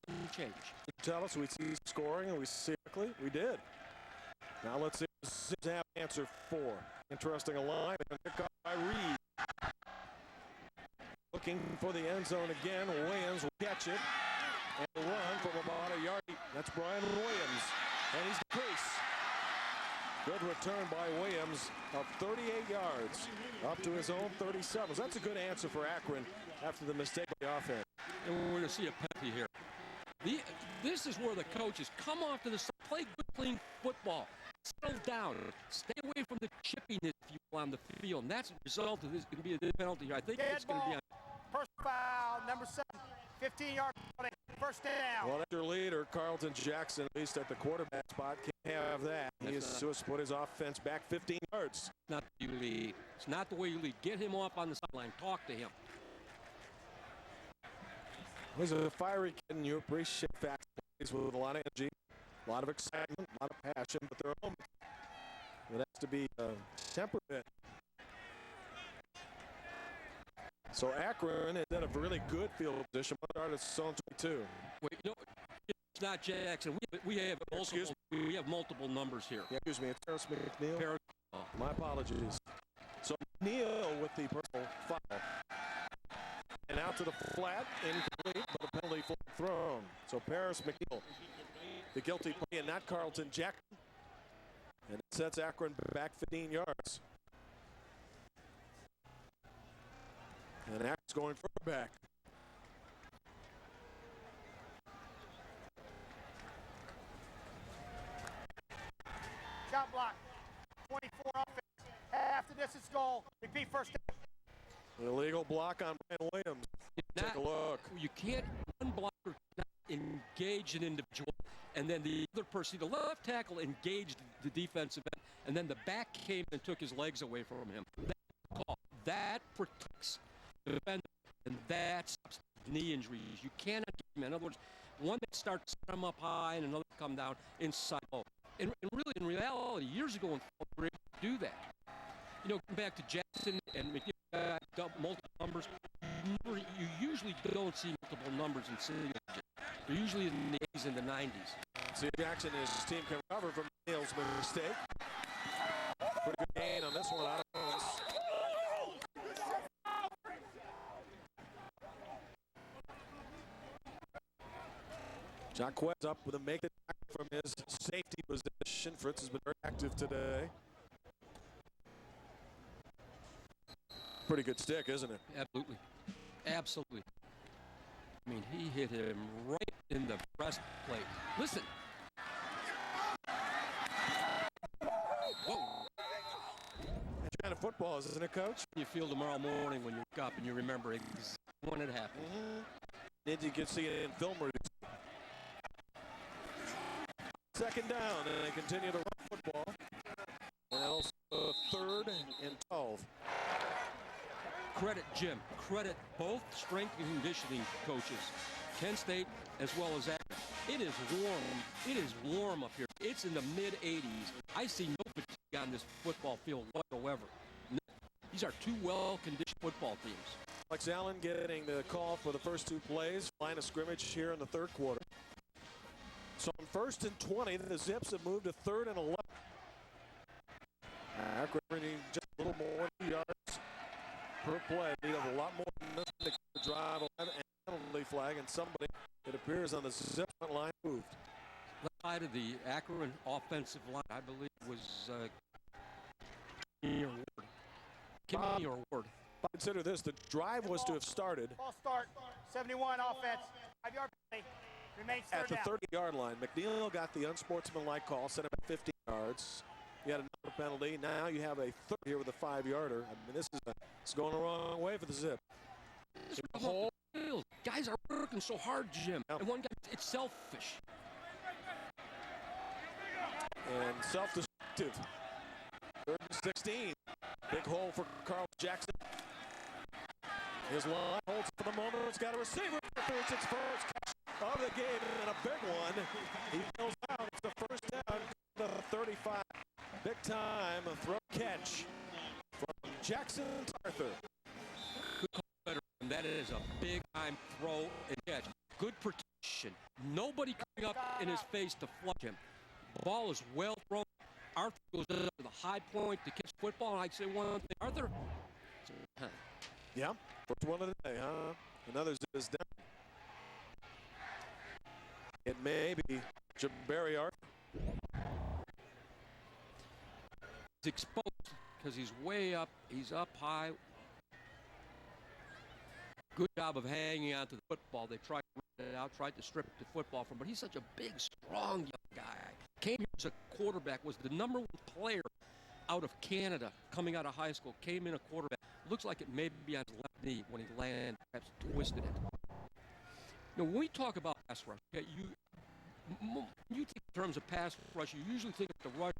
sudden change. You tell us we see scoring and we see quickly. We did. Now let's see what the Zips have answer for. Interesting alignment. Pick up by Reed. Looking for the end zone again. Williams will catch it and run from about a yard. That's Brian Williams. And he's crease. Good return by Williams of 38 yards up to his own 37. So that's a good answer for Akron after the mistake by the offense. And we're going to see a penalty here. This is where the coaches come off to the side, play good, clean football. Settle down. Stay away from the chippiness, if you will, on the field. And that's the result of this. Going to be a penalty here. I think it's going to be on. Personal foul, number 7, 15-yard penalty, first down. Well, that's your leader, Carlton Jackson, at least at the quarterback spot, can't have that. He has just put his offense back 15 yards. Not the way you lead. It's not the way you lead. Get him off on the sideline. Talk to him. He's a fiery kid, and you appreciate facts with a lot of energy, a lot of excitement, a lot of passion, but there are moments that has to be tempered a bit. So Akron is in a really good field position. Start at zone 22. Wait, no, it's not Jackson. We have multiple numbers here. Yeah, excuse me, it's Paris McNeil. My apologies. So McNeil with the personal foul. And out to the flat, incomplete, but a penalty flag thrown. So Paris McNeil, the guilty play, and not Carlton Jackson. And it sets Akron back 15 yards. And Akron's going further back. out block. 24 offense. After this, it's goal. Repeat first down. An illegal block on Brian Williams. Take a look. You can't, one blocker cannot engage an individual, and then the other person, the left tackle, engaged the defensive end, and then the back came and took his legs away from him. That call, that protects the defender, and that stops knee injuries. You cannot get him. In other words, one that starts him up high and another come down inside low. And really, in reality, years ago, in football, we were able to do that. You know, going back to Jackson and multiple numbers, you usually don't see multiple numbers in single digits. They're usually in the 80s and the 90s. See, Jackson and his team can recover from Neal's mistake. Pretty good gain on this one out of bounds. Jacquez up with a make it from his safety position. Fritz has been very active today. Pretty good stick, isn't it? Absolutely. Absolutely. I mean, he hit him right in the breastplate. Listen. Whoa. That's kind of football, isn't it, Coach? You feel tomorrow morning when you wake up and you remember when it happened. Then you can see it in film reviews. Second down, and they continue to run football. And also third and 12. Credit Jim. Credit both strength and conditioning coaches, Kent State as well as Akron. It is warm. It is warm up here. It's in the mid-80s. I see no fatigue on this football field whatsoever. These are two well-conditioned football teams. Alex Allen getting the call for the first two plays. Line of scrimmage here in the third quarter. So on 1st and 20, the Zips have moved to 3rd and 11. Akron needing just a little more yards per play. Need a lot more than this to drive and penalty flag, and somebody, it appears, on the Zip line moved. Left side of the Akron offensive line, I believe, was Kimmy or Ward. Consider this, the drive was to have started Ball start. 71 offense. 5-yard penalty. Remains at the down. 30-yard line. McNeil got the unsportsmanlike call, set him at 50 yards. You had another penalty. Now you have a third here with a 5-yarder. I mean, this is going the wrong way for the Zip. Guys are working so hard, Jim. Yep. And one guy, it's selfish. And self-destructive. 3rd and 16. Big hole for Carl Jackson. His line holds for the moment. It's got a receiver. It's its first catch of the game, and a big one. He fills out. It's the first down. The 35. Big time throw catch from Jackson to Arthur. Good call, better. And that is a big time throw and catch. Good protection. Nobody coming up in his face to flush him. The ball is well thrown. Arthur goes up to the high point to catch football, and I'd say one thing, Arthur. Yeah, first one of the day, huh? Another Zip is down. It may be Jabari Arthur. He's exposed because he's way up. He's up high. Good job of hanging on to the football. They tried to run it out, tried to strip the football from him, but he's such a big, strong young guy. Came here as a quarterback, was the #1 player out of Canada coming out of high school, came in a quarterback. Looks like it may be on his left knee when he landed, perhaps twisted it. Now, when we talk about pass rush, okay, you think in terms of pass rush, you usually think of the rush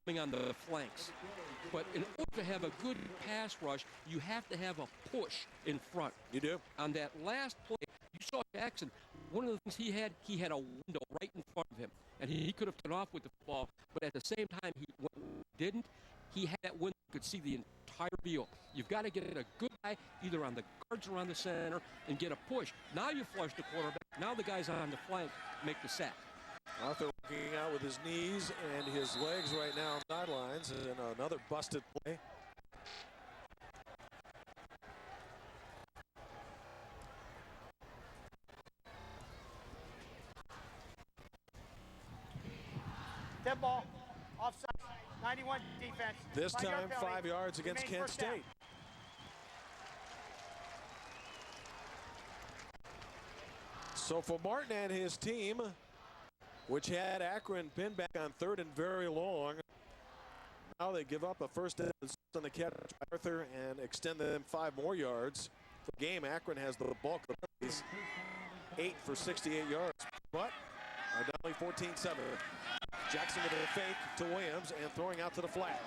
coming on the flanks. But in order to have a good pass rush, you have to have a push in front. You do. On that last play, you saw Jackson. One of the things he had a window right in front of him, and he could have taken off with the ball. But at the same time, he didn't. He had that window, could see the entire field. You've got to get a good guy either on the guards or on the center and get a push. Now you flush the quarterback. Now the guys on the flank make the sack. Arthur working out with his knees and his legs right now on sidelines, and another busted play. Dead ball. Offside. 91 defense. This 5-yard time, 5 yards against Remains Kent first down. State. So for Martin and his team, which had Akron pinned back on 3rd and very long, now they give up a first down on the catch by Arthur and extend them 5 more yards. The game, Akron has the bulk of the plays, 8 for 68 yards, but are down only 14-7. Jackson with a fake to Williams and throwing out to the flat.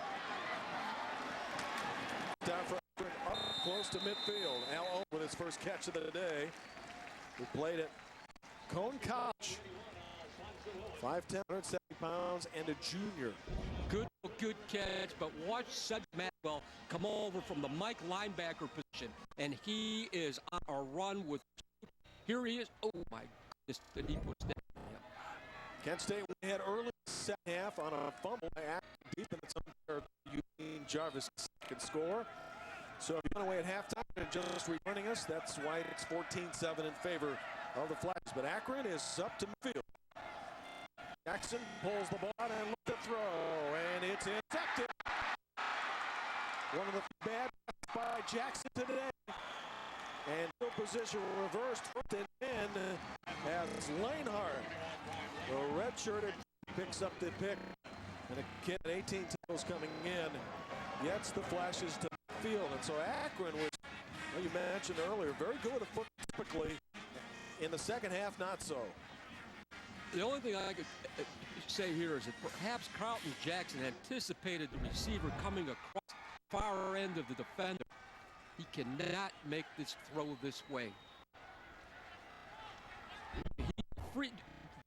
Down for Akron, up close to midfield. Al Owen with his first catch of the day. Who played at Cone College. 5'10", 170 pounds, and a junior. Good catch, but watch Cedric Maxwell come over from the Mike linebacker position, and he is on a run with. Here he is. Oh my goodness, did he push that? Kent State we had early second half on a fumble by Akron deep in its own territory. Eugene Jarvis second score. So if you're away at halftime and just returning us, that's why it's 14-7 in favor of the Flags. But Akron is up to midfield. Jackson pulls the ball out and looks to throw, and it's intercepted. One of the bad by Jackson today. And field position reversed and in as Lanehart, the red-shirted, picks up the pick. And a kid at 18 tackles coming in gets the flashes to the field. And so Akron was, well, you mentioned earlier, very good with the foot typically. In the second half, not so. The only thing I could say here is that perhaps Carlton Jackson anticipated the receiver coming across the far end of the defender. He cannot make this throw this way.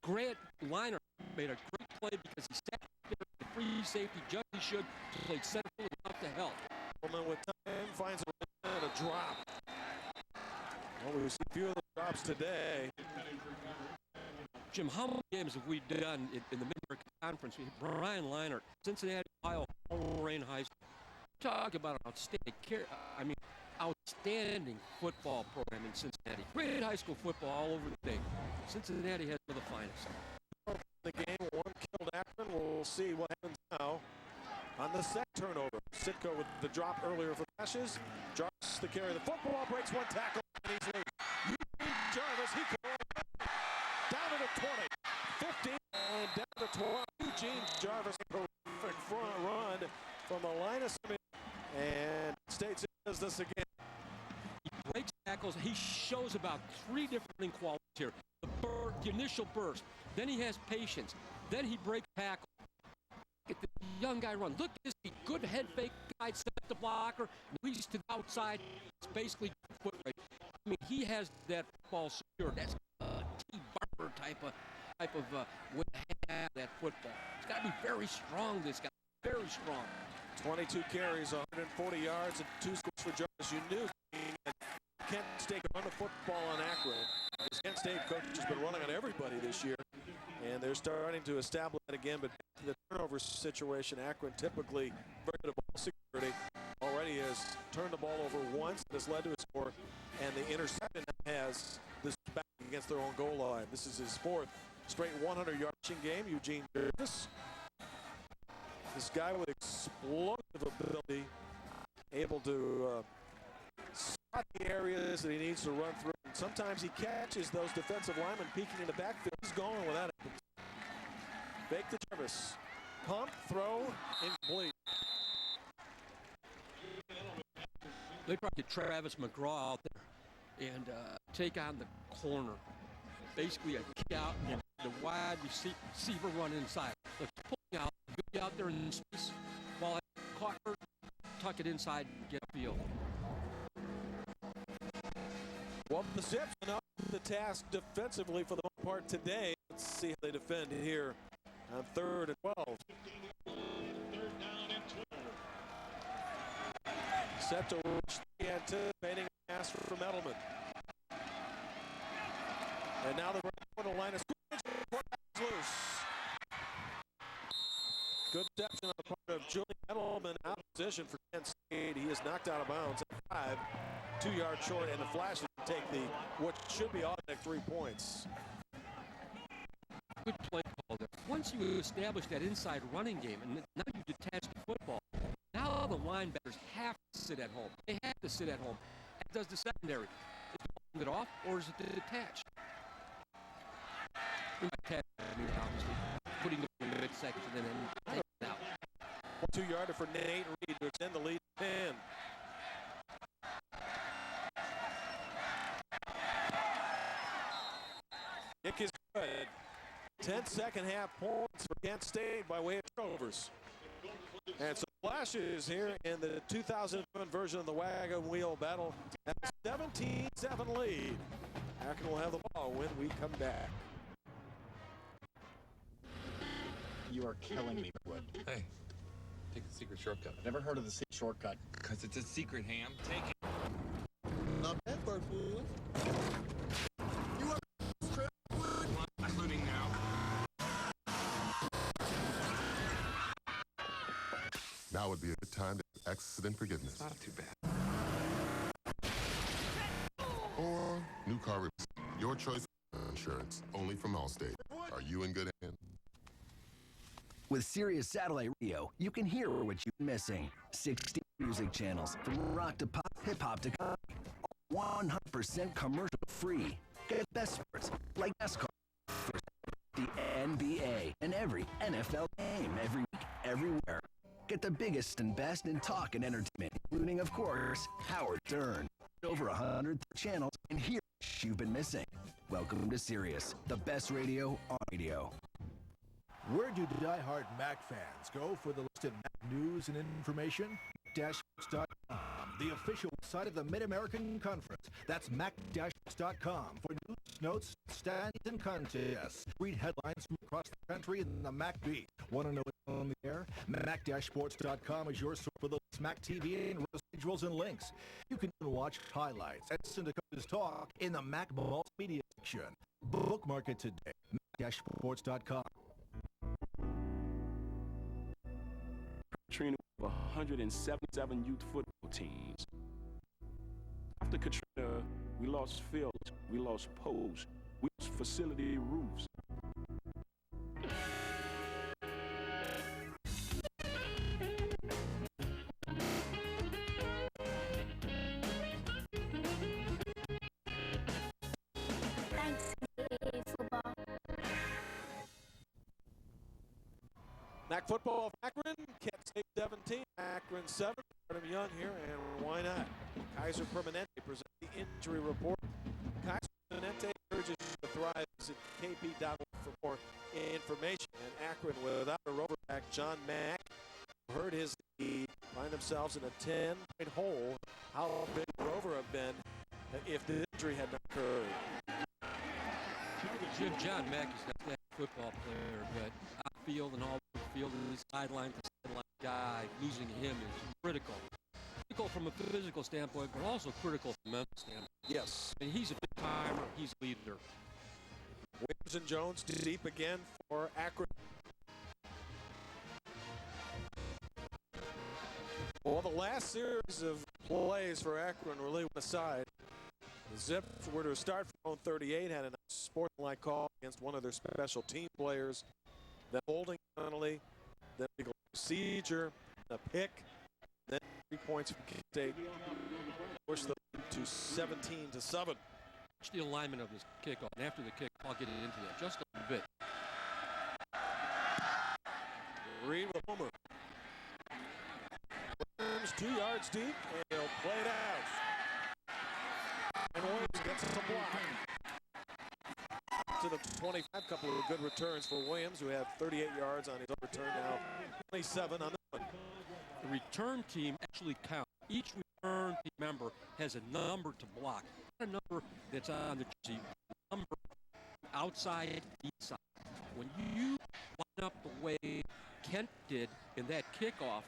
Grant Liner made a great play because he sat there at the free safety just as he should. Played center field out to help. With time, finds a drop. Well, we see a few of the drops today. Jim, how many games have we done in the Mid-American Conference? We had Brian Leinart, Cincinnati, Ohio, Lorraine High School. Talk about an outstanding football program in Cincinnati. Great high school football all over the state. Cincinnati has one of the finest. The game, one killed Akron. We'll see what happens now on the second turnover. Sitko with the drop earlier for Ashes. Jarvis the carry. The football breaks one tackle and he's loose. Eugene Jarvis, he can down to the 20, 15, and down to 12. Eugene Jarvis, perfect front run from the line of scrimmage, and State does this again. He breaks tackles. He shows about 3 different qualities here. The initial burst, then he has patience, then he breaks tackle. Look at the young guy run. Look at this good head fake guy, set the blocker, release to the outside. It's basically foot rate. I mean, he has that ball secured. That's T. Barber type of way to have that football. He's got to be very strong, this guy. Very strong. 22 carries, 140 yards, and 2 scores for Jarvis. You knew Kent State could run the football on Akron. Because Kent State coach has been running on everybody this year, and they're starting to establish that again. But the turnover situation, Akron typically very good at ball security. Already has turned the ball over once. That has led to a score, and the interception has this back against their own goal line. This is his 4th straight 100-yard game. Eugene Jarvis, this guy with explosive ability, able to spot the areas that he needs to run through. And sometimes he catches those defensive linemen peeking in the backfield. He's going with that. Fake to Jarvis. Pump, throw, incomplete. They probably get Travis McGraw out there and take on the corner. Basically a kick out and the wide receiver run inside. They're pulling out, be out there in space while Clark tuck it inside and get a field. Well, the Zips are up to the task defensively for the most part today. Let's see how they defend here on 3rd and 12. Set to reach the anticipating pass from Edelman. And now the line is loose. Good reception on the part of Julian Edelman out of position for Kent State. He is knocked out of bounds at 5, 2 yards short, and the Flashes take the what should be automatic 3 points. Good play call there. Once you establish that inside running game, and now you detach the football, now the linebackers have to sit at home. They have to sit at home. As does the secondary. Is it off, or is it detached? Obviously, putting it in the midsection and then taking it out. 2-yarder for Nate Reed to extend the lead 10. Kick is good. 10 second half points for Kent State by way of turnovers. And so flashes here in the 2007 version of the wagon wheel battle at a 17-7 lead. Akron will have the ball when we come back. You are killing me, Wood. Hey, take the secret shortcut. Never heard of the secret shortcut. Because it's a secret, Ham. Take it. Not bad for food. You are Including now. Now would be a good time to have accident forgiveness. Not too bad. Or new car repair. Your choice of insurance, only from Allstate. Are you in good hands? With Sirius Satellite Radio, you can hear what you've been missing. 60 music channels, from rock to pop, hip-hop to comedy. 100% commercial-free. Get best sports, like NASCAR, the NBA, and every NFL game, every week, everywhere. Get the biggest and best in talk and entertainment, including, of course, Howard Stern. Over 100 channels, and hear what you've been missing. Welcome to Sirius, the best radio on radio. Where do diehard Mac fans go for the latest Mac news and information? Mac-Sports.com, the official site of the Mid-American Conference. That's Mac-Sports.com for news, notes, standings, and contests. Read headlines from across the country in the Mac Beat. Want to know what's on the air? Mac-Sports.com is your source for the Mac TV and schedules and links. You can even watch highlights and listen to coaches talk in the Mac Multimedia section. Bookmark it today. Mac-Sports.com. Katrina with 177 youth football teams. After Katrina, we lost fields, we lost poles, we lost facility roofs. Mac football of Akron, Kent State 17, Akron 7. Adam Young here, and why not? Kaiser Permanente presents the injury report. Kaiser Permanente urges you to thrive. Visit kp.org for more information. And Akron without a roverback, John Mack, heard his lead, find themselves in a 10-point hole. How big would Rover have been if the injury had not occurred? John Mack is not that football player, but outfield and all field and the sideline to sideline guy, losing him is critical. Critical from a physical standpoint, but also critical from a mental standpoint. Yes. And he's a big timer, he's a leader. Williams and Jones deep again for Akron. Well, the last series of plays for Akron really went aside. The Zips were to start from 38, had a sportsmanlike call against one of their special team players. Then holding penalty, then legal procedure, a pick, then 3 points from Kent State. Push the lead to 17-7. Watch the alignment of this kickoff, and after the kick, I'll get into that just a bit. Reed with homer. Williams 2 yards deep, and they'll play it out. And Williams gets the block. To the 25, couple of good returns for Williams, who had 38 yards on his return now, 27 on the one. The return team actually counts. Each return team member has a number to block. Not a number that's on the jersey, a number outside, inside. When you line up the way Kent did in that kickoff,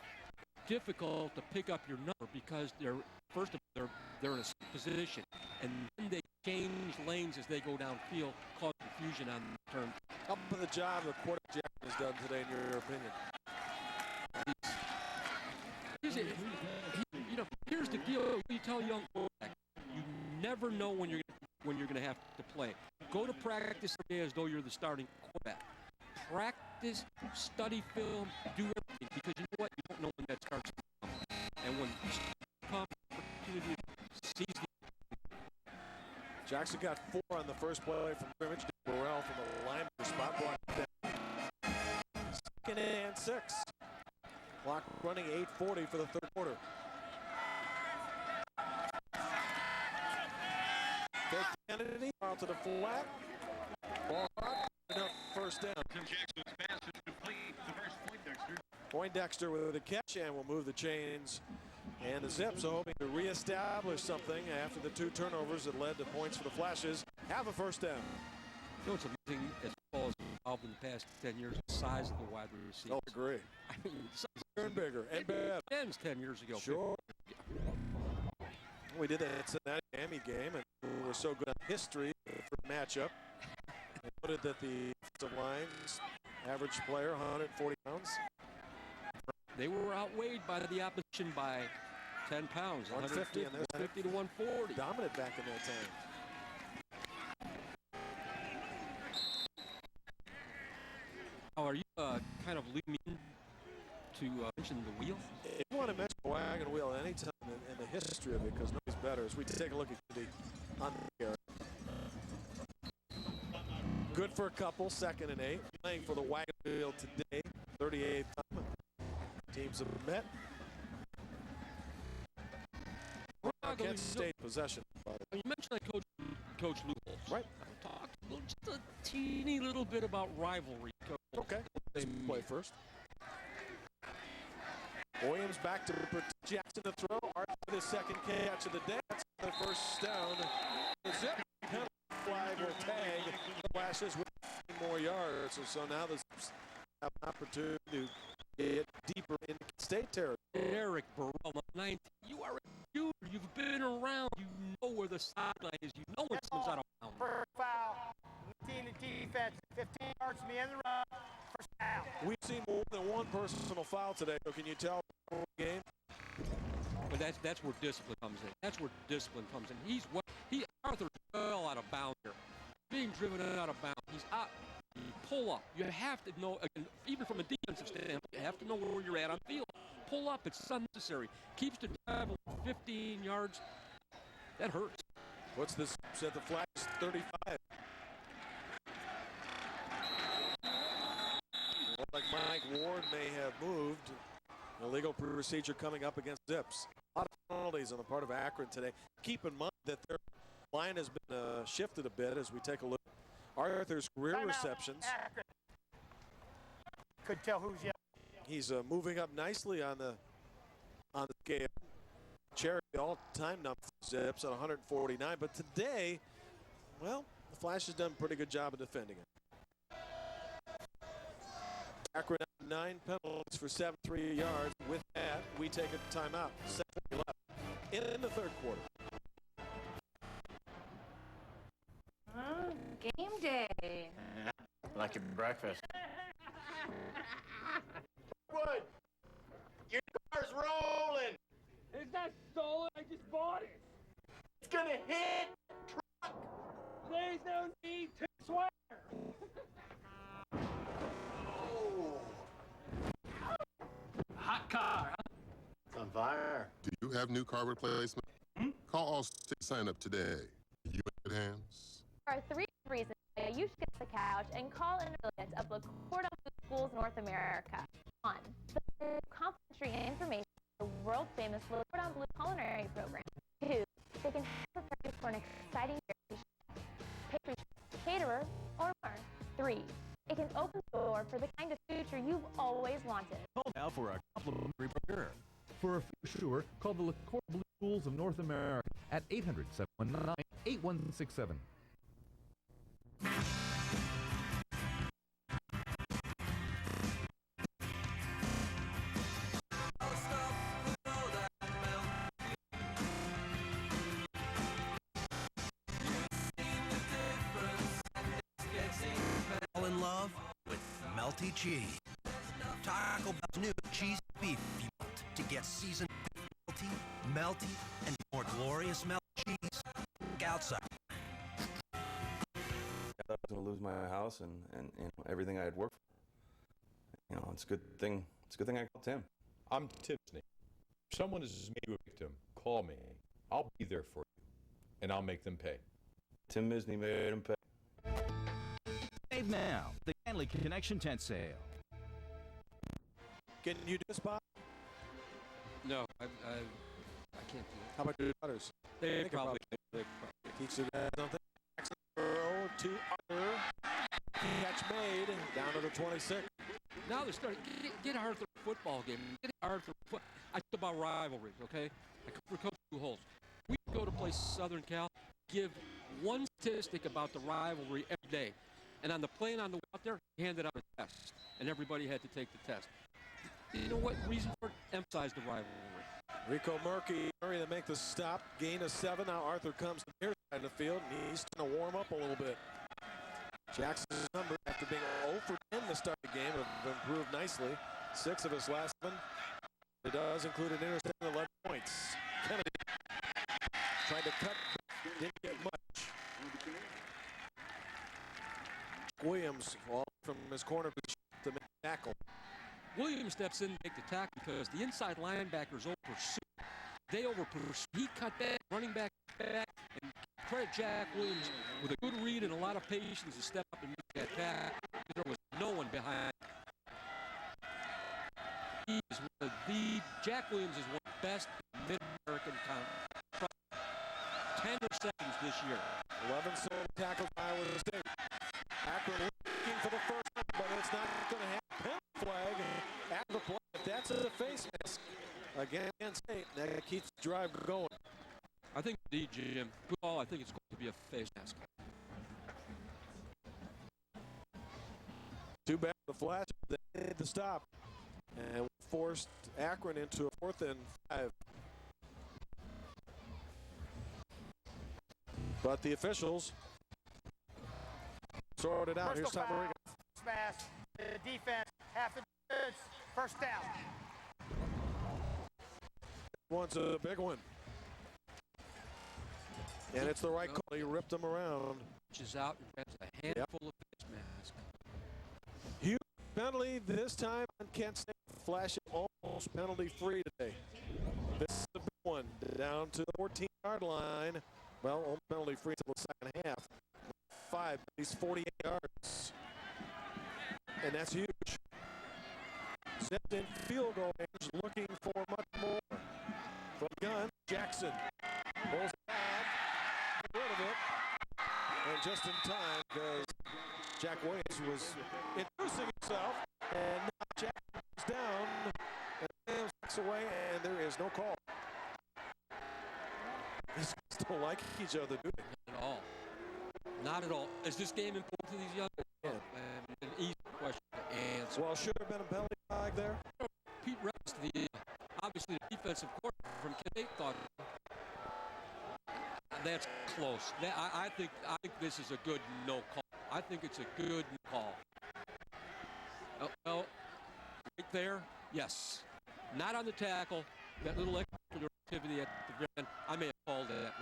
difficult to pick up your number because they're in a position, and then they change lanes as they go downfield, cause confusion on the turn. Up for the job the quarterback Jackson has done today, in your opinion? Here's the deal. You tell young quarterback, you never know when you're going to have to play. Go to practice every day as though you're the starting quarterback. Practice, study film, do everything, because you know what? You don't know when that starts to come. And when you come, opportunity seize the. Jackson got 4 on the first play from scrimmage. Burrell from the linebacker spot block. 2nd and 6. Clock running 8:40 for the third quarter. Fake Kennedy out to the flat. Ball enough, first down. Poindexter with a catch and will move the chains. And the Zips are hoping to reestablish something after the 2 turnovers that led to points for the Flashes. Have a first down. You know, it's amazing as well as evolved in the past 10 years, the size of the wide receivers. I'll agree. I mean, bigger and bigger and better. 10 years ago. Sure. We did that at Cincinnati Miami game, and we were so good on history for the matchup. They noted that the offensive line's average player, 140 pounds. They were outweighed by the opposition by 10 pounds. 150 and 150 to 140. Dominant back in that time. Now, are you kind of leading me to mention the wheel? If you want to mention the wagon wheel anytime in the history of it, because nobody's better, as we take a look at the on the air. Good for a couple, 2nd and 8. Playing for the wagon wheel today, 38th time. Teams have met. Kent State possession. You mentioned that Coach Lou. Right. Talk just a teeny little bit about rivalry. Okay. They play first. Williams back to Jackson to throw. Art with his 2nd catch of the day. That's the first down. The Zip penalty flag will tag the Flashes with 15 more yards. So now the Zips have an opportunity to get deeper into State territory. Eric Burrell, 19. You are a shooter. You've been around. You know where the sideline is. You know when someone's out of bounds. First foul. 19 to defense. 15 yards from the end of the run. First foul. We've seen more than one personal foul today. So can you tell the game? But that's where discipline comes in. That's where discipline comes in. Arthur's well out of bounds here. Being driven out of bounds. He's out. Pull up. You have to know, again, even from a defensive standpoint, you have to know where you're at on the field. Pull up. It's unnecessary. Keeps the drive 15 yards. That hurts. What's this? Set the flag 35. Like Mike Ward may have moved. Illegal procedure coming up against Zips. A lot of penalties on the part of Akron today. Keep in mind that their line has been shifted a bit as we take a look. Arthur's career receptions. Could tell who's yelling. He's moving up nicely on the scale. Cherry all-time number for Zips at 149. But today, well, the Flash has done a pretty good job of defending it. Akron 9 penalties for 73 yards. With that, we take a timeout. 7 left in the third quarter. Game day. Like your breakfast. Wood, your car's rolling. Is that stolen? I just bought it. It's gonna hit truck. There's no need to swear. Hot car, huh? It's on fire. Do you have new car replacement? Call Allstate to sign up today. Are you in good hands? There are 3 reasons why you should get the couch and call an affiliate of the Cordon Bleu Schools North America. 1. The complimentary information on the world-famous Cordon Bleu culinary program. 2. They can prepare you for an exciting pastry caterer or more. 3. It can open the door for the kind of future you've always wanted. Call now for a complimentary brochure. For a sure, call the Cordon Bleu Schools of North America at 800-719-8167. Fall in love with melty cheese. Taco Bell's new cheese beef melt to get seasoned melty, and more glorious melty cheese outside. I thought I was going to lose my house and everything I had worked for. It's a good thing. It's a good thing I called Tim. I'm Tipsney. If someone has made you a victim, call me. I'll be there for you, and I'll make them pay. Tim Misney made him pay. Save now, the Stanley Connection Tent Sale. Can you do this, Bob? I can't do it. How about your daughters? They probably teach their dad something. Jackson throw to Arthur. Catch made down to the 26. Now they're starting get Arthur a football game. Get Arthur. I talk about rivalries, okay? I cover Coach Two Holes. We go to play Southern Cal. Give one statistic about the rivalry every day, and on the plane on the way out there, handed out a test, and everybody had to take the test. You know what reason for it? Emphasize the rivalry. Rico Murray to make the stop. Gain of 7. Now Arthur comes to the near side of the field, and he's trying to warm up a little bit. Jackson's number, after being 0 for 10 to start the game, have improved nicely. 6 of his last 7. It does include an interception of 11 points. Kennedy tried to cut, didn't get much. Williams all from his corner to make the tackle. Williams steps in to make the tackle because the inside linebackers over pursuit. They over pursue. He cut back, running back, and credit Jack Williams with a good read and a lot of patience to step up and make that tackle. There was no one behind. He is one of Jack Williams is one of the best Mid-American conference. 10 receptions this year. 11 solo tackles by Iowa State. Akron looking for the first one, but it's not going to have a penalty flag after the play. If that's a face mask against State, that keeps the drive going. I think indeed, Jim. Good call. I think it's going to be a face mask. Too bad the flash. They made the stop and forced Akron into a 4th and 5. But the officials sorted out. Here's Tom Regan. Smash. The defense. Half the defense. First down. One's a big one. And it's the right call. He ripped them around. Which out and grabs a handful of face mask. Huge penalty this time on Kent State. Flashing almost penalty free today. This is a big one. Down to the 14-yard line. Well, almost penalty free until the second half. 5, he's 48 yards. And that's huge. Zipped in field goal range, looking for much more. From gun, Jackson pulls it back, get rid of it, and just in time because Jack Williams was introducing himself, and now Jack is down, and Williams backs away, and there is no call. These guys don't like each other, do they? Not at all. Not at all. Is this game important to these young men? An easy question to answer. Well, should there have been a penalty flag there? Pete Revis, obviously the defensive coordinator from Kent State, thought that's close. I think this is a good no call. I think it's a good call. Well, right there, yes. Not on the tackle. That little extra activity at the very end. I may have called that.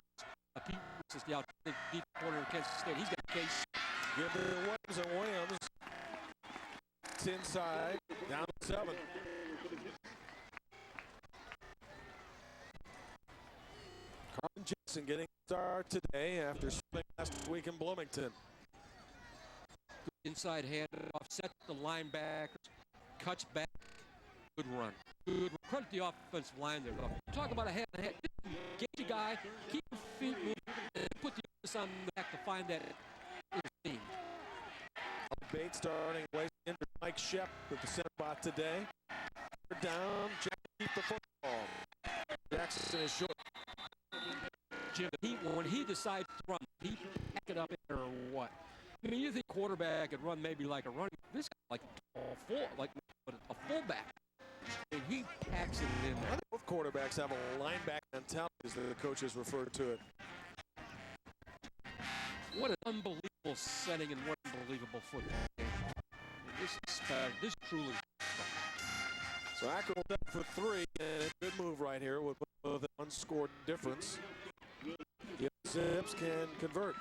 Pete Revis is the outstanding deep corner in Kansas State. He's got a case. Give it to Williams, and Williams. It's inside, down to 7. Carlton Jackson getting a start today after spending last week in Bloomington. Inside hand offset the linebackers, cuts back, good run. Good run. Credit the offensive line there, though. Talk about a head-to-head. Engage a guy, keep your feet moving, and put the emphasis on the back to find that interseam. Bates starting, place into Mike Shep with the center spot today. Down, Jack keep the football. Jackson is short. Jim, when he decides to run, he pack it up there or what? I mean, you think quarterback could run maybe like a running, this guy like a fullback. And he packs it in there. I think both quarterbacks have a linebacker mentality, as the coaches refer to it. What an unbelievable setting and what an unbelievable football game. This is truly special. So Akron will up for 3, and a good move right here with the unscored difference. If Zips can convert.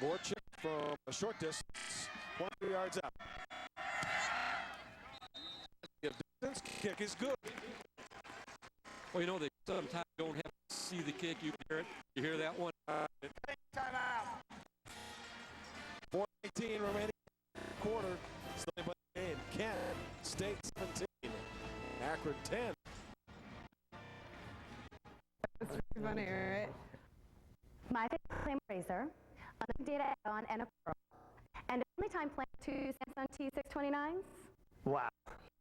More chip from a short distance, 20 yards out. If distance kick is good. Well, you know, they sometimes don't have to see the kick. You hear it. You hear that one? Timeout. 4:18 remaining quarter. Still by the game. Kent State 17. Akron 10. funny, right? My favorite claim razor, a data add-on, and a pearl. And only time plan 2 Samsung T629s. Wow.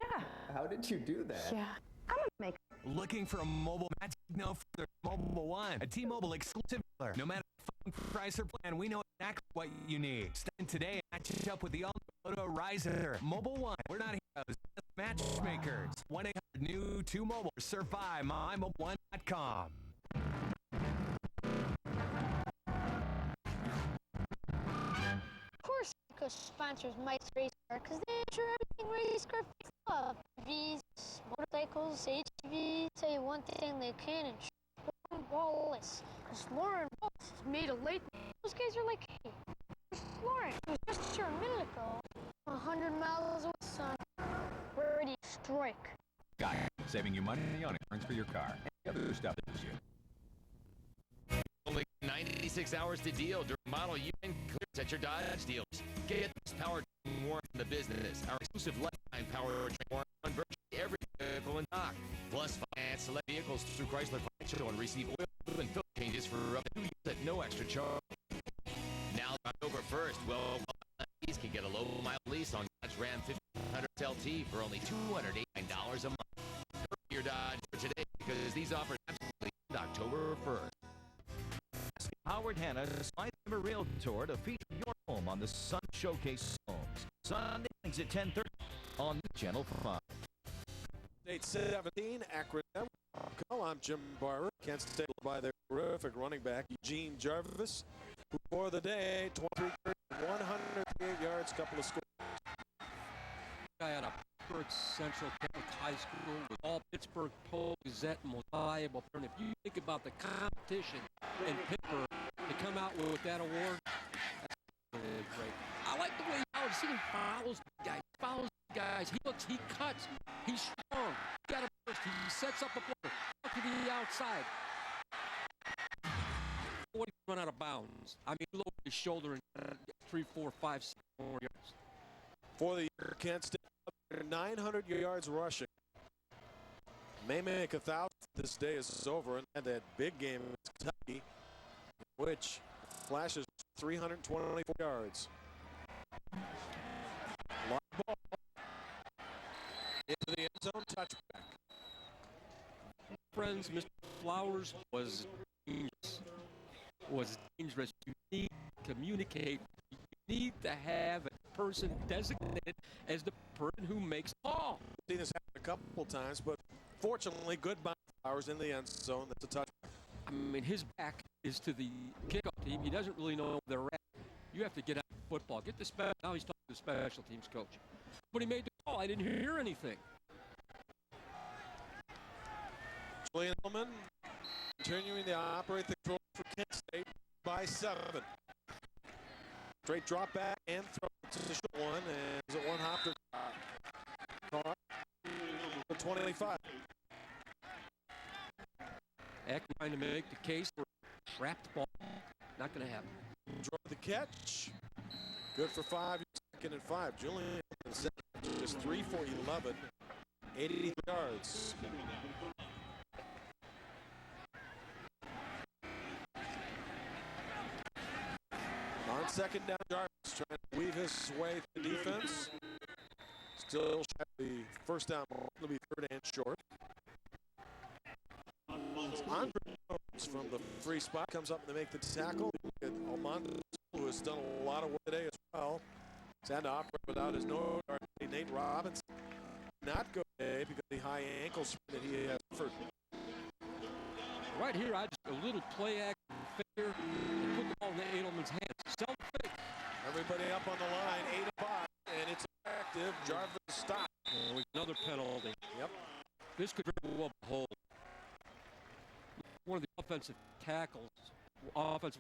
Yeah. How did you do that? Yeah. I'm a maker. Looking for a mobile match? No further. Mobile One, a T-Mobile exclusive dealer. No matter the phone, price, or plan, we know exactly what you need. Stand today and match up with the all-new Riser. Mobile One, we're not heroes, just matchmakers. 1-800-NEW-2-MOBILE. Served by MyMobileOne.com. Of course, Geico sponsors Mike's Race Car because they insure everything race car fixed up. RVs, motorcycles, ATVs. Tell you one thing they can insure: Lauren Wallace. Because Lauren Wallace is made of late. Those guys are like, hey, where's Lauren? She was just here a minute ago. 100 miles away, son. Ready to strike. Geico, saving you money on insurance for your car and the other stuff that is you. Only 96 hours to deal during model year end clearance at your Dodge dealers. Get this powertrain warranty in the business. Our exclusive lifetime powertrain warranty on virtually every vehicle in stock. Plus, finance select vehicles through Chrysler Financial and receive oil and filter changes for up to 2 years at no extra charge. Now, October 1st, these can get a low mile lease on Dodge Ram 1500 LT for only $289 a month. Hurry your Dodge for today because these offers absolutely end October 1st. Howard Hanna, Smythe River Realtor, to feature your home on the Sun Showcase Homes. Sunday mornings at 10:30 on Channel 5. State 17, Akron. I'm Jim Barber. Kent State by their terrific running back, Eugene Jarvis, who for the day, 23 138 yards, couple of scores. Guy out of Pittsburgh Central Catholic High School with all Pittsburgh Post Gazette and most valuable. And if you think about the competition in Pittsburgh to come out with that award, that's really great. I like the way Howard City follows the guys. He looks, he cuts, he's strong. He got a burst, he sets up a blocker to the outside. What if he run out of bounds? I mean, lower his shoulder and 3, 4, 5, 6 more yards. For the year, Kent State 900 yards rushing. May make 1,000. This day is over, and that big game in Kentucky, which flashes 324 yards. Long ball into the end zone, touchback. Friends, Mr. Flowers was dangerous. You need to communicate. You need to have a person designated as the person who makes the call. Seen this happen a couple times, but fortunately, good by Flowers in the end zone. That's a touchback. I mean, his back is to the kickoff team. He doesn't really know where they're at. You have to get out of football. Get the special. Now he's talking to the special teams coach. But he made the call. I didn't hear anything. Julian Edelman continuing to operate the control for Kent State by 7. Straight drop back and throw to the short one, and is it one hop to caught for 25. Akron trying to make the case for a trapped ball. Not going to happen. Draw the catch. Good for 5. Second and 5. Julian Edelman just 3 for 11. 80 yards. On second down, Jarvis trying to weave his way through defense. Still the first down ball to be third and short. Andre Jones from the free spot comes up to make the tackle. Almonte, who has done a lot of work today as well, has had to operate without his nose. Nate Robinson not go today because of the high ankle sprain that he has suffered. Right here, I just a little play action figure and put the ball in Edelman's hands. Self-fake. Everybody up on the line, 8-5, and it's effective. Jarvis stopped. Another penalty. Yep. This could very well hold. One of the offensive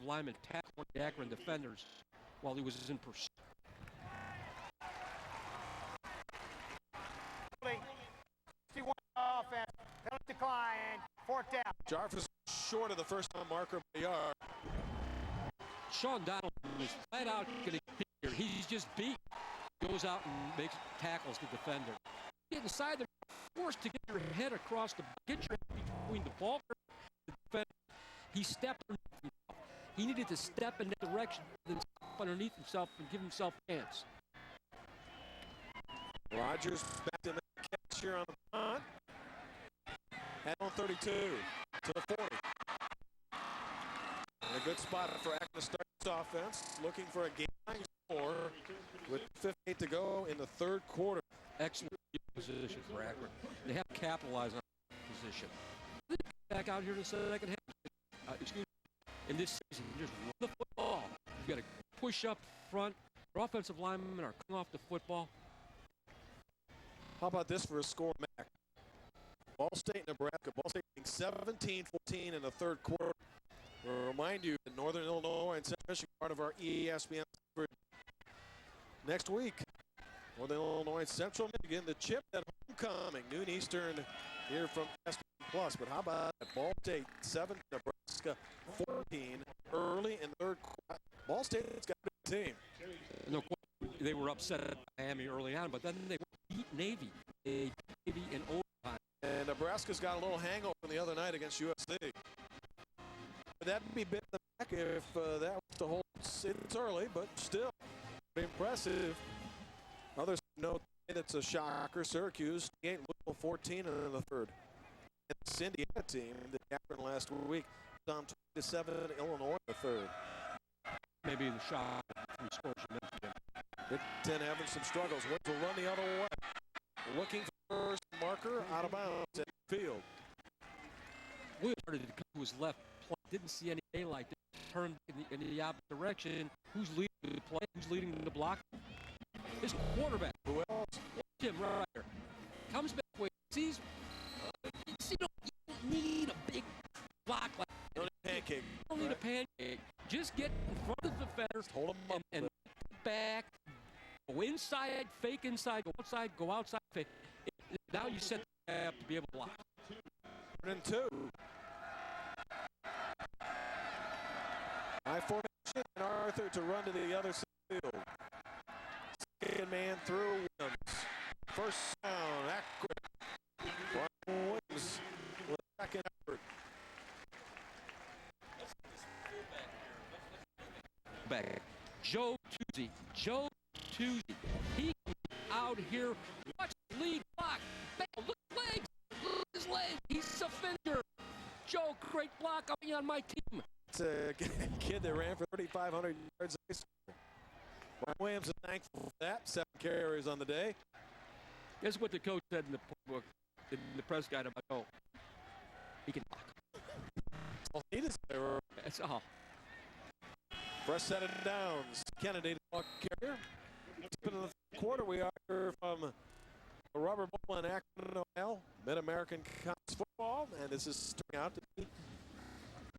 linemen tackled one of the Akron defenders while he was in pursuit. Offense, penalty decline, 4th down. Jarvis short of the first down marker by a yard. Sean Donald is flat out going to be here. He's just beat. Goes out and makes tackles the defender. Get inside, they're forced to get your head across get your head between the ball and the defender. He stepped underneath himself. He needed to step in that direction, then step underneath himself and give himself a chance. Rogers back to make a catch here on the punt. At on 32 to the 40. And a good spot for Akron to start this offense. Looking for a game-tying score with 58 to go in the third quarter. Excellent position for Akron. They have to capitalize on that position. Back out here in the second half. In this season, just run the football. You got to push up front. Our offensive linemen are coming off the football. How about this for a score, Mac? Ball State, Nebraska. Ball State leading 17-14 in the third quarter. We'll remind you that Northern Illinois and Central Michigan are part of our ESPN coverage next week. Northern Illinois and Central Michigan, the chip at homecoming, noon Eastern here from ESPN Plus. But how about Ball State 7, Nebraska 14 early in the third quarter? Ball State's got a big team. No, they were upset at Miami early on, but then they beat Navy. They beat Navy in overtime. And Nebraska's got a little hangover from the other night against USC. That'd be bit in the back if that was to hold. It's early, but still impressive. Others note that's a shocker. Syracuse 8, Louisville 14 in the third. And this Indiana team that happened last week down 20-7 Illinois in the third. Maybe the shot. Three scores you mentioned. Big Ten having some struggles. Wins will run the other way. Looking for first marker out of bounds at the field. Williams started to come to his left. Didn't see any daylight. Turned in the opposite direction. Who's leading the play? Who's leading the block? His quarterback. Who else? Jim right here. Comes back with sees. You don't need a big block like that. Don't need a pancake. You don't need a pancake. Just get in front of the defender. Hold him up and back. Go inside, fake inside, go outside, fake. Now you set the gap to be able to block. 2. High formation and Arthur to run to the other side of the field. Second man through Williams. First down, Akron. Brian Williams with a second effort. Back. Joe Tuesday. He out here. Watch the lead block. Bam, look at his legs. Look at his legs. He's a fender. Joe, great block up on my team. It's a kid that ran for 3,500 yards. Brian Williams is thankful for that. 7 carries on the day. Guess what the coach said in the book, in the press guide about Joe? He can block. All he needed. That's all. Fresh set of downs. Kennedy the ball carrier. In the third quarter, we are from the Rubber Bowl in Akron, Ohio. Mid-American Conference football, and this is turning out to be a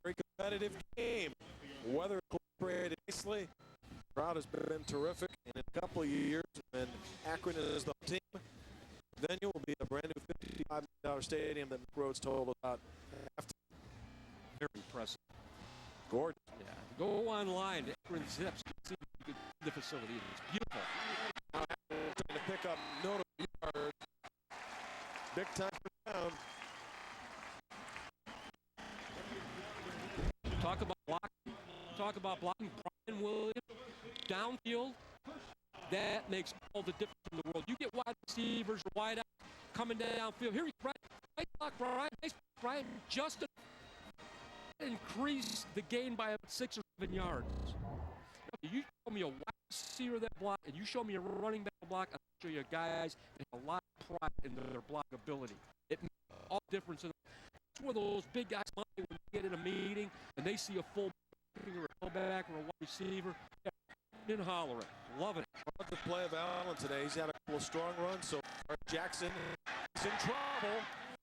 very competitive game. Weather cooperated nicely. The crowd has been terrific, and in a couple of years, when Akron is the team, the venue will be a brand new $55 million stadium that Rhodes told us about. Very impressive. Gorgeous. Yeah. Go online to Akron Zips. See the facility. It's beautiful. Now Akron trying to pick up notable yards. Big time down. Talk about blocking. Brian Williams downfield. That makes all the difference in the world. You get wide receivers, wide out, coming downfield. Here he right block, Brian. Nice, Brian. Just increase the gain by about 6 or 7 yards. You show me a wide receiver that block, and you show me a running back block, I'll show you guys that have a lot of pride in their block ability. It makes all the difference. That's where those big guys when they get in a meeting and they see a full or a fullback or a wide receiver, in hollering, loving it. Love the play of Allen today. He's had a couple of strong runs. So Jackson is in trouble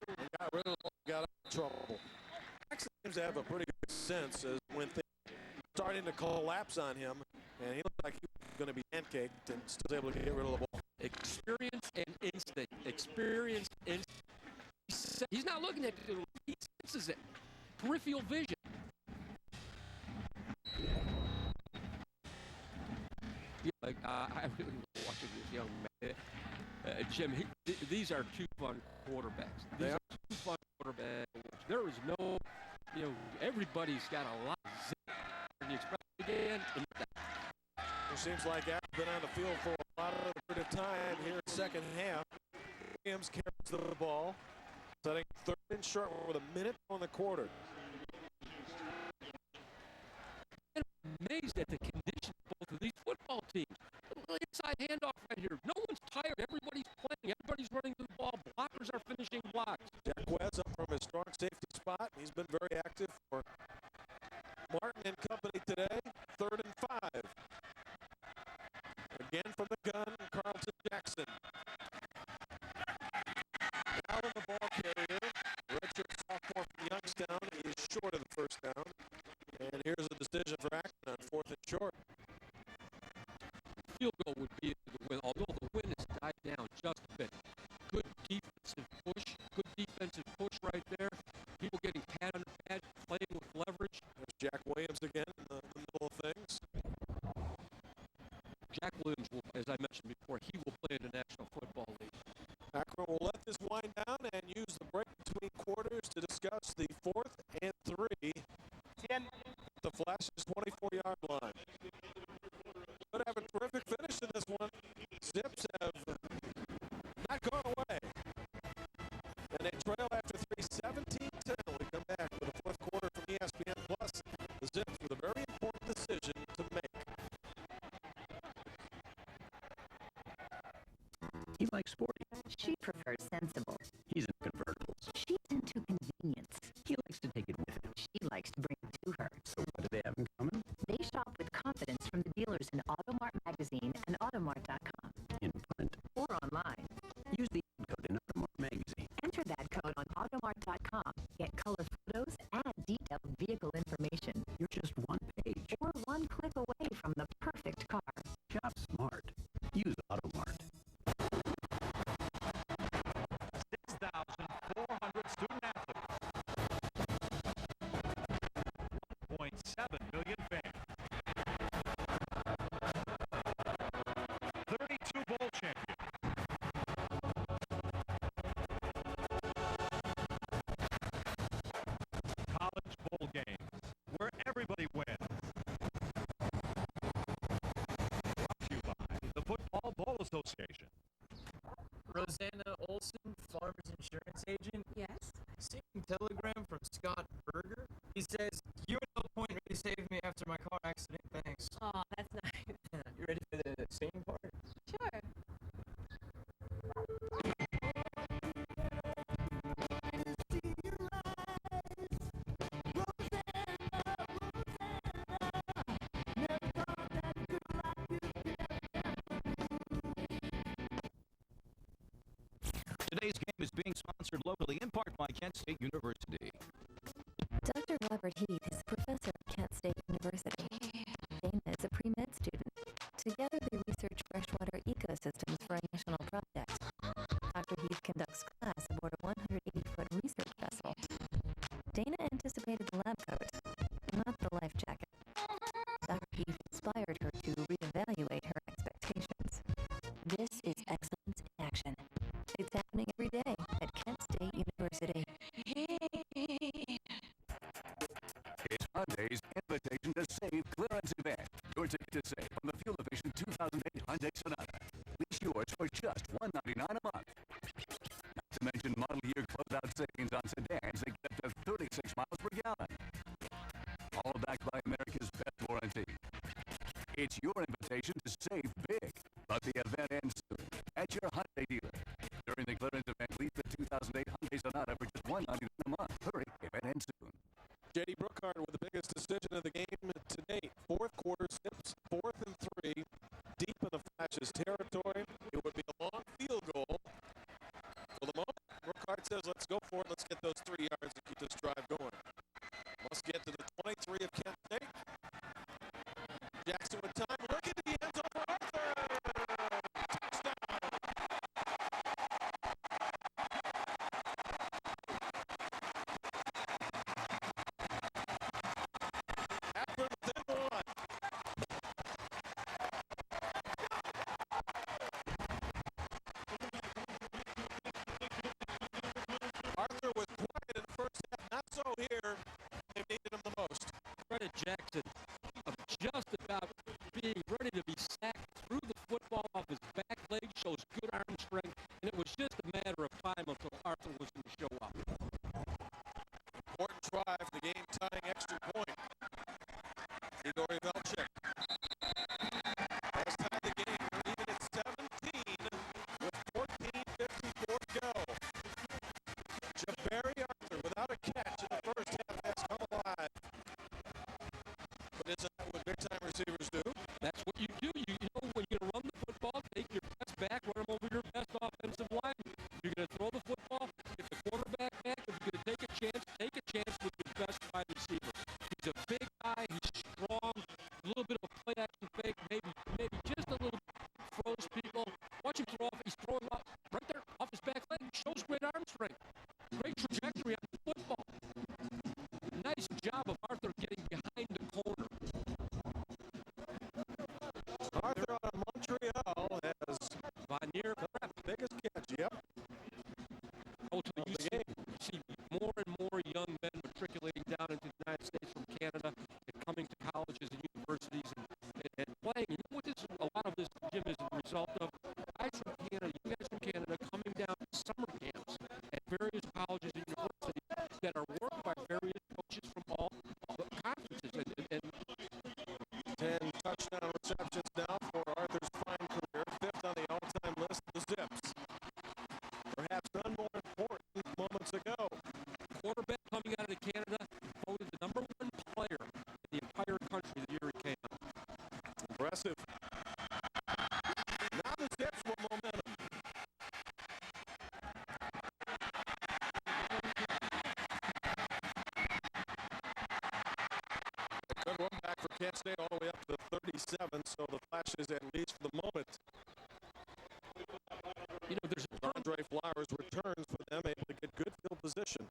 and got out of trouble. Jackson seems to have a pretty good sense as when things are starting to collapse on him, and he looked like he was going to be pancaked and still able to get rid of the ball. Experience and instinct. Experience and instinct. He's not looking at it. He senses it. Peripheral vision. Like, I really love watching this young man. Jim, these are 2 fun quarterbacks. These are 2 fun quarterbacks. There is you know, everybody's got a lot of zip. The express again. It seems like Akron's been on the field for a lot of the time here in the second half. Williams carries the ball, setting third and short with a minute on the quarter. I'm amazed at the condition of both of these football teams. A little inside handoff right here. No one's tired. Everybody's playing. Everybody's running to the ball. Blockers are finishing blocks. Jack West up from his strong safety spot. He's been very active for Martin and company today. 3rd and 5. Again from the gun, Carlton Jackson. Now in the ball carrier, redshirt sophomore from Youngstown is short of the first down. And here's a decision for Akron on 4th and short. Field goal would be the win, although the wind has died down just a bit. Good defensive push right there. People getting pad under pad, playing with leverage. There's Jack Williams again in the middle of things. Jack Williams will, as I mentioned before, he will play in the National Football League. Akron will let this wind down and use the break between quarters to discuss the 4th and 3. The Flash's 24-yard line. Could have a terrific finish in this one. Zips have not gone away. And they trail after 3, 17-10. We come back with the fourth quarter from ESPN Plus. The Zips with a very important decision to make. He likes sporty. She prefers sensible. He's into convertibles. She's into convenience. He likes to take it with him. She likes to bring it to her. So what do they have in common? They shop with confidence from the dealers in Automart Magazine and Automart.com. In print. Or online. Use the code in Automart Magazine. Enter that code on Automart.com. Get color photos and detailed vehicle information. You're just one page. Or one click away from the perfect car. Shop smart. Use Automart. 6,400 student athletes. 1.7 million fans. 32 bowl champions. College bowl games, where everybody wins. Brought to you by the Football Bowl Association. Rosanna Olson, Farmers Insurance Agent. Yes? Seeing telegram from Scott Berger. He says, "You at no point really saved me after my car accident. Thanks." Oh, that's nice. You ready for the singing part? Sure. Today's game is being sponsored locally in part by Kent State University. Dr. Robert Heath is a professor at Kent State University. Dana is a pre-med student. Together they research freshwater ecosystems for a national project. Dr. Heath conducts class aboard a 180-foot research vessel. Dana anticipated the lab coat, not the life jacket. Dr. Heath inspired her to reevaluate her expectations. This is excellence in action. It's happening every day at Kent State University. It's Hyundai's Invitation to Save clearance event. Your ticket to save on the fuel-efficient 2008 Hyundai Sonata. Lease yours for just $199 a month. Not to mention model year closeout savings on sedans that get up to 36 miles per gallon. All backed by America's best warranty. It's your invitation to save big, but the event ends soon at your Hyundai dealer. During the clearance event, lease the 2008 Hyundai Sonata for just $199 a month. Hurry, event ends soon. J.D. Brookhart with the biggest decision of the game to date. Fourth quarter Zips, 4th and 3, deep in the Flash's territory. It would be a long field goal. For the moment, Brookhart says, let's go for it. Let's get those 3 yards to keep this drive going. Must get to the 23 of Kent State. Jackson with time. Look at the end zone for Arthur. Touchdown. Akron within 1. Arthur was quiet in the first half. Not so here. Jackson of just about being ready to be sacked, threw the football off his back leg, shows good arm strength, and it was just a matter of time until Arthur was going to show up. Important try for the game-tying extra point. Igor Velchik has tied the game. We're even at 17 with 14:54 to go. Jabari Arthur without a catch in the first half has come alive. But isn't that what big-time receivers do? That's what you do. You know, when you're going to run the football, take your best back, run them over your best offensive line. If you're going to throw the football, get the quarterback back. If you're going to take a chance with your best wide receiver. He's a big guy. He's strong. A little bit of a play-action fake. Maybe just a little froze people. Watch him throw off. He's throwing up right there off his back leg. Shows great arm strength. Great trajectory on the football. Nice job of Arthur getting behind the corner. Arthur on Montreal has Vanier, biggest catch, yep. Ultimately, you see more and more young men matriculating down into the United States from Canada and coming to colleges and universities and playing. You know what a lot of this, Jim, is a result of? Guys from Canada, you guys from Canada coming down to summer camps at various colleges and universities that are worked by various coaches from all the conferences. And 10 touchdown receptions now for Arthur's fine career, 5th on the all-time list of the Zips. Perhaps none more important moments ago. Quarterback coming out of Canada, voted the #1 player in the entire country the year he came out. Impressive. Now the Zips with momentum. A good run back for Kent State all the way up to the 37, so the Flashes, at least for the moment. You know, there's a Andre Flowers returns for them, able to get good field position.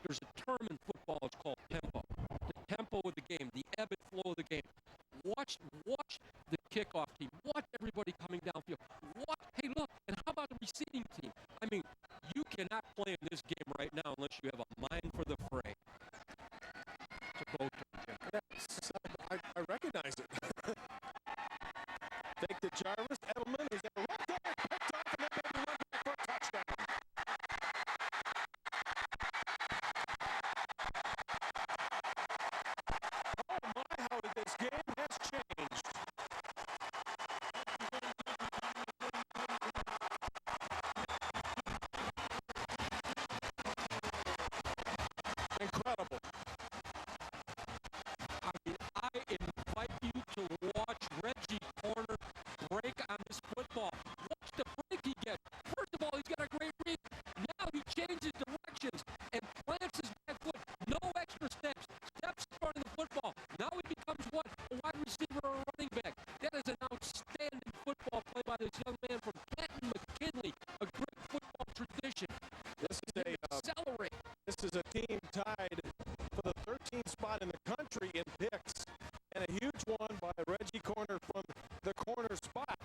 There's a term in football, it's called tempo. The tempo of the game, the ebb and flow of the game. Watch the kickoff team. Watch everybody coming downfield. Hey, look, and how about the receiving team? I mean, you cannot play in this game right now unless you have a mind for the fray. It's a boat term, Jim. Yes, I recognize it. Fake to Jarvis. Edelman is going to run there. Picked off and then maybe run back for a touchdown. Oh my, how this game has changed. Incredible. I mean, I invite you to watch Reggie Corner break on this football. Watch the break he gets. First of all, he's got a great read. Now he changes directions and plants his back foot. No extra steps. Steps in front of the football. Now he becomes what? A wide receiver or a running back. That is an outstanding football play by this young man from Kenton McKinley. A great football tradition. This is accelerate. This is a team tied for the 13th spot in the country in picks, and a huge one by Reggie Corner from the corner spot.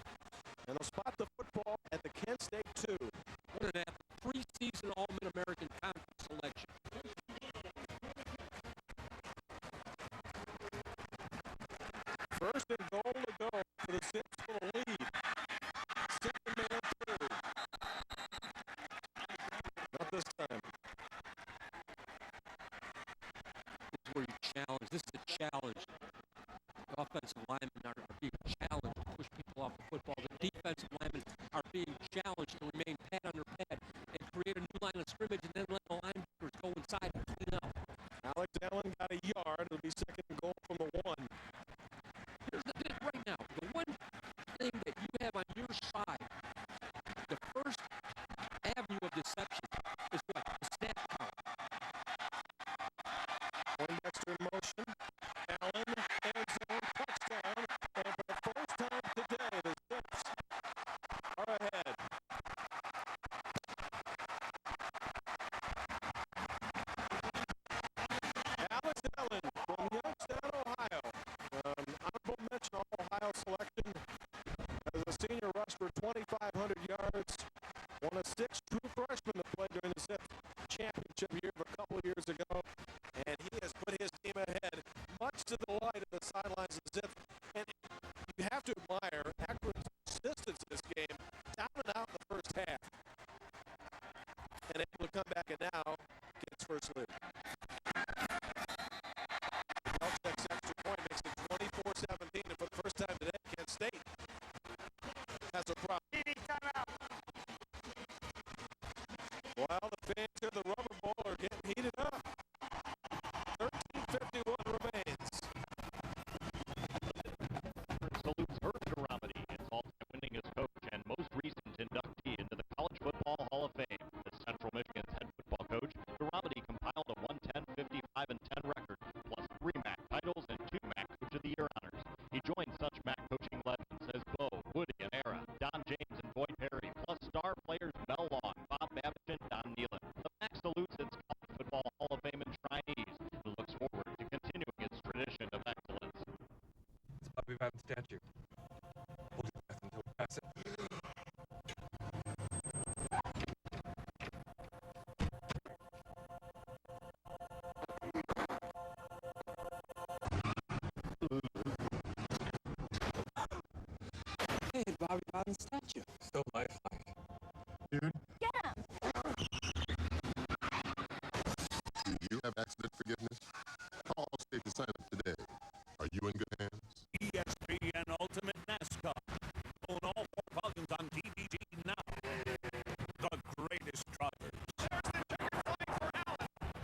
And they'll spot the football at the Kent State 2. What an preseason All-Mid-American Conference selection. First and goal to go for the Zips for the lead. Second man through. Not this time. This is where you challenge. This is a challenge. The offensive linemen are being challenged to push people off the football. The defensive linemen are being challenged to remain pad under pad and create a new line of scrimmage and then let the linebackers go inside and clean up. Alex Allen got a yard. It'll be second and goal from the 1. Here's the thing right now. The one thing that you have on your side, the first avenue of deception is what? The snap count. Poindexter in motion. Allen, end zone, touchdown. And for the first time today, the Zips are ahead. Alex Allen from Youngstown, Ohio. Honorable mention All-Ohio selection as a senior rushed for 2,500 yards. One of 6 true freshmen to play during the Zips championship year of a couple of years ago. And he has put his team ahead as if, and you have to admire Akron's persistence in this game, down and out in the first half, and able to come back and now get its first lead. Belichick's extra point makes it 24-17, and for the first time today, Kent State has a problem. While the fans in the rubber ball are getting heated up. 13:51 remains. Salutes Herb Durramity, its all-time winningest coach and most recent inductee into the College Football Hall of Fame. As Central Michigan's head football coach, Durramity compiled a 110, 55, and 10 record, plus 3 MAC titles and 2 MAC Coach of the Year honors. He joined such MAC coaching legends as Bo, Woody, and Era, Don James, and Boyd Perry, plus star players Mel Long, Bob Babbitt, and Don Nealon. The MAC salutes its College Football Hall of Fame trainees and looks forward to continuing its tradition of excellence. It's Bobby Babbitt's statue. Hold your breath until we pass it. Hey, Bobby Babbitt's statue. Still lifelike. Dude. Get him! Do you have accident forgiveness? Call Allstate to sign up today. Are you in good hands? ESPN Ultimate NASCAR. Own all 4 volumes on DVD now. The greatest drivers.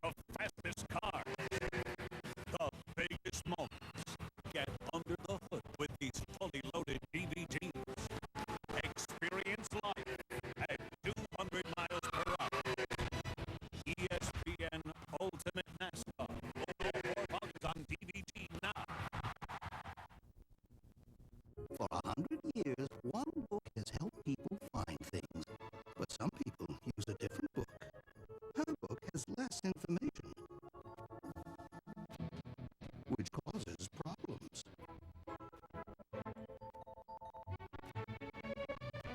The fastest car. The biggest moments. Get under the hood with these fully loaded DVDs. Experience life at 200 miles per hour. ESPN Ultimate NASCAR. Own all 4 volumes on DVD now. For 100 years, one book has helped people find things. But some people use a different book. Her book has less information, which causes problems.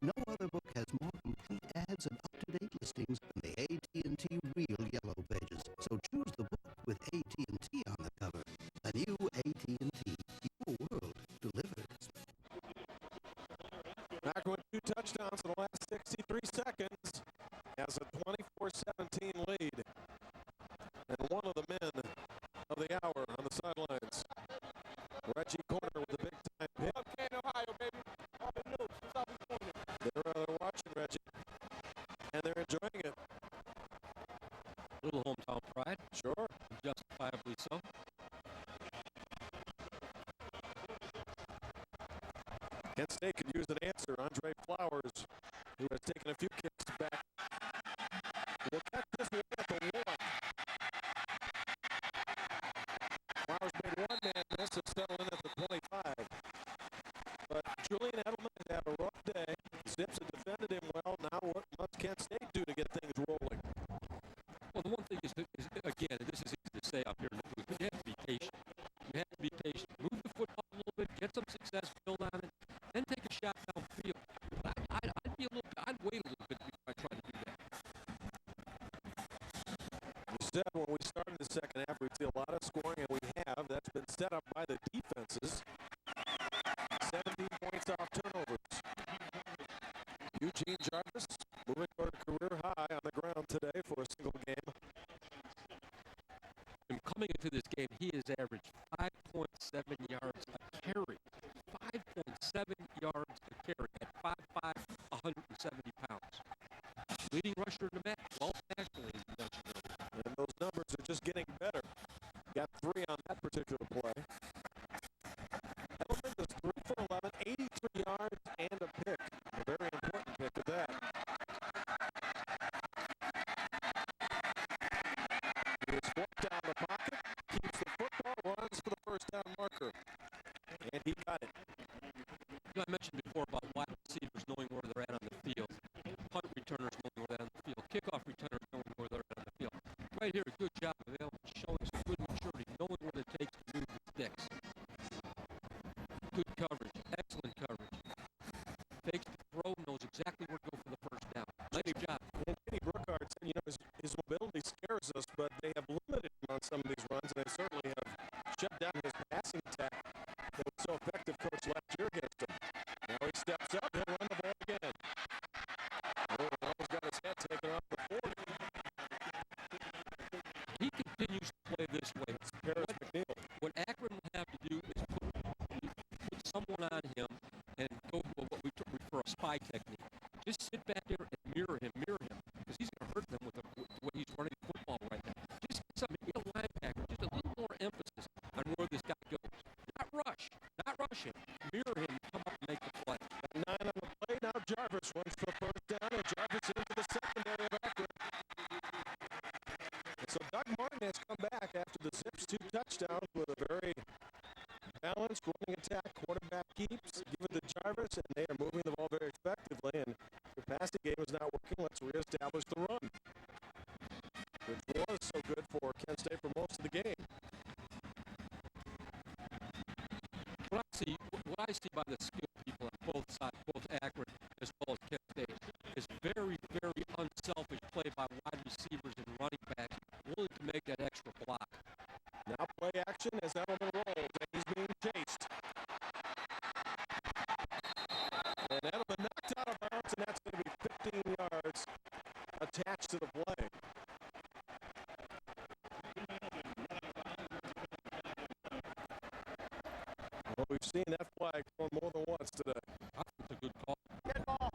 No other book has more complete ads and up-to-date listings than the AT&T Real Yellow Pages. So choose the book with AT&T on the cover. A new AT&T. Your world delivers. Akron 2 touchdowns in the last 63 seconds. Has a 24-17 lead. And one of the men of the hour on the sidelines. Reggie Corner with a big-time pick. Okay, Ohio, baby. All the news. That's how we doing it. They're watching Reggie, and they're enjoying it. Little hometown pride. Sure. Justifiably so. Kent State could use an answer. Andre Flowers, who has taken a few kicks back, will catch this one at the 1. Flowers made one man miss and settle in at the 25. But Julian Edelman had a rough day. Zips had defended him well. Now what must Kent State do to get things rolling? Well, the one thing is again, and this is easy to say up here in the booth, but you have to be patient. You have to be patient. Move the football a little bit, get some success, build on it, then take a shot downfield. I'd wait a little bit before I try to do that. You said when we started the second half, we'd see a lot of scoring, and we have. That's been set up by the defenses. 17 points off turnovers. Eugene Jarvis moving toward a career high on the ground today for a single game. And coming into this game, he has averaged 5.7 yards a carry. 5.7 yards a carry at 5'5", 170 pounds. Leading rusher in the MAC, 12th nationally, as you mentioned earlier. And those numbers are just getting better. Got 3 on that particular play. Edelman was 3 for 11, 83 yards and a pick. A very important pick at that. He is forked down the pocket, keeps the football, runs for the first down marker. And he got it. You know, I mentioned before about wide receivers knowing where they're at on the field. Punt returners knowing where they're at on the field. Kickoff returners knowing where they're at on the field. Right here, a good job of Allen showing some good maturity, knowing what it takes to move the sticks. Good coverage, excellent coverage. Fakes the throw, knows exactly where to go for the first down. Nice job. And Kenny Brookhart said, you know, his mobility scares us, but they have limited him on some of these runs, and they certainly have shut down his passing attack that Jarvis runs for first down, and Jarvis into the secondary of Akron. And so Doug Martin has come back after the Zips 2 touchdowns with a very balanced running attack. Quarterback keeps, give it to Jarvis, and they are moving the ball very effectively. And the passing game is not working. Let's reestablish the run, which was so good for Kent State for most of the game. What I see by the skill people on both sides, both Akron as well as Kent State, is very, very unselfish play by wide receivers and running backs, willing to make that extra block. Now play action as Edelman rolls, and he's being chased. And Edelman knocked out of bounds, and that's going to be 15 yards attached to the play. Well, we've seen that flag thrown more than once today. I think it's a good call. Dead ball,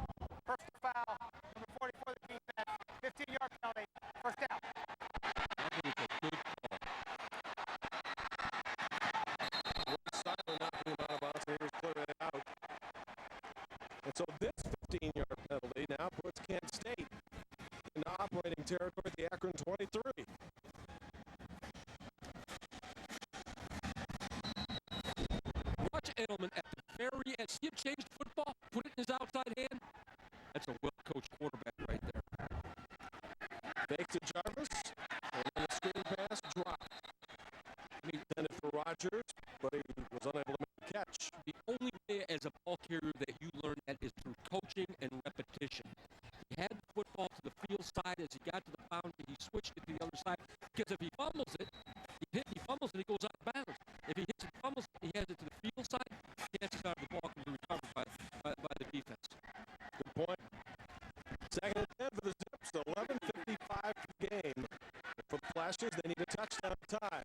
personal foul, number 44 the defense, 15-yard penalty, first down. I think it's a good call. Seiler knocking him out of bounds, and he was clearing it out. And so this 15-yard penalty now puts Kent State in operating territory at the Akron 23. Watch Edelman at the very end. See him change the football, put it in his outside hand. That's a well-coached quarterback right there. Fake to Jarvis, and then the screen pass drop. Intended for Rogers, but he was unable to make the catch. The only way as a ball carrier that you learn that is through coaching and repetition. He had the football to the field side. As he got to the boundary, he switched it to the other side. Because if he fumbles it, he fumbles it, he goes out of bounds. If he hits it, fumbles it, he has it to the field side, chances are the ball can be recovered by the defense. Good point. Second and 10 for the Zips. 11:55 for the game. For the Flashers, they need a touchdown to tie.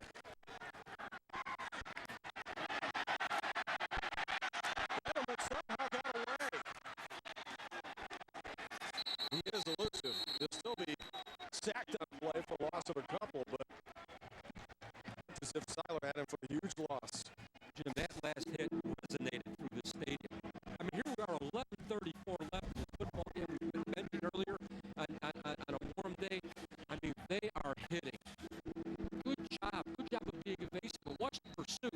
Edelman somehow got away. He is elusive. He'll still be sacked on play for loss of a couple, but it's as if Seiler had him for a huge loss. Jim, that last hit resonated through the stadium. I mean, here we are, 11:34 left in the football game. We mentioned earlier on a warm day. I mean, they are hitting. Good job of being evasive. But watch the pursuit.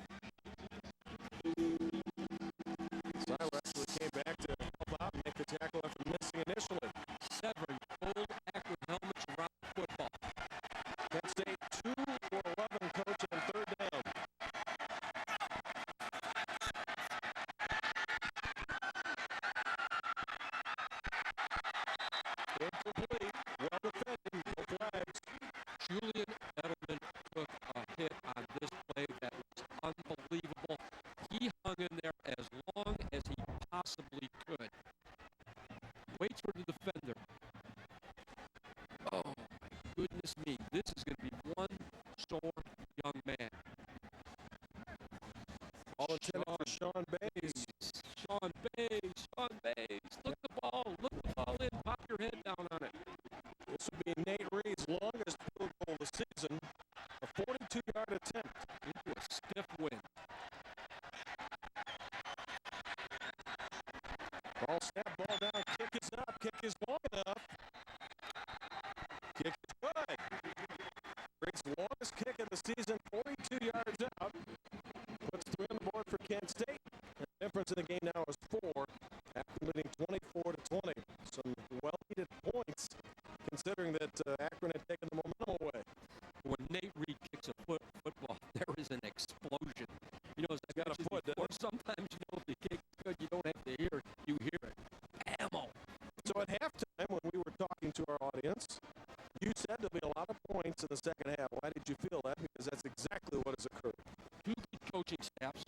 Seiler actually came back to help out and make the tackle after missing initially. 7 gold Akron helmets around the football. Kent State 2 for 11, coach, on third down. Incomplete. Well defended. No flags. Julian Edelman took a hit on this play that was unbelievable. He hung in there as long as he possibly could. Waits for the defender. Oh, my goodness me. This is going to be one sore young man. All intended for Sean Bays. Sean Bays. Look the ball in. Pop your head down on it. This would be Nate Reed's longest field goal of the season. A 42-yard attempt. Into a stiff wind. Ball snap, ball down, kick is up, kick is long enough. Kick is good. Reed's longest kick of the season, 42 yards out. Puts 3 on the board for Kent State. The difference in the game now is 4, after leading 24-20. Some well-needed points, considering that Akron had taken the momentum away. When Nate Reed kicks a football, there is an explosion. You know, He's got a foot, doesn't he? Sometimes, you know, if the kick's good, you don't have to hear it. You hear it. Ammo. So at halftime, when we were talking to our audience, you said there'll be a lot of points in the second half. Why did you feel that? Because that's exactly what has occurred. Two good coaching staffs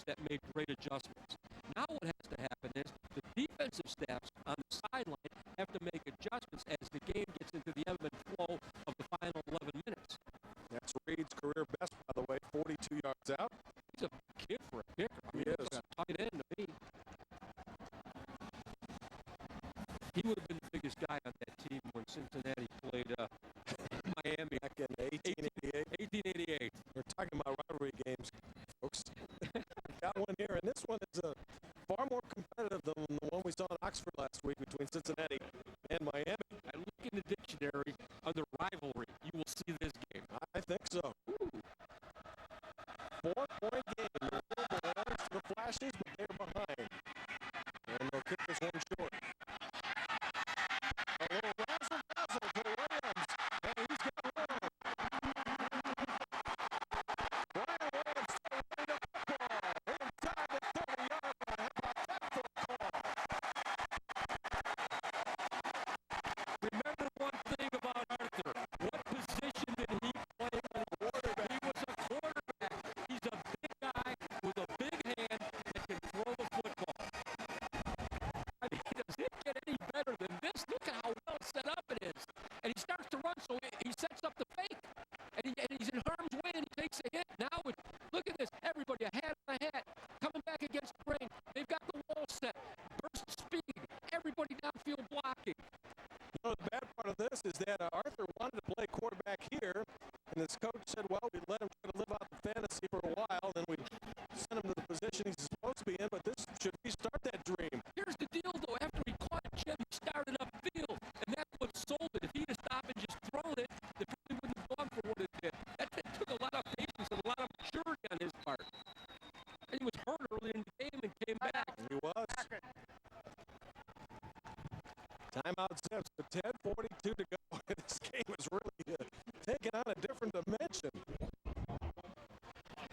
that made great adjustments. Now what has to happen is the defensive staffs on the sideline have to make adjustments as the game gets into the ebb and flow of the final 11 minutes. That's Reed's career best, by the way, 42 yards out. He's a kid for a kicker. He is. Like a tight end to me. He would have been the biggest guy on that team when Cincinnati played Miami. Back in 1888. 1888. We're talking about rivalry games, folks. Got one here, and this one is far more and Miami. I look in the dictionary under rivalry. You will see this game. I think so. Ooh. 4-point game. The Wolverines, the Flashes, but they're behind. And they'll kick this one short. A little razzle-dazzle for Williams. And he's got one. Brian Williams still running the football. Inside the 30-yard line. How about that for a call? Remember one thing about Arthur. What position did he play when he was a quarterback? He's a big guy with a big hand that can throw the football. I mean, does it get any better than this? Look at how well set up it is. And he starts to run, so he sets up the fake. And he's in harm's way, and he takes a hit. Now, look at this. Everybody, a hat on a hat. Coming back against the grain. They've got the wall set. Burst speed. Everybody downfield blocking. You know, the bad part of this is that Arthur wanted to play quarterback here, and his coach said, well, we'd let him try to live out the fantasy for a while, then we'd send him to the position he's supposed to be in, but this should restart that dream. Here's the deal, though. After he caught Jim, he started upfield, and that's what sold it. If he'd have stopped and just thrown it, the probably wouldn't have gone for what it did. That took a lot of patience and a lot of maturity on his part. And he was hurt early in the game and came back. He was. Timeout steps for 10:42 to go. This game is really taking on a different dimension.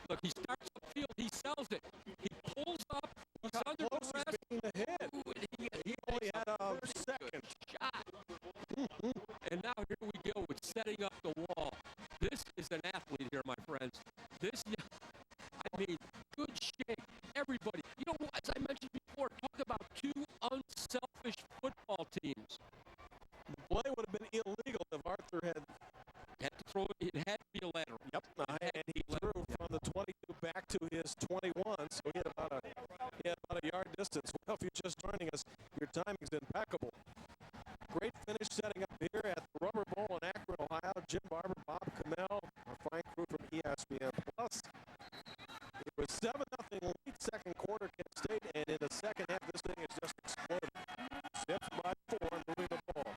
Look, he starts upfield. He sells it. He pulls up. He's under duress. He's being ahead. He only had a second. Shot. And now here we go with setting up the wall. This is an athlete here, my friends. I mean, good shape. Everybody. You know, as I mentioned before, talk about two unselfish football teams. The play would have been illegal if Arthur had to throw it. It had to be a lateral. Yep, and he threw from the 22 back to his 21, so he had about a yard distance. Well, if you're just joining us, your timing's impeccable. Great finish setting up here at the Rubber Bowl in Akron, Ohio. Jim Barber, Bob Kamel, our fine crew from ESPN+. It was 7-0 late second quarter, Kent State, and in the second half, this thing has just exploded. Steps by 4, moving the ball.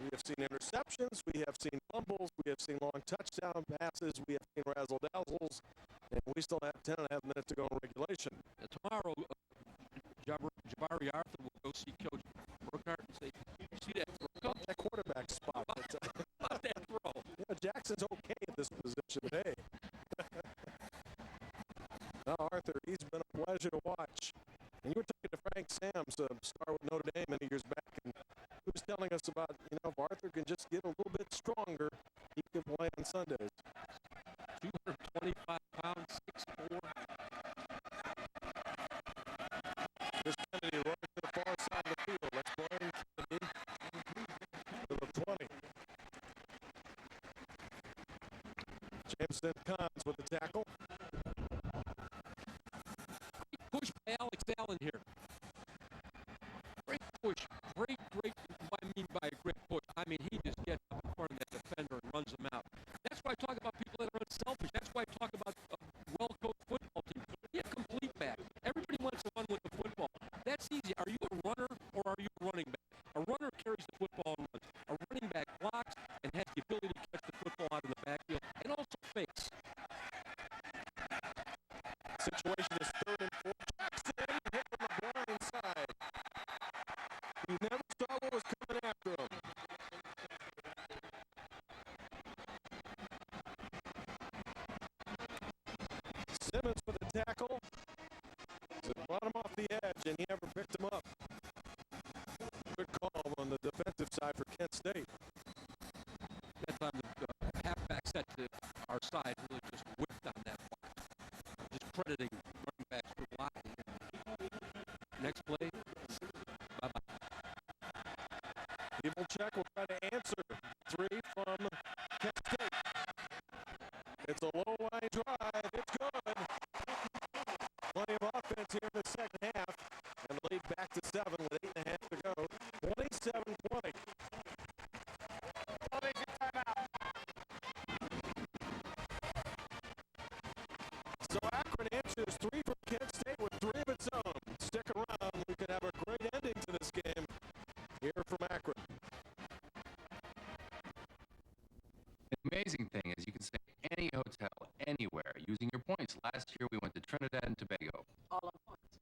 We have seen interceptions, we have seen fumbles, we have seen long touchdown passes, we have seen razzle-dazzles, and we still have 10.5 minutes to go in regulation. And tomorrow, Jabari Arthur will go see Coach Burkhardt and say, you see that throw? That quarterback spot. About that throw. Yeah, Jackson's okay at this position, but hey. Now, Arthur, he's been a pleasure to watch. And you were talking to Frank Sams, a star with Notre Dame many years back, and he was telling us about, if Arthur can just get a little bit stronger, he can play on Sundays. 225 pounds, 6'4". Here's Kennedy running to the far side of the field. Let's Brian Kennedy to the 20. Jameson Cons with the tackle. Push by Alex Allen here. Great push. Great. What I mean by a great push, I mean he just gets up in front of that defender and runs him out. That's why I talk about people that are unselfish. That's why I talk about a well-coached football team. Be a complete back. Everybody wants to run with the football. That's easy. Are you a runner or are you a running back? A runner carries the football and runs. A running back blocks and has the ability to catch the football out of the backfield and also fakes. Situation is 3rd and 4. Jackson hit from the blind side. He never saw what was coming after him. Simmons with the tackle. So brought him off the edge, and he never picked him up. Good call on the defensive side for Kent State. That time the halfback set to our side really just whipped on that block. Just crediting running backs for blocking. Next play, bye-bye. Check will try to answer. 3 from Kent State. It's a low line drive. It's good. Plenty of offense here in the second half. And lead back to 7 with 8.5 to go. 27-20. So Akron answers 3 from Kent State with 3 of its own. Stick around. We could have a great ending to this game. here from Akron. The amazing thing is you can stay at any hotel, anywhere, using your points. Last year we went to Trinidad and Tobago. All on points.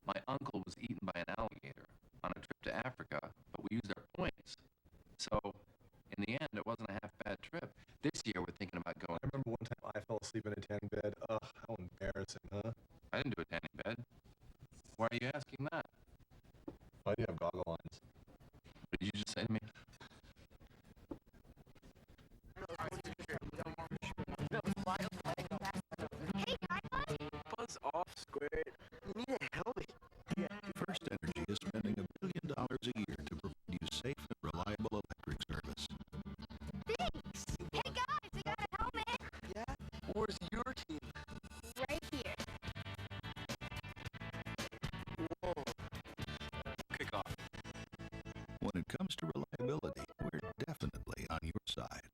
My uncle was eaten by an alligator on a trip to Africa, but we used our points. So, in the end, it wasn't a half-bad trip. This year we're thinking about going. I remember one time I fell asleep in a tan bed. Ugh, how embarrassing, huh? I didn't do a tanning bed. Why are you asking that? Why do you have goggle lines? What did you just say to me? Hey, guys! Buzz off, Squirt. You need a helmet. First Energy is spending $1 billion a year to provide you safe and reliable electric service. Thanks! Hey, guys, I got a helmet! Yeah? Where's your team? Right here. Whoa. Kick off. When it comes to reliability, we're definitely on your side.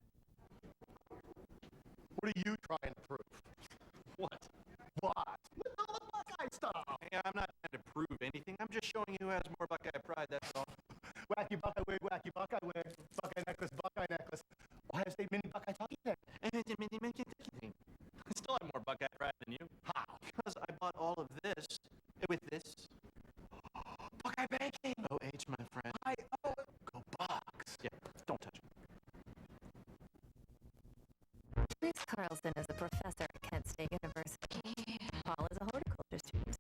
What are you trying to prove? What? What? All the Buckeye stuff. Hey, I'm not trying to prove anything. I'm just showing you who has more Buckeye pride, that's all. Wacky Buckeye wig, Buckeye necklace, Ohio State mini Buckeye talkie stick. I still have more Buckeye pride than you. How? Because I bought all of this with this. Buckeye banking. OH, my friend. Go Bucks. Yeah, don't touch it. Chris Carlson is a professor at Kent State University. Paul is a horticulture student.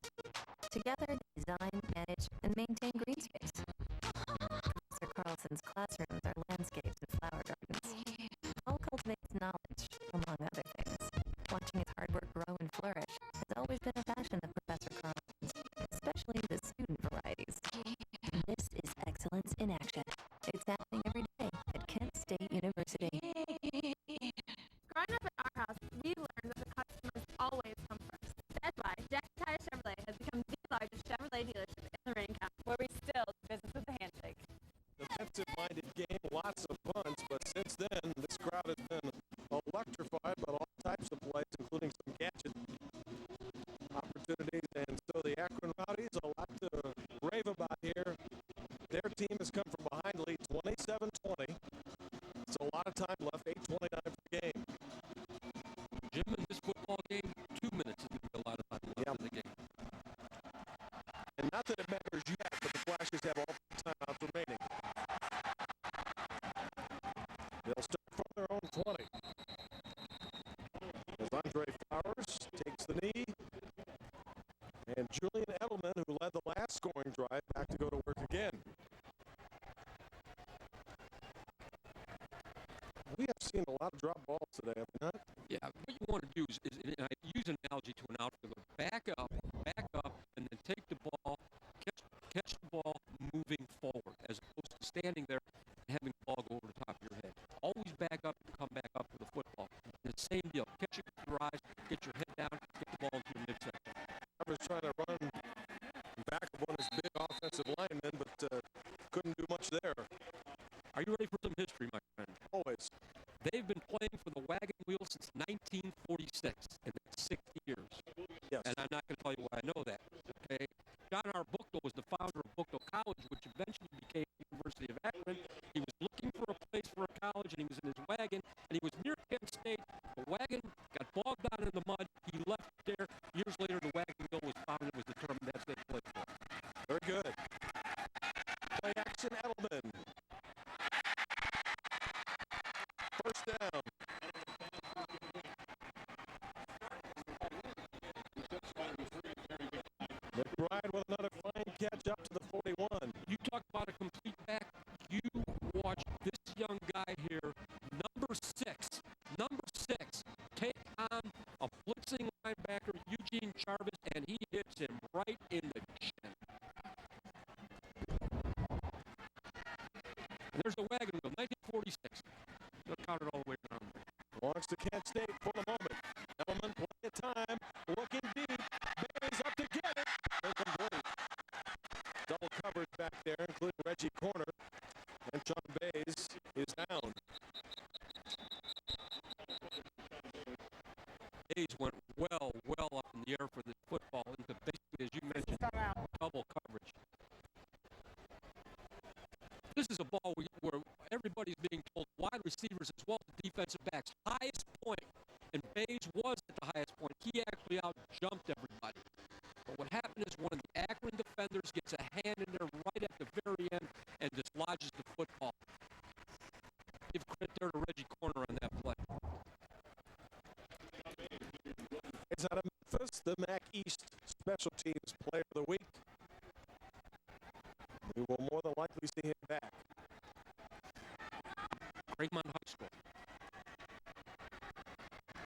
Together, they design, manage, and maintain green space. Professor Carlson's classrooms are landscapes and flower gardens. Paul cultivates knowledge, among other things. Watching his hard work grow and flourish has always been a passion of Professor Carlson's, especially the student varieties. This is excellence in action. It's happening every day at Kent State University. Growing up at our house, we learned that the customers always come first. That's why Jack Tire Chevrolet has become the largest Chevrolet dealership in the Rain County, where we still do business with a handshake. Defensive-minded game, lots of punts, but since then, this crowd has been electrified by all types of plays, including some gadget opportunities. And so the Akron Rowdies, a lot to rave about here. Their team has come from behind, lead 27-20. So a lot of time left, 8:29 for the game. Jim, in this football game, 2 minutes is going to be a lot of time left in the game. And not that it matters yet, but the Flashes have all timeouts remaining. They'll start from their own 20. As Andre Flowers takes the knee. And Julian Edelman, who led the last scoring drive, back to go to work again. We have seen a lot of drop balls today, have we not? Yeah, what you want to do is and I use an analogy to an outfielder, back up, and then take the ball, catch the ball moving forward, as opposed to standing there and having the ball go over the top of your head. Always back up and come back up with the football. And the same deal. Catch it with your eyes, get your head down, get the ball into your midsection. I was trying to run back of one of his big offensive linemen, but couldn't do much there. Are you ready for some history, my friend? Always. They've been playing for the wagon wheel since 1946, and that's 60 years. Yes. And I'm not going to tell you why I know that, okay? John Arbuckle was the founder of Buckle College, which eventually became the University of Akron. He was looking for a place for a college, and he was in his wagon, and he was near Kent State. The wagon got bogged down in the mud. He left there. Years later, the wagon wheel was found, and it was determined that's what they played for. Very good. Play action, Edelman. First down. McBride with another fine catch up to the 41. You talk about a complete back. You watch this young guy here, number six, take on a blitzing linebacker, Eugene Jarvis, and he hits him right in the chin. And there's the wagon wheel, 1946. They'll count it all the way around. Belongs to Kent State for the moment. Edelman, plenty of time, looking deep. Bays up to get it. Incomplete. Double coverage back there, including Reggie Corner. And John Bays is down. Bays went well up in the air for this football into basically, as you mentioned, double coverage. This is a ball where everybody's being told, wide receivers as well as defensive backs, highest point, and Bays was at the highest point. He actually out-jumped everybody. But what happened is one of the Akron defenders gets a hand in there right at the very end and dislodges the football. Give credit there to Reggie Corner on that play. It's out of Memphis, the MAC East Special Teams Player of the Week. We will more than likely see him back. Fremont High School.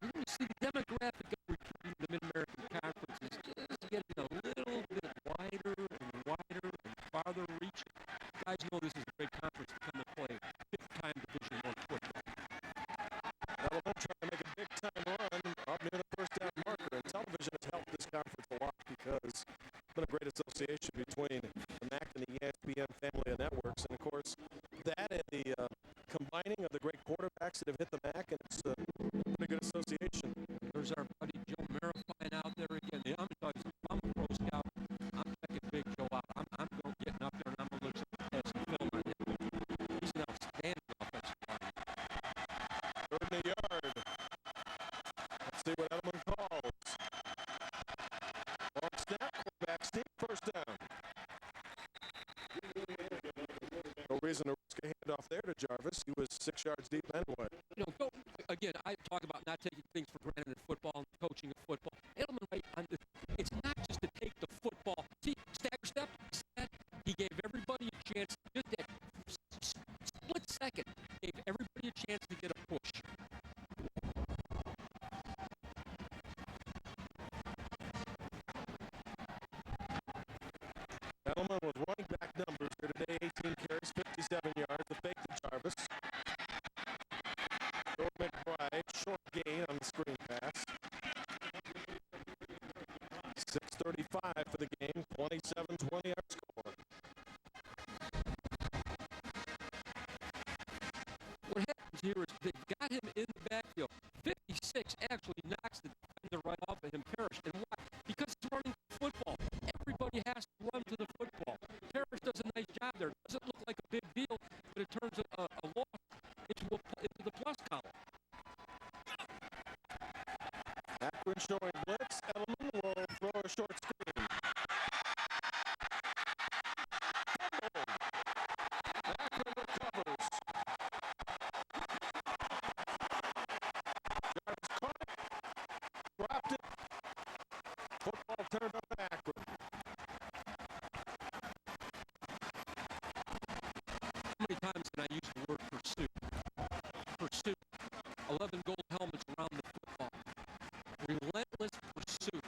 You're going to see the demographic of recruiting the Mid-American Conference is just getting a little bit wider and wider and farther reaching. You guys know this is a great conference to come and play big-time Division I football. Element trying to make a big-time run up near the first down marker, and television has helped this conference a lot because it's been a great association between the MAC and the ESPN family of networks, and of course that and the combining of the great quarterbacks that have hit the MAC, and it's a pretty good association. There's our buddy Joe Marifine out there again. I'm a pro scout. I'm checking Big Joe out. I'm getting up there and I'm going to look at some film on him. He's an outstanding offensive player. Third in the yard. Let's see what Edelman calls. Long snap, quarterback sneak, first down. No reason to risk a handoff there to Jarvis. He was 6 yards deep anyway. Again, I talk about not taking things for granted in football and coaching of football. Edelman, it's not just to take the football. See, stagger step, he gave everybody a chance, just that split second, gave everybody a chance to get a push. Edelman with running back numbers for today, 18 carries, 57 yards. The fake to Jarvis. George McBride, short gain on the screen pass. 6:35 for the game, 27-20 our score. What happens here is they got him in the backfield. 56 actually knocks the defender right off of him, Parrish. And why? Because it's running football. Everybody has to run to the football. Parrish does a nice job there. It doesn't look like a big deal, but it turns a loss into the plus column. Akron showing blitz. Edelman will throw a short screen. Akron recovers. Jarvis caught it. Dropped it. Football turned up to Akron. How many times can I use the word pursuit? Pursuit. 11 gold helmets around the football. Relentless pursuit.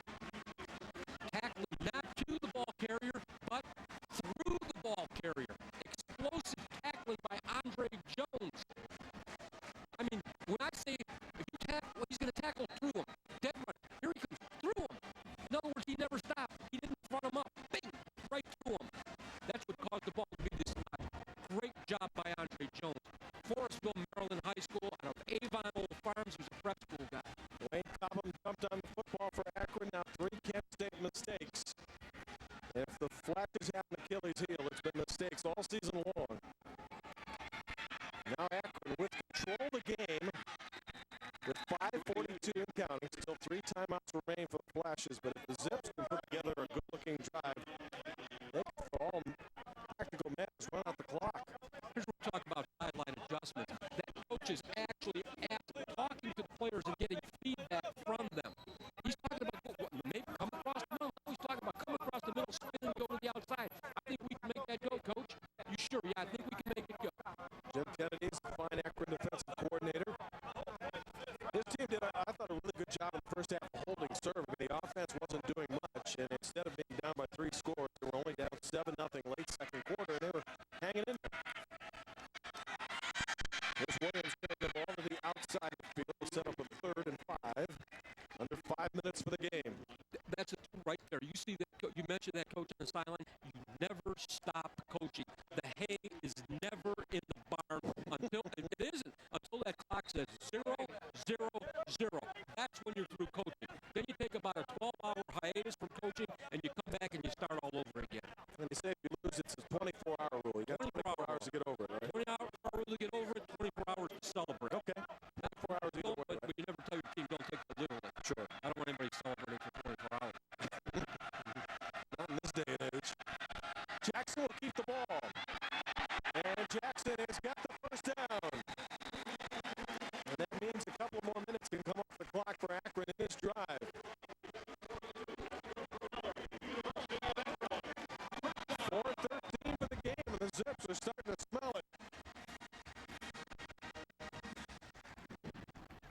Tackling not to the ball carrier, but through the ball carrier. Explosive tackling by Andre Jones. I mean, when I say if you tackle, well, he's going to tackle through him. Dead run. Here he comes. Through him. In other words, he never stopped. He didn't front him up. Bing! Right through him. That's what caused the ball to be this high. Great job by Andre Jones. Forestville, Maryland High School, out of Avon Old Farms, who's a prep school guy. Wayne Cobham jumped on the football for Akron. Now 3 Kent State mistakes. If the Flashes have an Achilles heel, it's been mistakes all season long. Now Akron with control of the game with 5:42 and counting. Still 3 timeouts remain for the Flashes, but if the Zips can put together a good-looking drive, they can, for all practical matters, run out the clock. Here's what we're talking about sideline adjustments. That coach is actually talking to the players and getting feedback from them. He's talking about maybe come across the middle. He's talking about come across the middle, spin and go to the outside. I think we can make that go, Coach. You sure? Yeah, I think we can make it go. Jim Kennedy's the fine Akron defensive coordinator. This team did, I thought, a really good job in the first half of holding serve. The offense wasn't doing much, and instead of being down by 3 scores, they were only down 7-0 late second quarter, and they were hanging in there. Here's Williams getting the ball to the outside of the field, set up a 3rd and 5. Under 5 minutes for the game. That's it right there. You see that. You mentioned that coach on the sideline. You never stop coaching. The hay is never in the barn until it isn't. Until that clock says 0, 0, 0. That's when you're through coaching. Then you take about a 12-hour hiatus from coaching, and you come back and you start all over again. And they say if you lose, it's a 24-hour rule. You got 24 hours hours to get over it, right? 20 hours to get over it, 24 hours to celebrate. Okay. 24 hours either way, right? But you never tell your team don't take it literally. Sure. I don't want anybody celebrating for 24 hours. Not in this day and age. Jackson will keep the ball. And Jackson has got the first down. And that means a couple more minutes can come off the clock for Akron in this drive. 4:13 for the game, and the Zips are starting to smell it.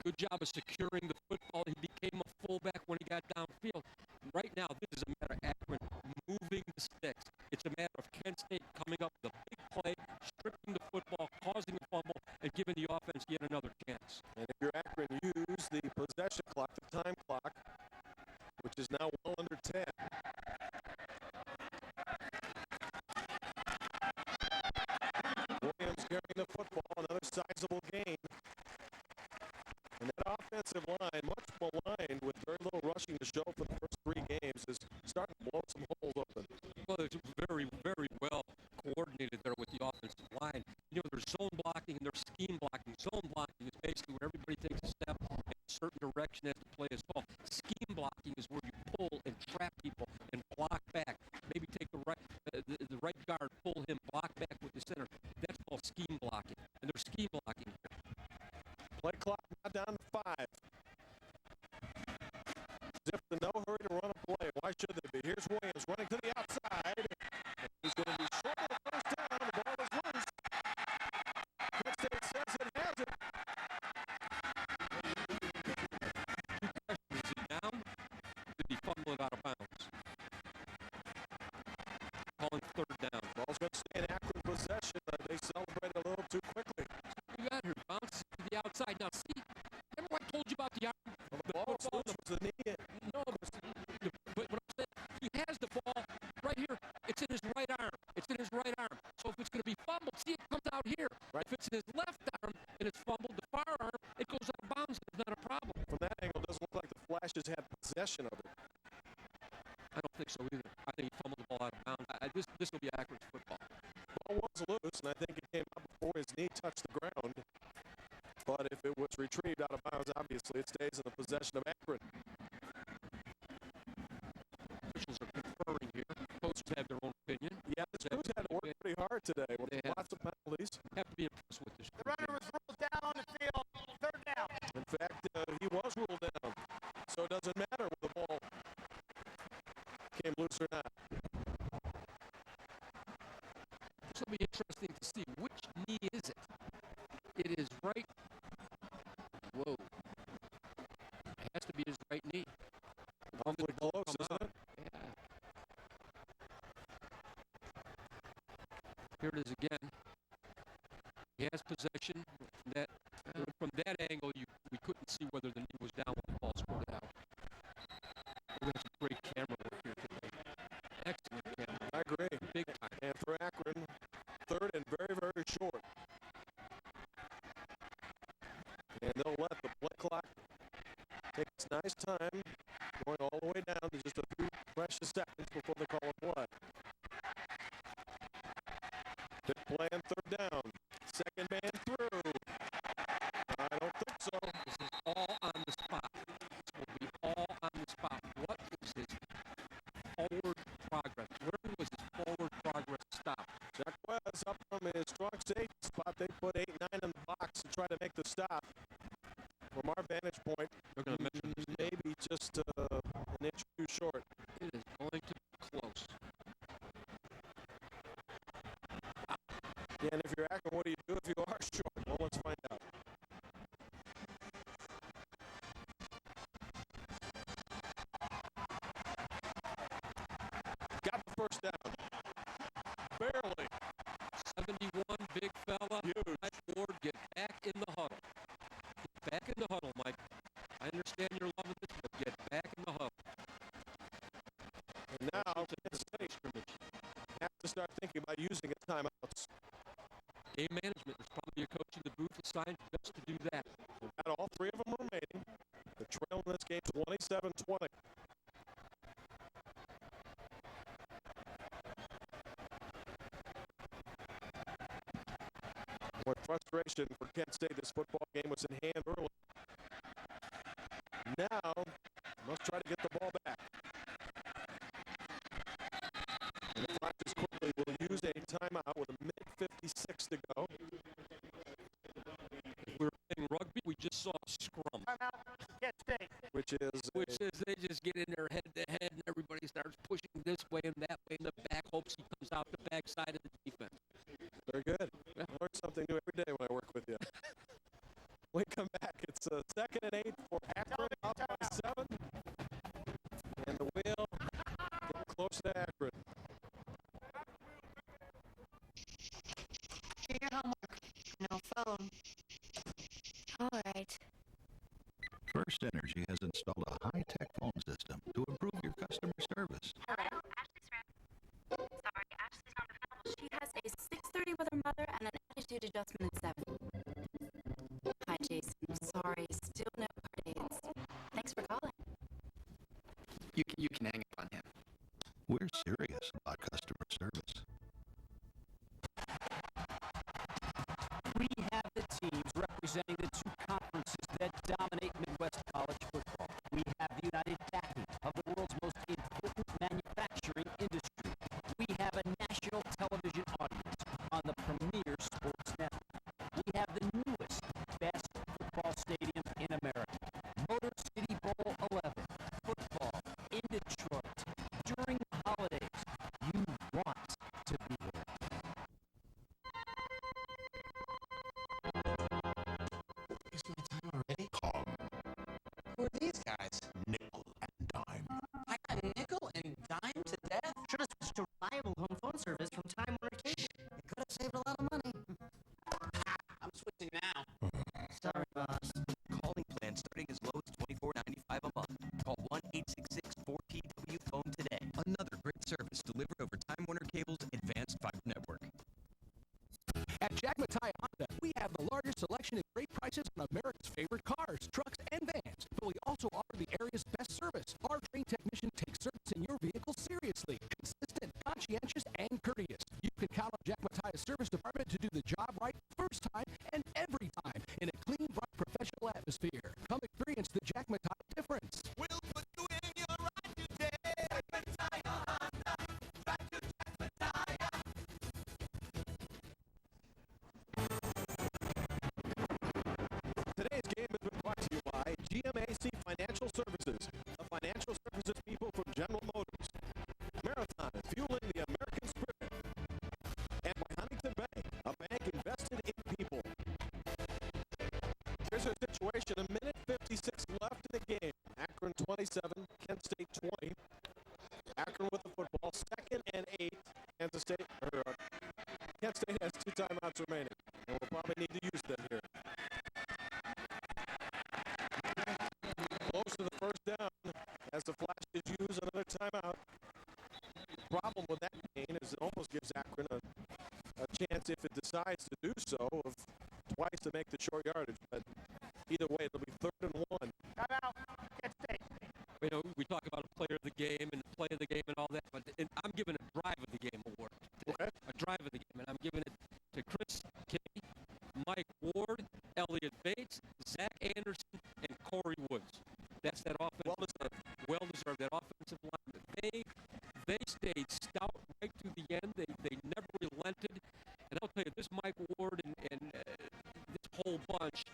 Good job of securing the football. He became a fullback when he got downfield. Right now, this is a matter of Akron moving the sticks. It's a matter of Kent State coming up with a big play, stripping the football, causing a fumble, and giving the offense yet another chance. And if you're Akron, use the possession clock, the time clock, which is now well under 10. Williams carrying the football, another sizable gain. And that offensive line, much maligned with very little rushing to show for the first 3 games, is starting to blow some holes open. Well, it's very, very well coordinated there with the offensive line. You know, there's zone blocking and there's scheme blocking. Zone blocking is basically where everybody takes a step in a certain direction as the play is called. Scheme blocking is where you pull and trap people and block back. Maybe take the right guard, pull him, block back with the center. That's called scheme blocking. And there's scheme blocking here. Play clock now down to 5. Zip in no hurry to run a play. Why should they be? Here's Williams running to the outside. He's going to be short of the first down. The ball is loose. Kent State says it has it. Is he down? Did he fumble it out of bounds? Calling third down. Ball's going to stay in Akron possession. They celebrated a little too quickly. You got her. Bounces to the outside. Now, see, remember what I told you about the arm? Well, the ball was the knee. No, but what I'm saying, he has the ball right here. It's in his right arm. It's in his right arm. So if it's going to be fumbled, see, it comes out here. Right. If it's in his left arm and it's fumbled, the far arm, it goes out of bounds. It's not a problem. From that angle, it doesn't look like the Flashes had possession of it. I don't think so either. I think he fumbled the ball out of bounds. This will be Akron's football. Ball was loose, and I think it came out before his knee touched the ground. But if it was retrieved out of bounds, obviously it stays in the possession of Akron. Officials are conferring here. Coaches have their own opinion. Yeah, the Screws had to work pretty hard today with lots of penalties. Have to be impressed with this. The runner was ruled down on the field. Third down. In fact, he was ruled down. So it doesn't matter whether the ball came loose or not. This will be interesting to see. Which knee is it? It is right. Whoa. It has to be his right knee. Awfully close, isn't it? Yeah. Here it is again. He has possession. From that angle, we couldn't see whether the knee was down when the ball squirted out. We have some great camera work here today. Excellent camera. I agree. Big time. And for Akron, third and very, very short. And they'll let the play clock take its nice time, going all the way down to just a few precious seconds before they call a play. Big play and third down. Second man through. I don't think so. This is all on the spot. This will be all on the spot. What was his forward progress? Where was his forward progress stop? Jack West up from his strong safety spot. They put 8-9 in the box to try to make the stop. From our vantage point, they're going to mention this maybe just an inch too short. It is going to be close. Yeah, and if you're Akron, what do you do if you are short? Well, let's find out. Got the first down. Barely. 71, big fella. Huge. Ward, get back in the huddle. Get back in the huddle, Mike. I understand you're loving this, but get back in the huddle. And now, Kent State have to start thinking about using its timeouts. Game management is probably a coach in the booth assigned just to do that. They've got all 3 of them remaining. The trail in this game 27-20. With frustration for Kent State, this football game was in hand early. Now, must try to get the ball back. And the Flash quickly will use a timeout with a minute 56 to go. If we were playing rugby, we just saw a scrum. Which is they just get in there head to head and everybody starts pushing this way and that way, and the back hopes he comes out the backside of the defense. Very good. I learn something new every day when I work with you. We come back. It's a 2nd and 8 for Akron, up by 7. And the wheel getting close to Akron. Your homework. No phone. All right. First Energy has installed a high-tech phone system to improve your customer service. Hello, Ashley's ready. Sorry, Ashley's not available. She has a 6:30 with her mother and an attitude adjustment at 7. Hi, Jason. Sorry, still no car dates. Thanks for calling. You can hang up on him. We're serious about customer service. We have the teams representing the two conferences that dominate Midwest college football. We have the United backing of the world's most important manufacturing industry. We have a national television audience on the premier sports network. We have the newest, best football stadium in America, Motor City Bowl 11, football in Detroit. During the holidays, you want to be there. Is my time already? Calm. Who are these guys? Nickel and dime. I got nickel and dime to death? Should have switched to reliable home phone service from Time Warner Cable. It could have saved a lot of money. I'm switching now. Sorry, boss. Calling plan starting as low as $24.95 a month. Call 1-866-4TW-PHONE today. Another great service delivered over Time Warner Cable's advanced fiber network. At Jack Matai Honda, we have the largest selection and great prices on America's favorite cars, trucks, and vans. But we also offer the area's best service. Our trained technician takes service in your vehicle seriously, consistent, conscientious, and courteous. You can count on Jack Matai's service department to do the job right first time and every time in a clean, bright, professional atmosphere. Come experience the Jack Matai difference. We'll put you in your ride today. Jack Matai Honda. Drive to Jack Matai. Today's game has been brought to you by GMAC Financial Services, the financial services people from General Motors. Marathon, fueling the American spirit. And by Huntington Bank, a bank invested in people. Here's our situation, a minute 56 left in the game. Akron 27, Kent State 20. Akron with the football, 2nd and 8. Kansas State, Kent State has 2 timeouts remaining, and we'll probably need to use them here. Close to the first down as the Flash did use another timeout. The problem with that gain is it almost gives Akron a chance, if it decides to do so, of twice to make the short yardage. But either way, it'll be 3rd and 1. Timeout. Kent State. You know, we talk about a player of the game and play of the game and all that, but I'm giving a drive of the game award. Okay. A drive of the game, and I'm giving it to Chris Kinney, Mike Ward, Elliott Bates, Zach Anderson, and Corey Woods. That's that offense. Well deserved. That offensive line. They stayed stout right to the end. They never relented. And I'll tell you, this Mike Ward and this whole bunch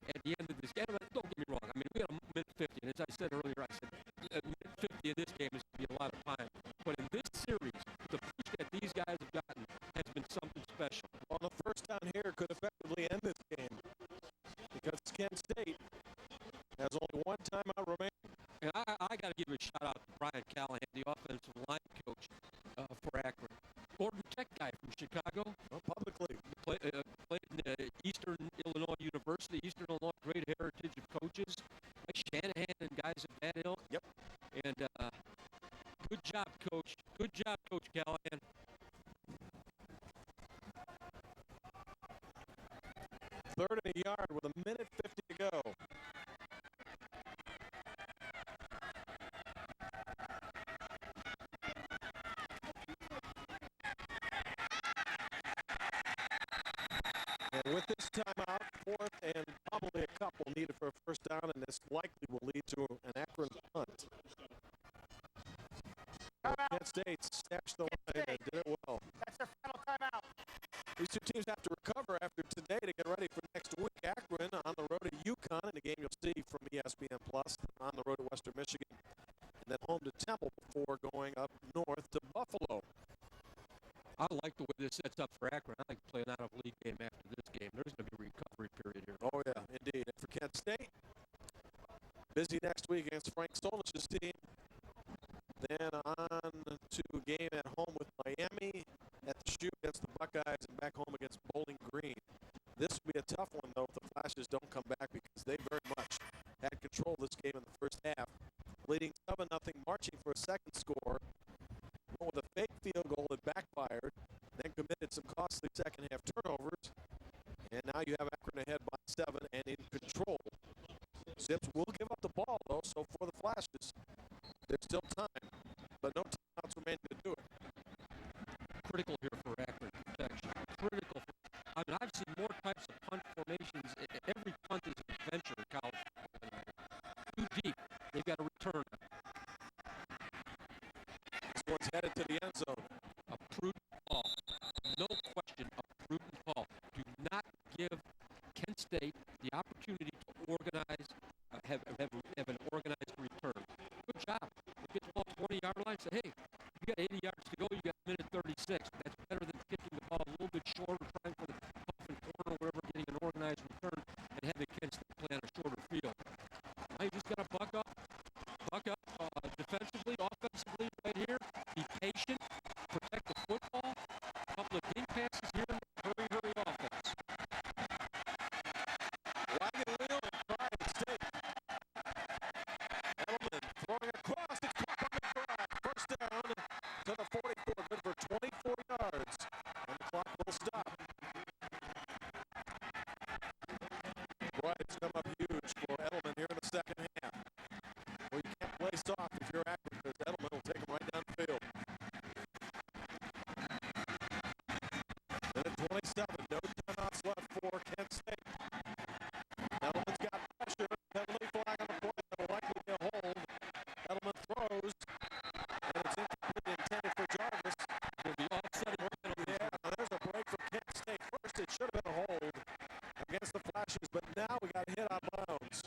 at the end of this game. Don't get me wrong. I mean, we had a minute 50, and as I said earlier, a minute 50 in this game is going to be a lot of time. But in this series, the push that these guys have gotten has been something special. Well, the first down here could effectively end this game because Kent State has only 1 timeout remaining. And I got to give a shout out to Brian Callahan, the offensive line coach for Akron. Gordon Tech guy from Chicago. Publicly. Played in Eastern Illinois University, Eastern Illinois, great heritage of coaches like Shanahan and guys of that ilk. Yep. And good job, Coach. Good job, Coach Callahan. Third and a yard with a minute 50 to go. And And with this timeout, fourth and probably a couple needed for a first down, and this likely will lead to an Akron punt. Kent State stashed the line and did it well. That's their final timeout. These two teams have to recover after today to get ready for next week. Akron on the road to UConn in a game you'll see from ESPN Plus, on the road to Western Michigan, and then home to Temple before going up north to Buffalo. I like the way this sets up for Akron. I like playing out of league game after this game. There's going to be a recovery period here. Oh, yeah, indeed. And for Kent State, busy next week against Frank Solich's team. Then on to a game at home with Miami, at the Shoe against the Buckeyes, and back home against Bowling Green. This will be a tough one, though, if the Flashes don't come back, because they very much had control of this game in the first half, leading 7-0, marching for a second score. Went with a fake field goal that backfired, then committed some costly second-half turnovers, and now you have Akron ahead by 7 and in control. Zips will give up the ball, though, so for the Flashes, there's still time, but no timeouts remaining to do it. Critical here for Akron protection. Critical. I mean, I've seen more types of punt formations. Every punt is an adventure in college football. Too deep. They've got to return. This one's headed to the end zone. A prudent call. No question, a prudent call. Do not give Kent State the opportunity to organize, have an organized return. Good job. Get the ball 20-yard line. Say, hey, you got 80 yards to go. You got a minute 36. That's better than kicking the ball a little bit shorter, trying for the puff and corner or whatever, getting an organized return, and having Kent State play on a shorter field. Now you just got to buck up defensively, offensively right here. Be patient. Protect the football. A couple of deep passes here and hurry offense. Wagon wheel and Pride State. Edelman throwing across. It's caught by McBride. First down to the 44. Good for 24 yards. And the clock will stop. Bride's come up huge for Edelman here in the second half. Well, you can't play soft if you're Akron, because Edelman will take him right down the field. Then at 27, no timeouts left for Kent State. Edelman's got pressure. Penalty flag on the play. That will likely be a hold. Edelman throws, and it's incomplete, intended for Jarvis. Will be offsetting more penalties. Yeah, there's a break for Kent State. First, it should have been a hold against the Flashes, but now we got hit on bounds.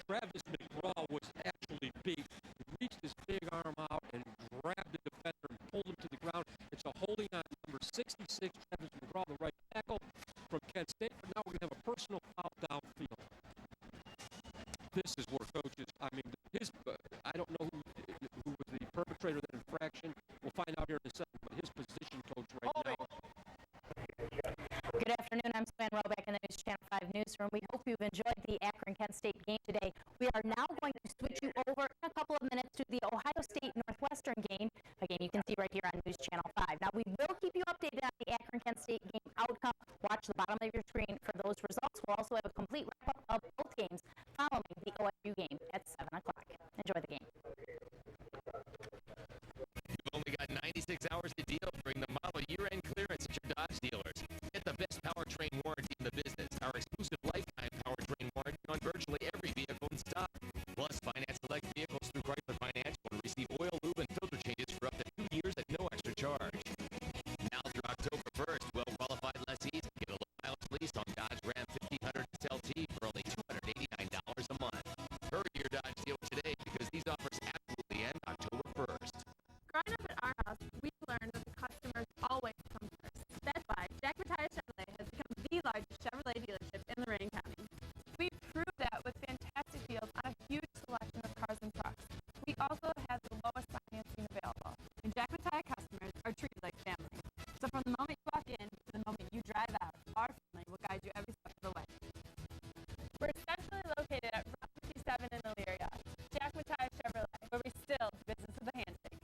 Travis McGraw was actually beat. He reached his big arm out and grabbed the defender and pulled him to the ground. It's a holding on number 66, Travis McGraw, the right tackle from Kent State. But now we're going to have a personal foul downfield. This is where coaches, I mean, I don't know who was the perpetrator of that infraction. We'll find out here in a second, but his position coach right now. Good afternoon. I'm Sven Roback in the News Channel 5 newsroom. We hope you've enjoyed the Akron-Kent State game today. We are now going to switch you over in a couple of minutes to the Ohio State-Northwestern game, a game you can see right here on News Channel 5. Now, we will keep you updated on the Akron-Kent State game outcome. Watch the bottom of your screen for those results. We'll also have a complete wrap-up of both games following the OSU game at 7 o'clock. Enjoy the game. You've only got 96 hours to deal. Bring the model year-end clearance at your Dodge dealers. Get the best powertrain warranty in the business. Our exclusive lifetime powertrain warranty on virtually every vehicle in stock. Plus, finance select vehicles through Chrysler Financial and receive oil, lube, and filter changes for up to 2 years at no extra charge. Now through October 1st, well-qualified lessees get a low-mileage lease on Dodge Ram 1500 SLT for only $289 a month. Hurry your Dodge deal today, because these offers absolutely end October 1st. Growing up at our house, we've learned that the customers always come first. That's why Jack Matthias Chevrolet has become the largest Chevrolet dealership in Lorain County. We prove that with fantastic deals on a huge selection of cars and trucks. We also have the lowest financing available. And Jack Matthias customers are treated like family. So from the moment you walk in to the moment you drive out, our family will guide you every step of the way. We're centrally located at Route 57 in Elyria. Jack Matthias Chevrolet, where we still do business with a handshake.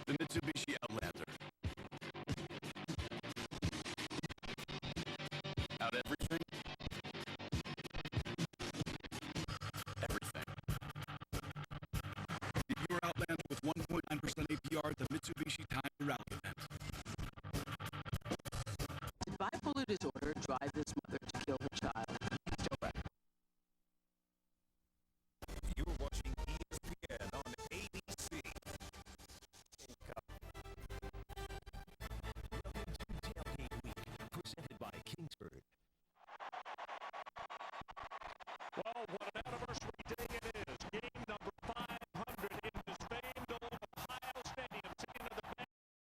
The Mitsubishi Outlander. Out everything? Everything. Oxford.